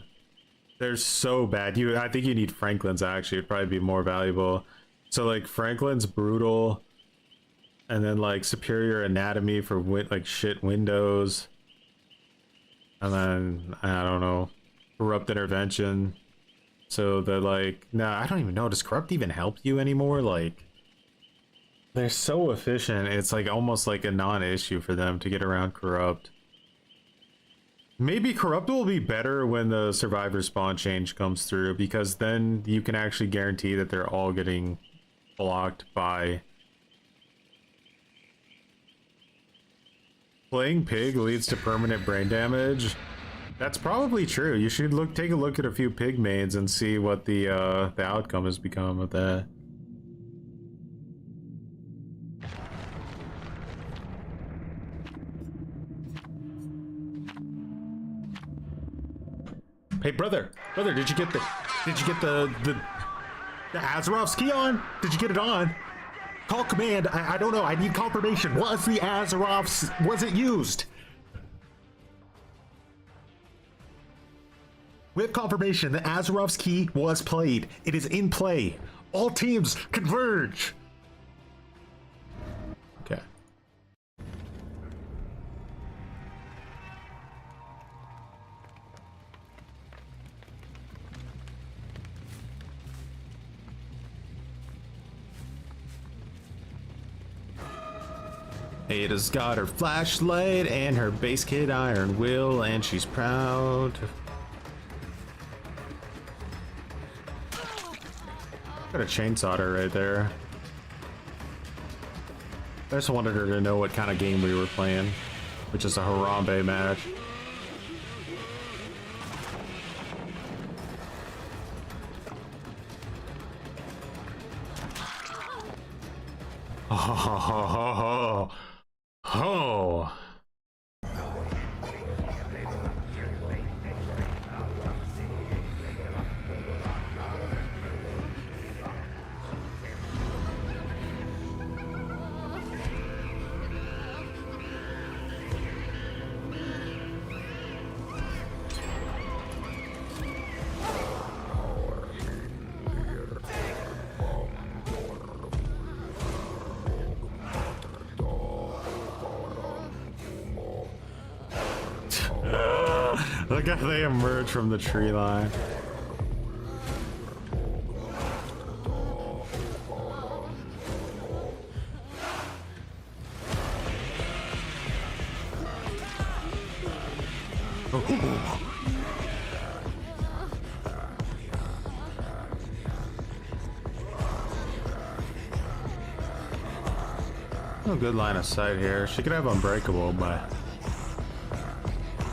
They're so bad. I think you need Franklin's actually. It'd probably be more valuable. So like Franklin's brutal, and then like superior anatomy for like shit windows, and then I don't know, corrupt intervention. So that like, nah, I don't even know. Does corrupt even help you anymore? Like, they're so efficient, it's like almost like a non-issue for them to get around corrupt. Maybe corrupt will be better when the survivor spawn change comes through, because then you can actually guarantee that they're all getting blocked by... Playing pig leads to permanent brain damage. That's probably true. You should take a look at a few pig mains and see what the outcome has become of that. Hey, brother, did you get the Azeroth's key on? Did you get it on? Call command. I don't know. I need confirmation. Was the Azeroth's, was it used? We have confirmation that Azeroth's key was played. It is in play. All teams converge. Okay. Ada's got her flashlight and her base kit iron will, and she's proud. Got a chainsaw her right there. I just wanted her to know what kind of game we were playing, which is a Harambe match. Oh. Look how they emerge from the tree line. No good line of sight here. She could have Unbreakable, but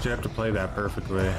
you have to play that perfectly.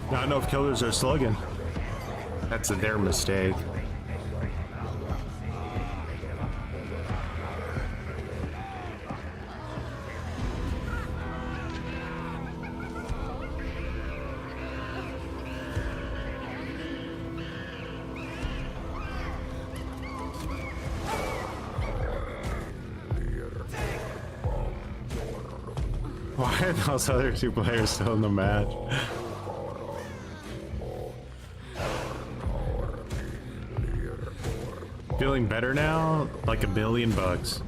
Not enough killers are slugging. That's their mistake. Why are those other two players still in the match? Feeling better now? Like $1 billion bucks.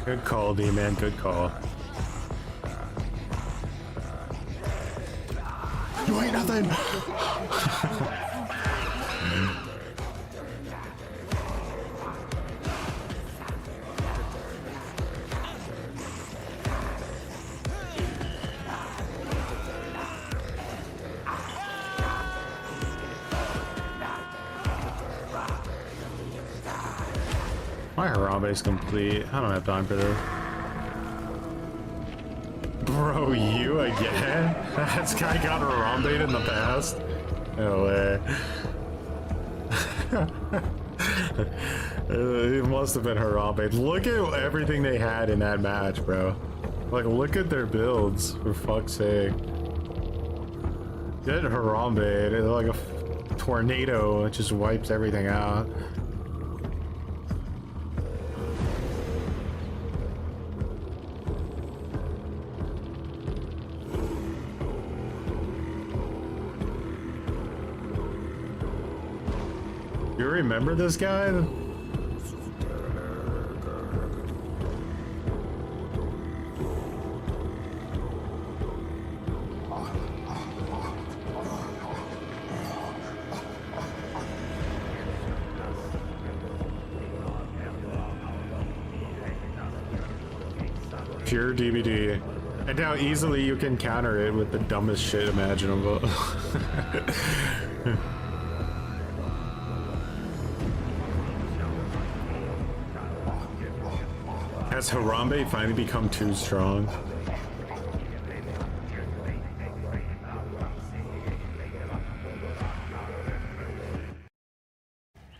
Good call, D-Man, good call. You ain't nothing. My Harambe's complete. I don't have time for this. Bro, you again? This guy got Harambe'd in the past? No way. It must have been Harambe. Look at everything they had in that match, bro. Like, look at their builds, for fuck's sake. Get Harambe. It's like a tornado. It just wipes everything out. You remember this guy? Pure DVD. And how easily you can counter it with the dumbest shit imaginable. Has Harambe finally become too strong?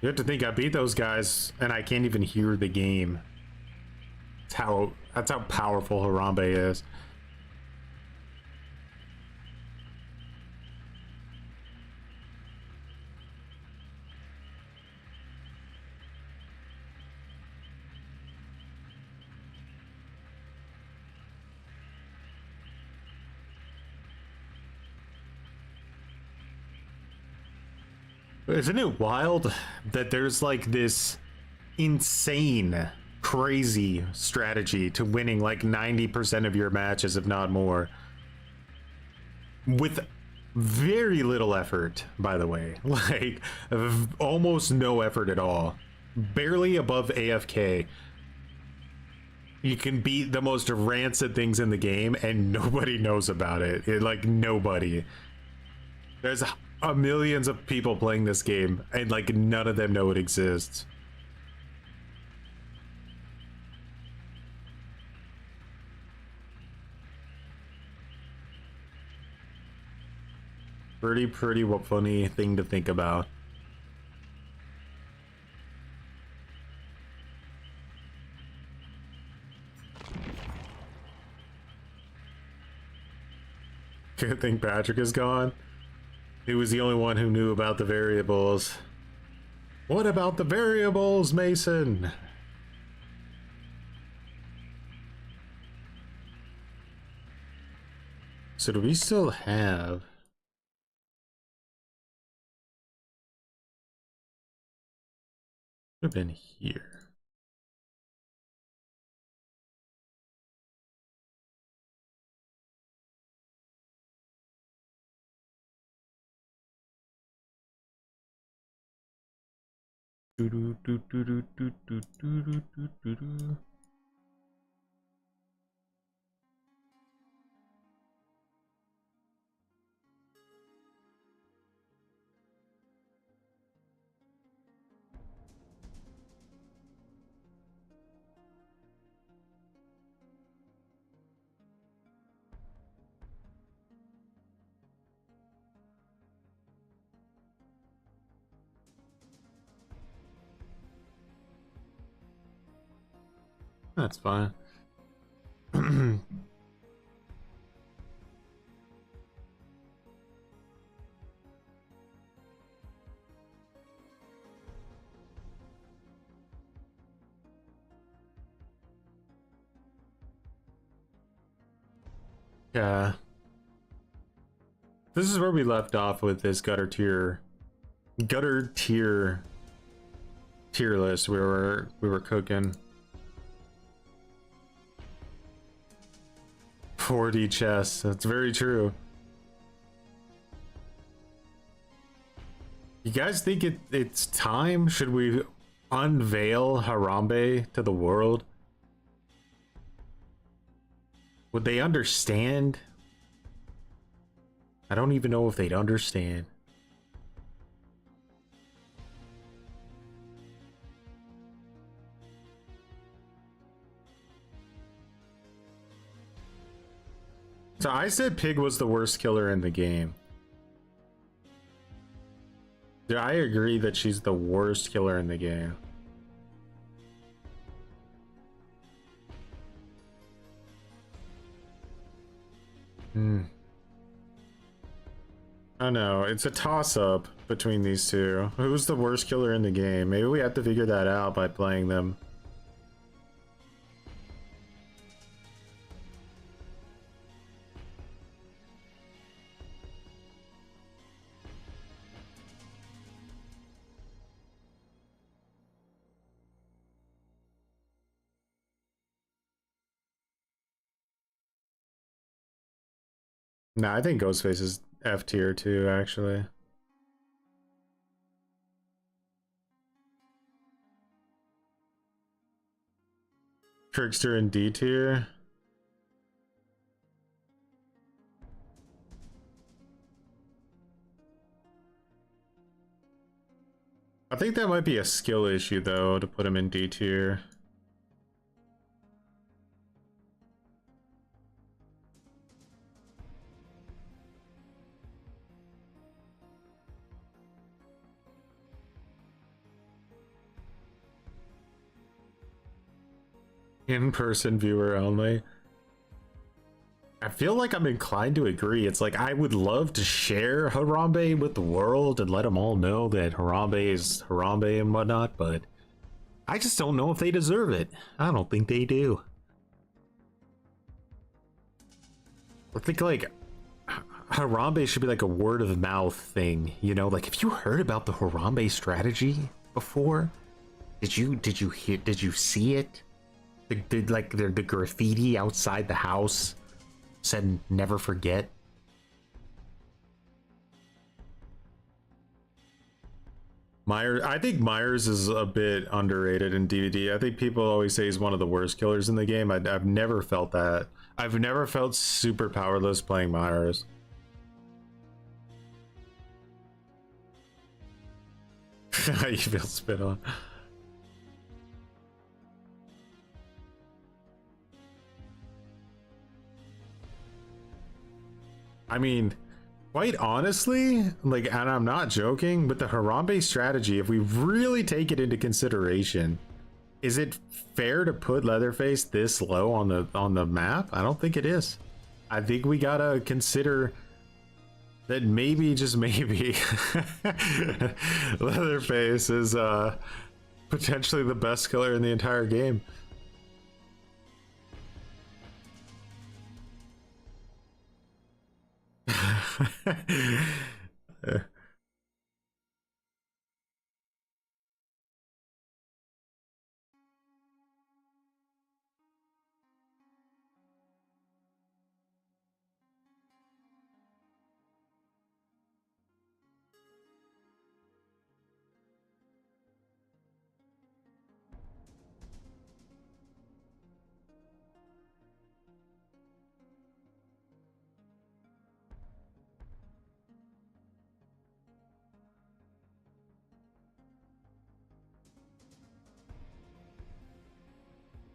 You have to think I beat those guys and I can't even hear the game. That's how powerful Harambe is. Isn't it wild that there's like this insane, crazy strategy to winning like 90% of your matches, if not more, with very little effort, by the way, like almost no effort at all, barely above AFK. You can beat the most rancid things in the game and nobody knows about it. Like nobody. There's millions of people playing this game and like none of them know it exists. Pretty funny thing to think about. Good thing Patrick is gone. He was the only one who knew about the variables. What about the variables, Mason? So do we still have... Could have been here. That's fine. Yeah. This is where we left off with this gutter tier list we were cooking. 4D chess, that's very true. You guys think it's time? Should we unveil Harambe to the world? Would they understand? I don't even know if they'd understand. So I said Pig was the worst killer in the game. Yeah, I agree that she's the worst killer in the game. I don't know. It's a toss-up between these two. Who's the worst killer in the game? Maybe we have to figure that out by playing them. Nah, I think Ghostface is F tier too, actually. Trickster in D tier. I think that might be a skill issue though, to put him in D tier. In-person viewer only. I feel like I'm inclined to agree. It's like I would love to share Harambe with the world and let them all know that Harambe is Harambe and whatnot, but I just don't know if they deserve it. I don't think they do. I think like Harambe should be like a word of mouth thing, you know? Like, have you heard about the Harambe strategy before? Did you see it? The graffiti outside the house said never forget. I think Myers is a bit underrated in DVD. I think people always say he's one of the worst killers in the game. I've never felt that. I've never felt super powerless playing Myers. You feel spit on. I mean, quite honestly, like, and I'm not joking, with the Harambe strategy, if we really take it into consideration, is it fair to put Leatherface this low on the map? I don't think it is. I think we gotta consider that maybe, just maybe, Leatherface is potentially the best killer in the entire game.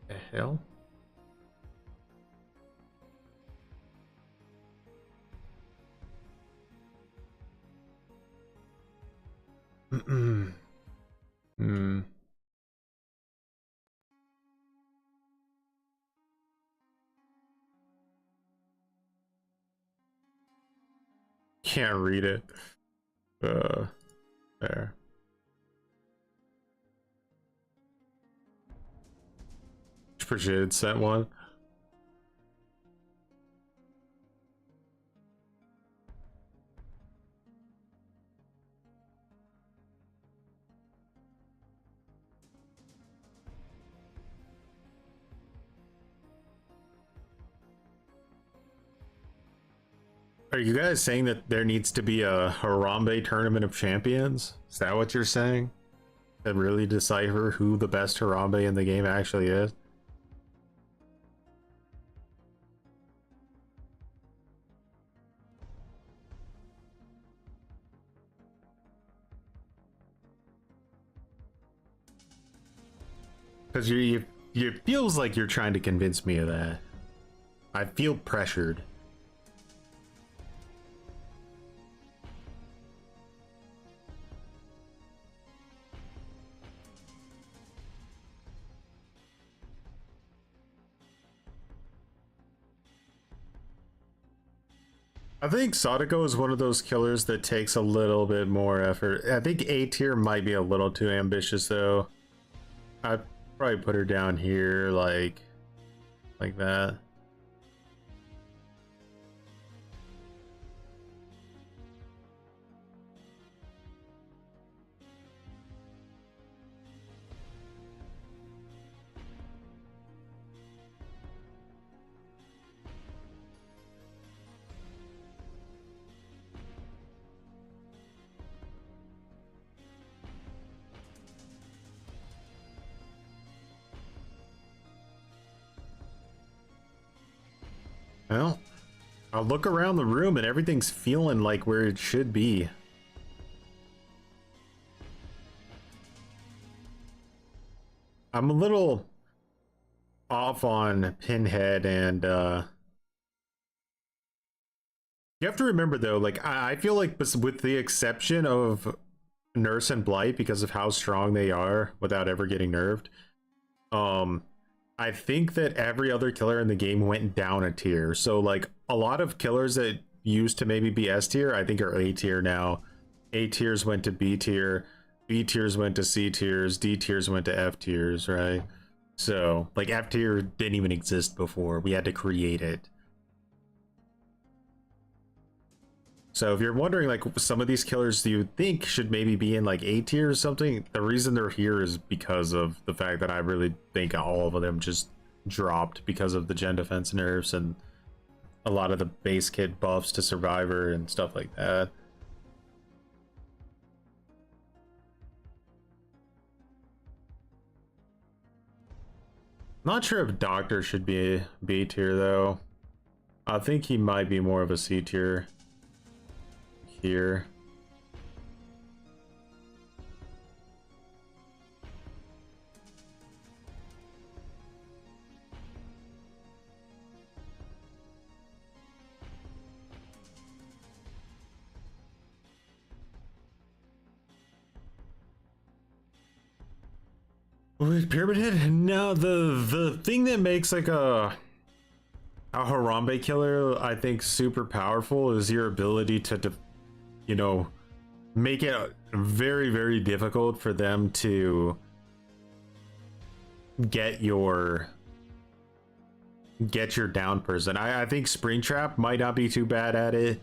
The hell? Can't read it. There. Appreciated sent one. are you guys saying that there needs to be a Harambe Tournament of Champions? Is that what you're saying? To really decipher who the best Harambe in the game actually is? Because it feels like you're trying to convince me of that. I feel pressured. I think Sadako is one of those killers that takes a little bit more effort. I think A tier might be a little too ambitious though. I'd probably put her down here like that. Well, I'll look around the room and everything's feeling like where it should be. I'm a little off on Pinhead and you have to remember though, like I feel like with the exception of Nurse and Blight because of how strong they are without ever getting nerfed, I think that every other killer in the game went down a tier. So like a lot of killers that used to maybe be S tier, I think are A tier now. A tiers went to B tier, B tiers went to C tiers, D tiers went to F tiers, right? So like F tier didn't even exist before. We had to create it. So if you're wondering, like, some of these killers do you think should maybe be in like A tier or something, the reason they're here is because of the fact that I really think all of them just dropped because of the gen defense nerfs and a lot of the base kit buffs to Survivor and stuff like that. Not sure if Doctor should be a B tier though. I think he might be more of a C tier here. With Pyramid Head? No, the thing that makes like a Harambe killer I think super powerful is your ability to you know, make it very, very difficult for them to get your down person. I think Springtrap might not be too bad at it.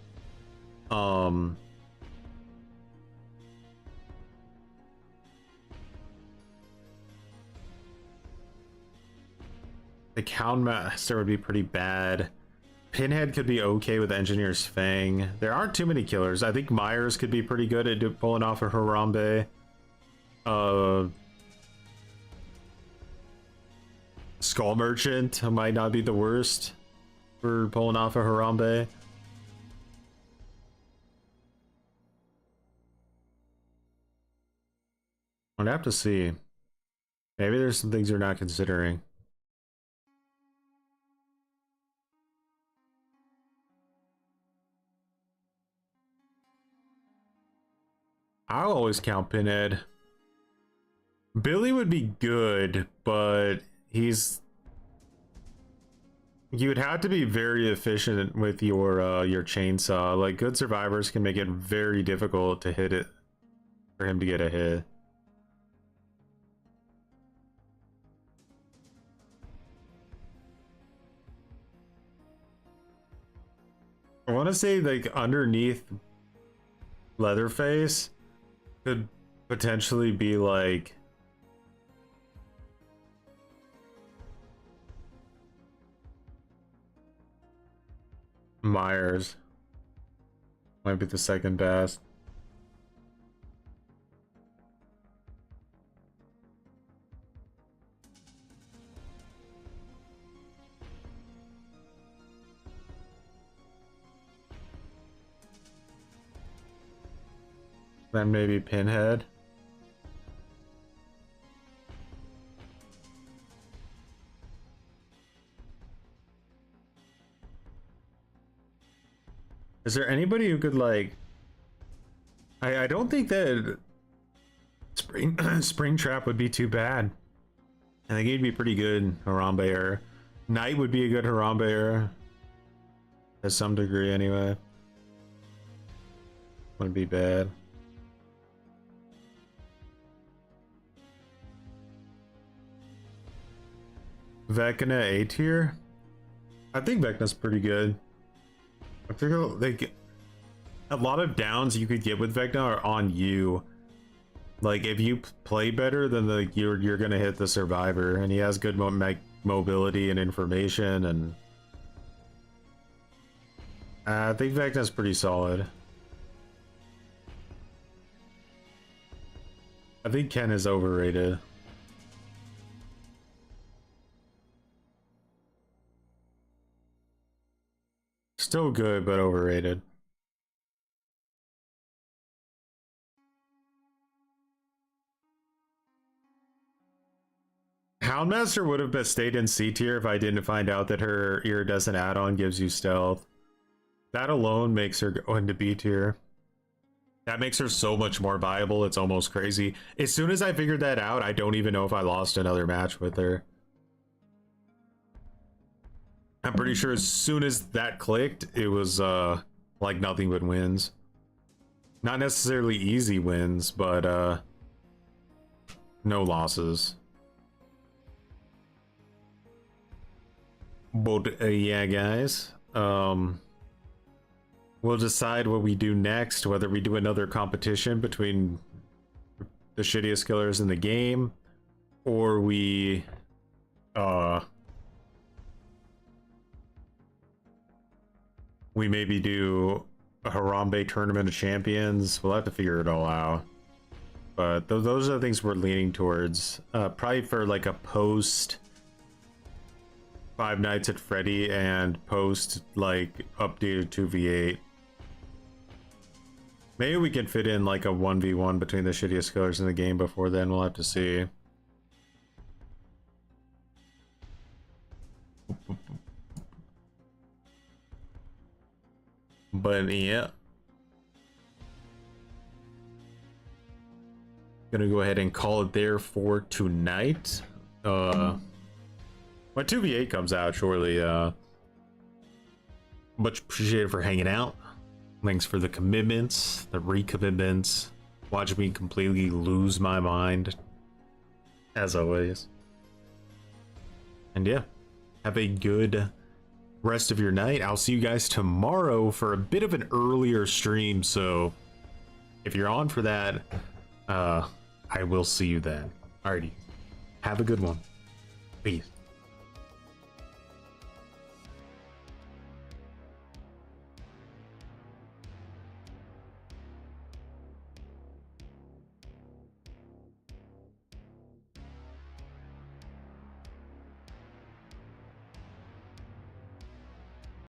The Houndmaster would be pretty bad. Pinhead could be okay with Engineer's Fang. There aren't too many killers. I think Myers could be pretty good at pulling off a Harambe. Skull Merchant might not be the worst for pulling off a Harambe. I'd have to see. Maybe there's some things you're not considering. I'll always count Pinhead. Billy would be good, but you would have to be very efficient with your chainsaw. Like, good survivors can make it very difficult to hit it, for him to get a hit. I want to say, like, underneath Leatherface could potentially be like Myers. Might be the second best. Then maybe Pinhead. Is there anybody who could like... I don't think that Springtrap would be too bad. I think he'd be pretty good Harambe era. Knight would be a good Harambe era. To some degree anyway. Wouldn't be bad. Vecna A tier? I think Vecna's pretty good. I figure like a lot of downs you could get with Vecna are on you. Like if you play better, then you're gonna hit the survivor, and he has good mobility and information, and I think Vecna's pretty solid. I think Ken is overrated. Still good, but overrated. Houndmaster would have best stayed in C tier if I didn't find out that her iridescent add-on gives you stealth. That alone makes her go into B tier. That makes her so much more viable, it's almost crazy. As soon as I figured that out, I don't even know if I lost another match with her. I'm pretty sure as soon as that clicked, it was like nothing but wins. Not necessarily easy wins, but no losses. But yeah, guys, we'll decide what we do next, whether we do another competition between the shittiest killers in the game, or we maybe do a Harambe Tournament of Champions. We'll have to figure it all out. But those are the things we're leaning towards. Probably for like a post Five Nights at Freddy and post like updated 2v8. Maybe we can fit in like a 1v1 between the shittiest killers in the game before then. We'll have to see. But yeah, gonna go ahead and call it there for tonight. When 2v8 comes out shortly, much appreciated for hanging out. Thanks for the commitments, the recommitments. Watch me completely lose my mind, as always. And yeah, have a good rest of your night. I'll see you guys tomorrow for a bit of an earlier stream, so if you're on for that, I will see you then. Alrighty, have a good one. Peace.